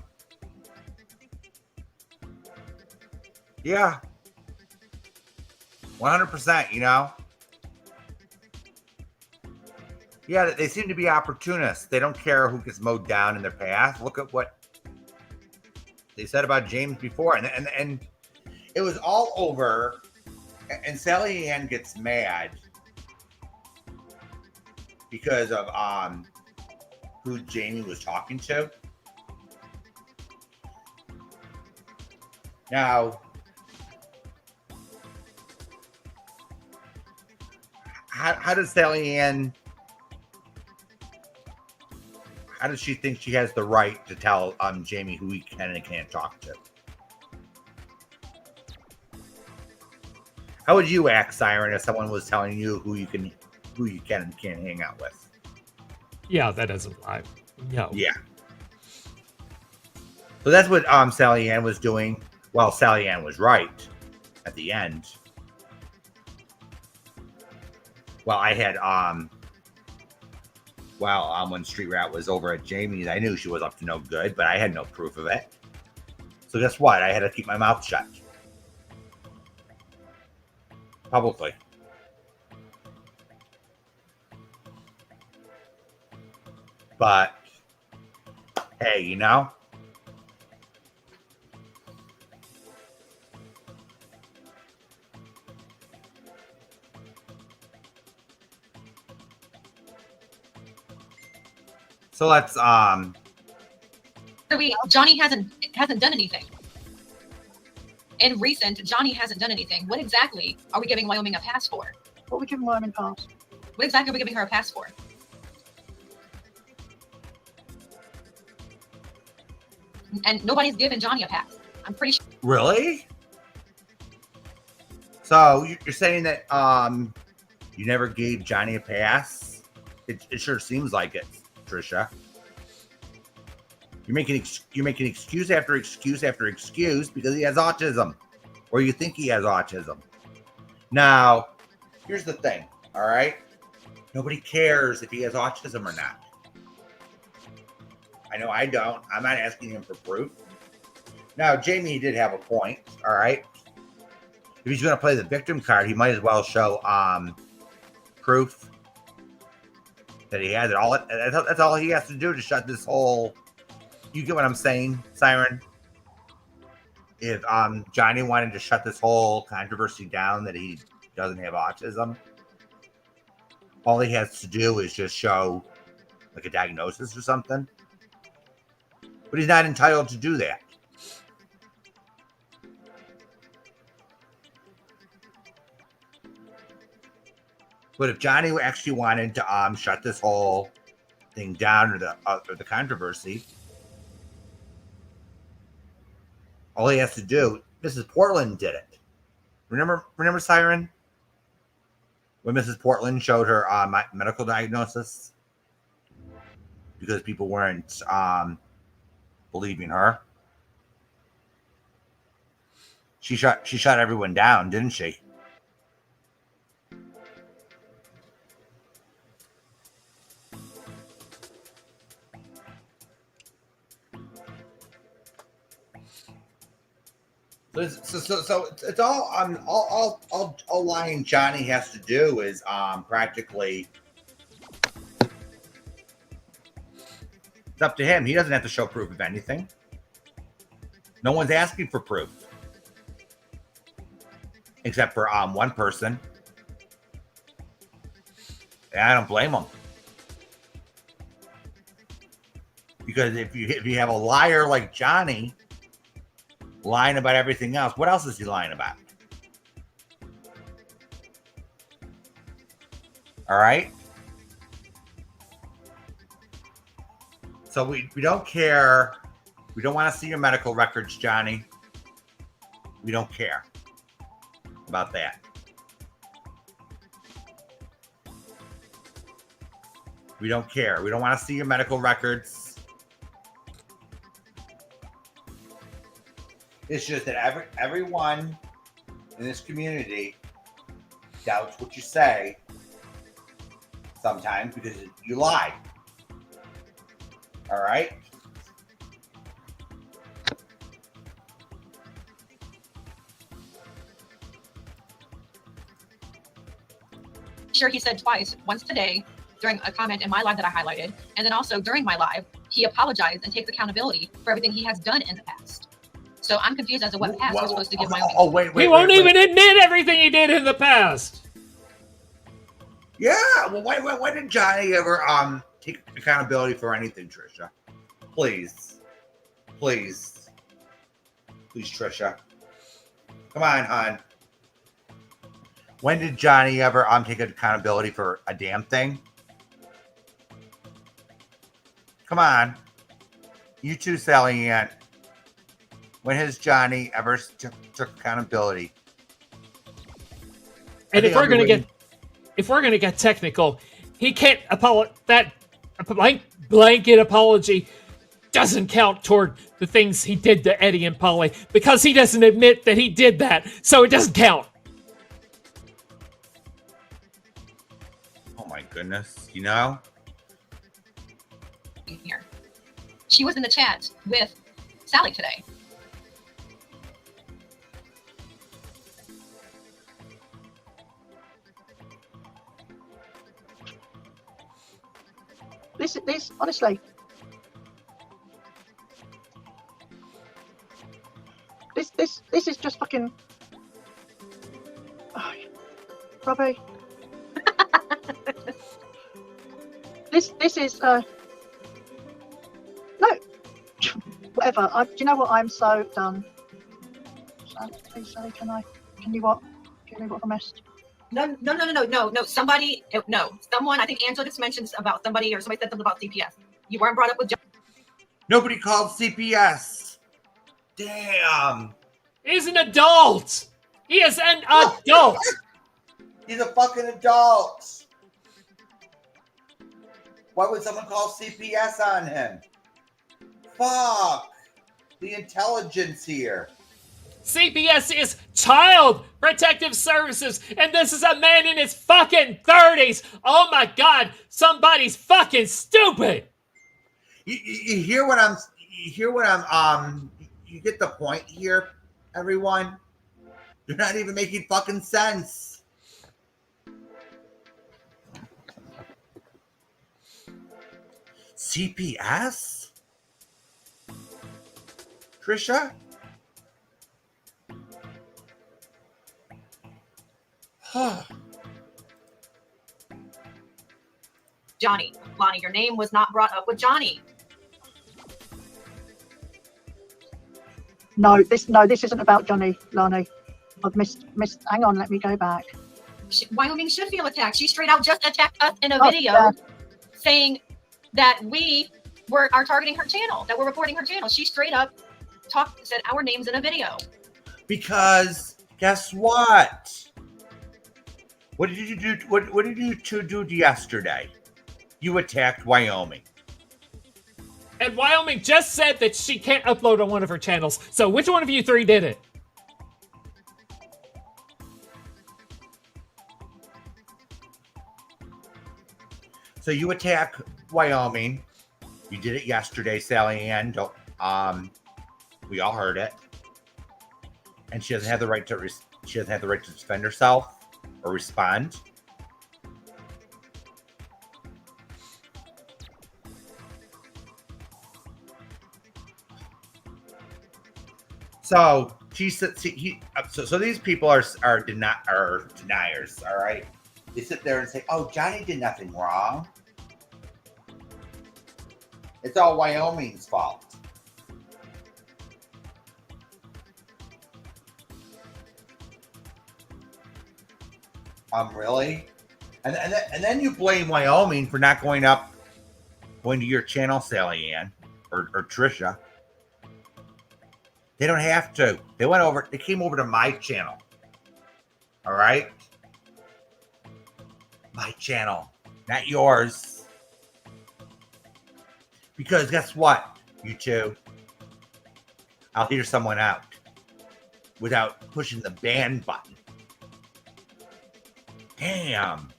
Yeah. 100%, you know? Yeah, they seem to be opportunists. They don't care who gets mowed down in their path. Look at what they said about James before. And it was all over. And Sally Ann gets mad because of who Jamie was talking to. Now, how does Sally Ann, how does she think she has the right to tell Jamie who he can and can't talk to? How would you act, Siren, if someone was telling you who you can and can't hang out with? Yeah, that doesn't lie. No. Yeah. So that's what Sally Ann was doing. Well, Sally Ann was right at the end. Well, I had when Street Rat was over at Jamie's, I knew she was up to no good, but I had no proof of it. So guess what? I had to keep my mouth shut. Publicly. But hey, you know, so let's Johnny hasn't done anything. In recent, Johnny hasn't done anything. What exactly are we giving Wyoming a pass for? What are we giving Wyoming a pass? What exactly are we giving her a pass for? And nobody's giving Johnny a pass. I'm pretty sure. Really? So you're saying that you never gave Johnny a pass? It sure seems like it, Trisha. You're making excuse after excuse after excuse because he has autism, or you think he has autism. Now, here's the thing, all right? Nobody cares if he has autism or not. I know I don't. I'm not asking him for proof. Now, Jamie did have a point, all right? If he's going to play the victim card, he might as well show proof that he has it. That's all he has to do to shut this whole... You get what I'm saying, Siren? If Johnny wanted to shut this whole controversy down that he doesn't have autism, all he has to do is just show like a diagnosis or something. But he's not entitled to do that. But if Johnny actually wanted to shut this whole thing down or the controversy, all he has to do, Mrs. Portland did it. Remember Siren? When Mrs. Portland showed her medical diagnosis? Because people weren't believing her. She shut everyone down, didn't she? So it's all lying Johnny has to do is practically it's up to him. He doesn't have to show proof of anything. No one's asking for proof. Except for one person. And I don't blame him. Because if you have a liar like Johnny lying about everything else, what else is he lying about? All right. So we don't care. We don't want to see your medical records, Johnny. We don't care about that. We don't care. We don't want to see your medical records. It's just that everyone in this community doubts what you say sometimes because you lie. All right? Sure, he said twice, once today during a comment in my live that I highlighted, and then also during my live, he apologized and takes accountability for everything he has done in the past. So I'm confused as to what pass we're supposed to give Wyoming. Oh, wait. He won't even admit everything he did in the past. Yeah. Well, why did Johnny ever take accountability for anything, Trisha? Please, Trisha. Come on, hon. When did Johnny ever take accountability for a damn thing? Come on. You too, Sally Ann. When has Johnny ever took accountability? And if we're gonna get technical, he can't that blanket apology doesn't count toward the things he did to Eddie and Polly because he doesn't admit that he did that, so it doesn't count. Oh my goodness, you know? Here. She was in the chat with Sally today. This honestly. This is just fucking. Oh, Robbie. This is no. Whatever. Do you know what? I'm so done. Please, Sally, can you what? Give me what I missed. No. Someone, I think Angela just mentioned about somebody, or somebody said something about CPS. You weren't brought up with. Nobody called CPS. Damn. He's an adult. He is an adult. He's a fucking adult. Why would someone call CPS on him? Fuck. The intelligence here. CPS is Child Protective Services, and this is a man in his fucking 30s. Oh my God, somebody's fucking stupid. You hear what I'm. You get the point here, everyone. You're not even making fucking sense. CPS? Trisha? Johnny, Lonnie, your name was not brought up with Johnny. No, this isn't about Johnny, Lonnie. I've missed. Hang on, let me go back. Wyoming should feel attacked. She straight out just attacked us in a video, saying that we are targeting her channel, that we're reporting her channel. She straight up said our names in a video. Because guess what? What did you do? What did you two do yesterday? You attacked Wyoming. And Wyoming just said that she can't upload on one of her channels. So which one of you three did it? So you attack Wyoming. You did it yesterday, Sally Ann. We all heard it. And she doesn't have the right to. She doesn't have the right to defend herself or respond. So she said, so these people are deniers, all right? They sit there and say, "Oh, Johnny did nothing wrong. It's all Wyoming's fault." Really? And then you blame Wyoming for not going to your channel, Sally Ann or Trisha. They don't have to. They came over to my channel. All right? My channel, not yours. Because guess what, you two? I'll hear someone out without pushing the ban button. Damn.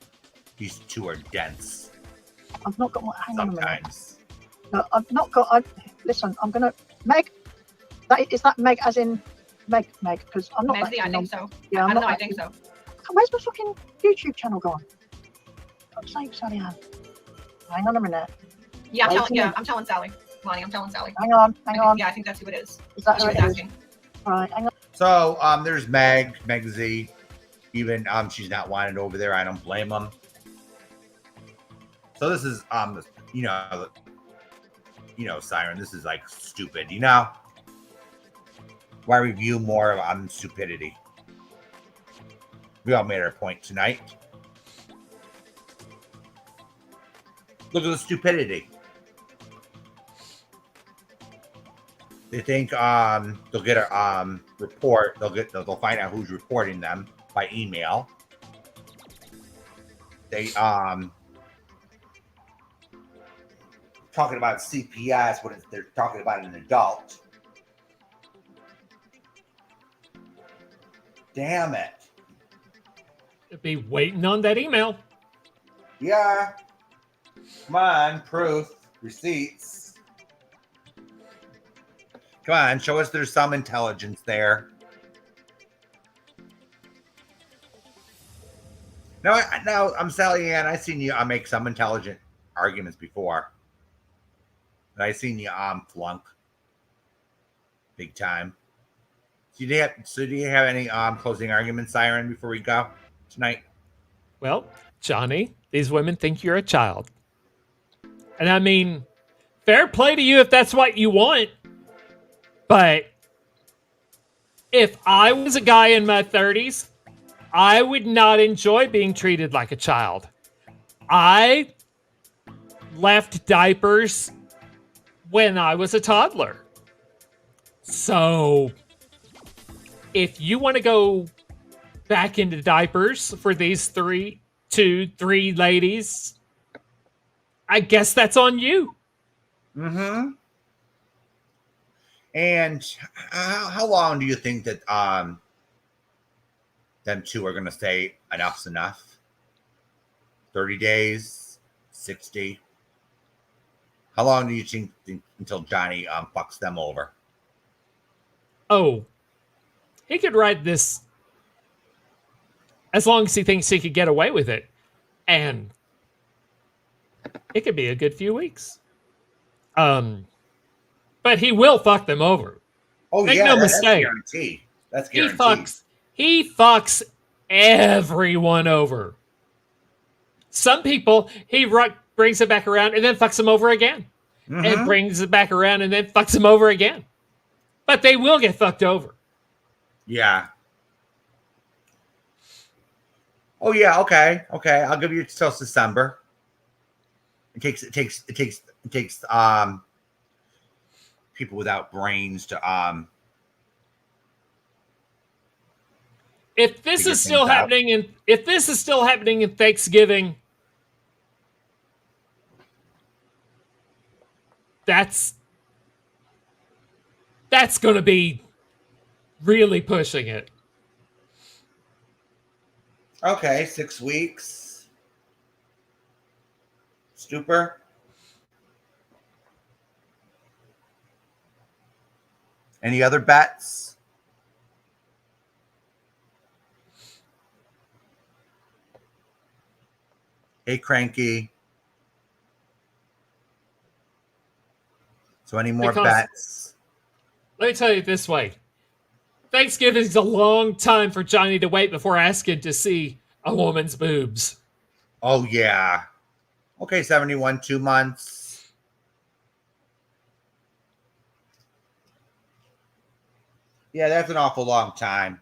These two are dense. I've not got my. Hang on a minute. Sometimes. No, I've not got. Listen, I'm gonna Meg. Is that Meg as in Meg? Because I'm not. Meg's I think so. Yeah, I'm not. I think so. Where's my fucking YouTube channel gone? I'm saying, Sally Ann. Hang on a minute. Yeah, I'm telling Sally. Lonnie, I'm telling Sally. Hang on. Yeah, I think that's who it is. Is that who it it is? Is? Right, hang on. So there's Meg Z. Even she's not wanted over there. I don't blame them. So this is Siren. This is like stupid. Why review more of stupidity? We all made our point tonight. Look at the stupidity. They think they'll get a report. They'll find out who's reporting them by email. They talking about CPS, but they're talking about an adult. Damn it. Be waiting on that email. Yeah. Come on, proof, receipts. Come on, show us there's some intelligence there. Now, I'm Sally Ann. I've seen you make some intelligent arguments before. But I've seen you flunk big time. So do you have any closing arguments, Siren, before we go tonight? Well, Johnny, these women think you're a child. And I mean, fair play to you if that's what you want. But if I was a guy in my 30s, I would not enjoy being treated like a child. I left diapers when I was a toddler. So if you want to go back into diapers for these three ladies, I guess that's on you. Mm-hmm. And how long do you think that them two are going to say enough's enough? 30 days? 60? How long do you think until Johnny fucks them over? Oh, he could ride this as long as he thinks he could get away with it. And it could be a good few weeks. But he will fuck them over. Oh, Make yeah, no that's mistake. guaranteed. That's guaranteed. He fucks everyone over. Some people, he brings it back around and then fucks them over again. Mm-hmm. And brings it back around and then fucks them over again. But they will get fucked over. Yeah. Oh yeah, okay. I'll give you till December. It takes people without brains to if this is still happening in Thanksgiving, that's going to be really pushing it. Okay, 6 weeks. Stupor. Any other bets? Hey, Cranky. So any more bets? Let me tell you this way. Thanksgiving's a long time for Johnny to wait before asking to see a woman's boobs. Oh, yeah. Okay, 71, 2 months. Yeah, that's an awful long time.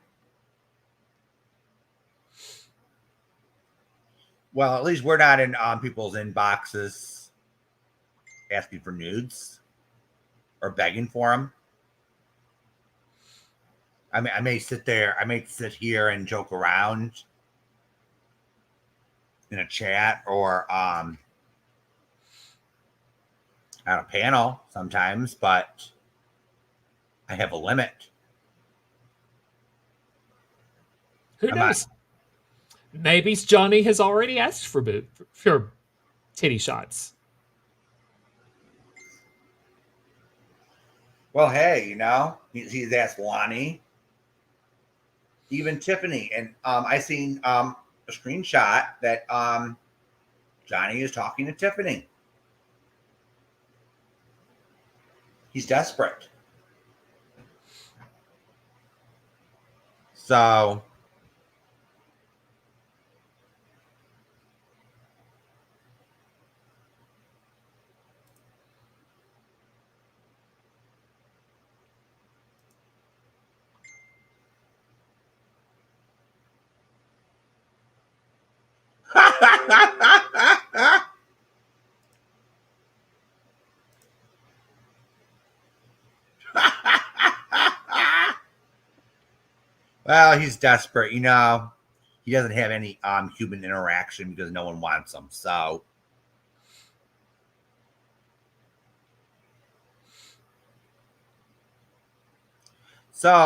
Well, at least we're not in people's inboxes asking for nudes or begging for them. I may sit here and joke around in a chat or on a panel sometimes, but I have a limit. Who knows? Maybe Johnny has already asked for titty shots. Well, hey, he's asked Lonnie, even Tiffany, and I seen a screenshot that Johnny is talking to Tiffany. He's desperate. So Well, he's desperate. He doesn't have any human interaction because no one wants him. So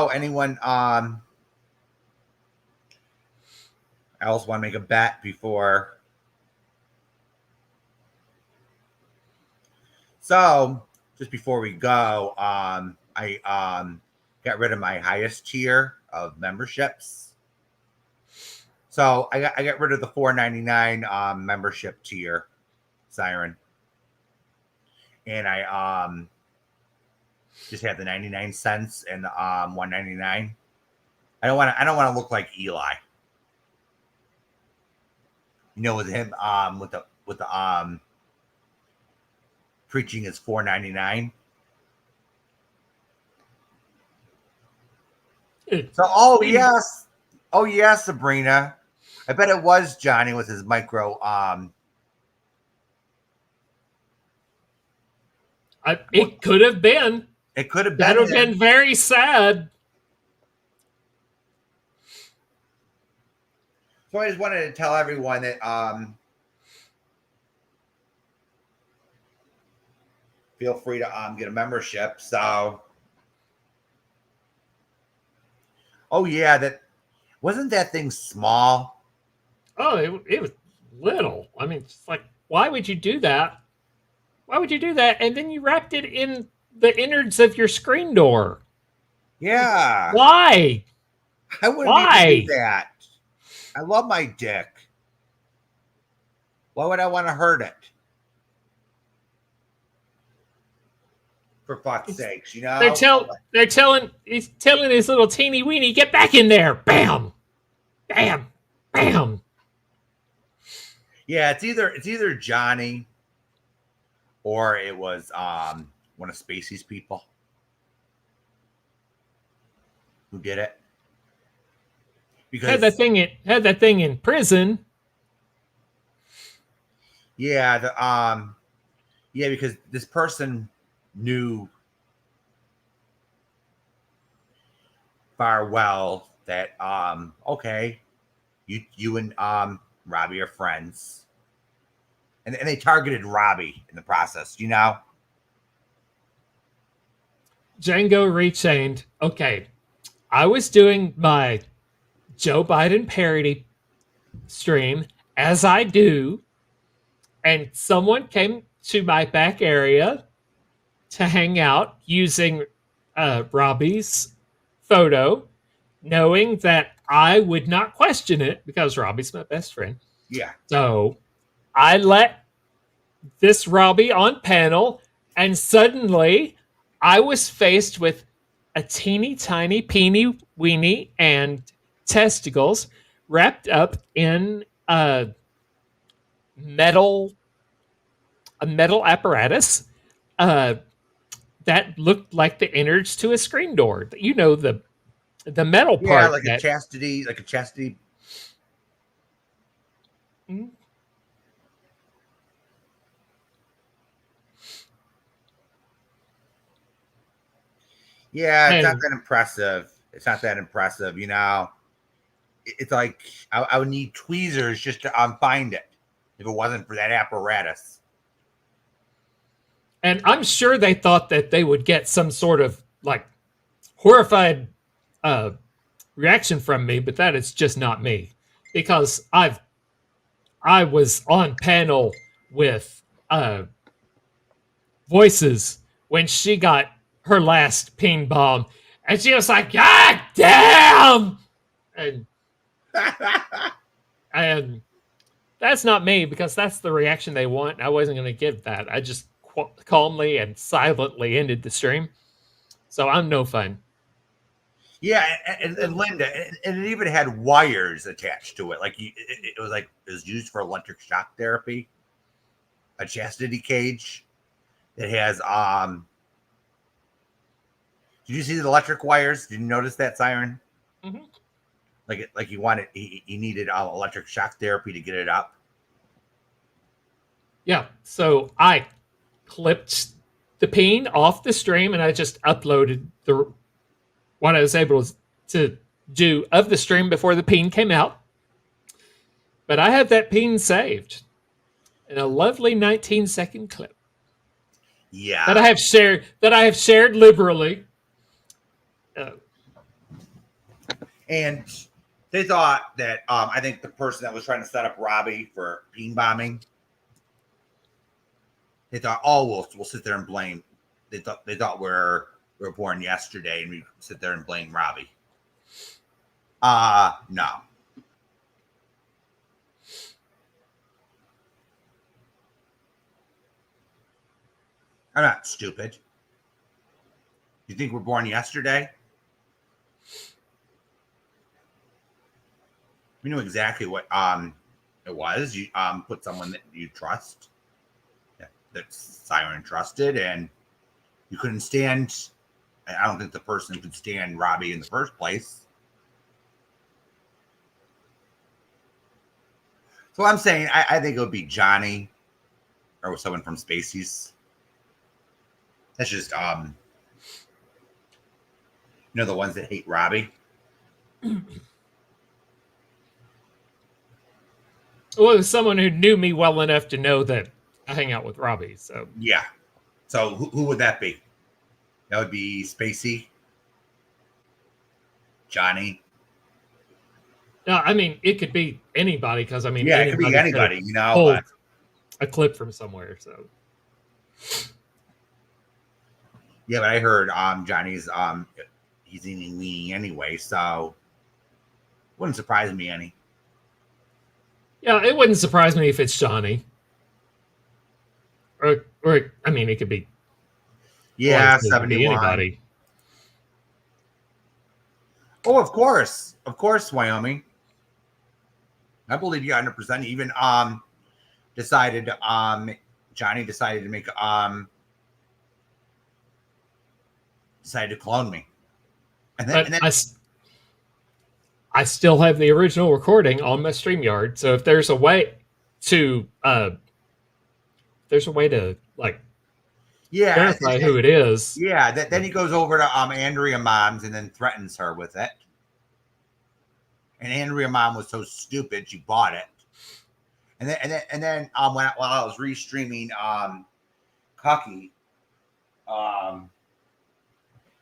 anyone else want to make a bet before? So just before we go, I got rid of my highest tier of memberships. So I got rid of the $4.99 membership tier, Siren, and I just have the 99 cents and the $1.99. I don't want to look like Eli. With him with the preaching is $4.99. So oh yes, Sabrina. I bet it was Johnny with his micro it could have been. It could have been. That would have been very sad. So I just wanted to tell everyone that feel free to get a membership. So that wasn't that thing small. Oh, it was little. I mean, it's like, why would you do that? Why would you do that? And then you wrapped it in the innards of your screen door. Yeah. Why? I wouldn't even do that. I love my dick. Why would I want to hurt it? For fuck's sakes, They're telling his little teeny weeny, get back in there. Bam. Bam. Bam. Yeah, it's either Johnny or it was one of Spacey's people who did it. Because had that thing in prison. Yeah, because this person knew far well that okay, you and Robbie are friends. And they targeted Robbie in the process, Django rechained. Okay, I was doing my Joe Biden parody stream, as I do, and someone came to my back area to hang out using Robbie's photo, knowing that I would not question it because Robbie's my best friend. Yeah. So I let this Robbie on panel, and suddenly I was faced with a teeny tiny peeny weeny and testicles wrapped up in a metal apparatus that looked like the innards to a screen door. The metal part. Yeah, like a chastity. Mm-hmm. Yeah, it's not that impressive. It's like I would need tweezers just to find it if it wasn't for that apparatus. And I'm sure they thought that they would get some sort of like horrified reaction from me, but that is just not me, because I was on panel with Voices when she got her last ping bomb, and she was like, "God damn!" And that's not me, because that's the reaction they want. I wasn't going to give that. I just calmly and silently ended the stream. So I'm no fun. Yeah, and Linda, and it even had wires attached to it. Like it was used for electric shock therapy. A chastity cage that has Did you see the electric wires? Did you notice that, Siren? Mm-hmm. Like he needed electric shock therapy to get it up. Yeah, so I clipped the peen off the stream and I just uploaded what I was able to of the stream before the peen came out. But I have that peen saved in a lovely 19-second clip. Yeah. That I have shared liberally. And they thought that I think the person that was trying to set up Robbie for peen bombing, they thought, oh, we'll sit there and blame. They thought we were born yesterday and we sit there and blame Robbie. No. I'm not stupid. You think we're born yesterday? We knew exactly what it was. You put someone that you trust, that Siren trusted, and you couldn't stand. I don't think the person could stand Robbie in the first place. So I'm saying I think it would be Johnny or someone from Spacies. That's just the ones that hate Robbie. Well, it was someone who knew me well enough to know that I hang out with Robbie. So yeah. So who would that be? That would be Spacey, Johnny. No, I mean it could be anybody because I mean it could be anybody. But a clip from somewhere. So yeah, but I heard Johnny's he's eating weenie anyway, so wouldn't surprise me any. Yeah, it wouldn't surprise me if it's Johnny. Or I mean, it could be. Yeah, 71. Anybody. Oh, of course, Wyoming. I believe you 100%. Even decided Johnny decided to make decided to clone me, and then I still have the original recording on my StreamYard. So if there's a way to like verify who it is. Yeah, then he goes over to Andrea Mom's and then threatens her with it. And Andrea Mom was so stupid she bought it. And then while I was restreaming Cucky,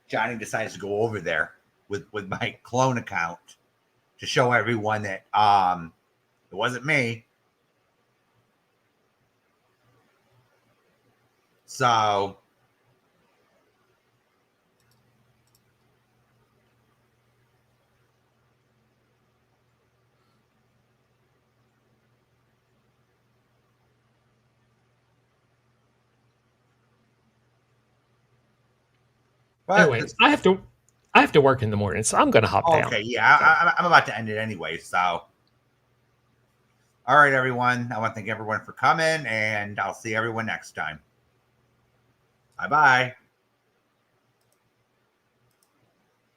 Johnny decides to go over there with my clone account to show everyone that it wasn't me. So anyways, I have to work in the morning, so I'm going to hop down. Okay, yeah, I'm about to end it anyway. So, all right, everyone. I want to thank everyone for coming, and I'll see everyone next time. Bye-bye.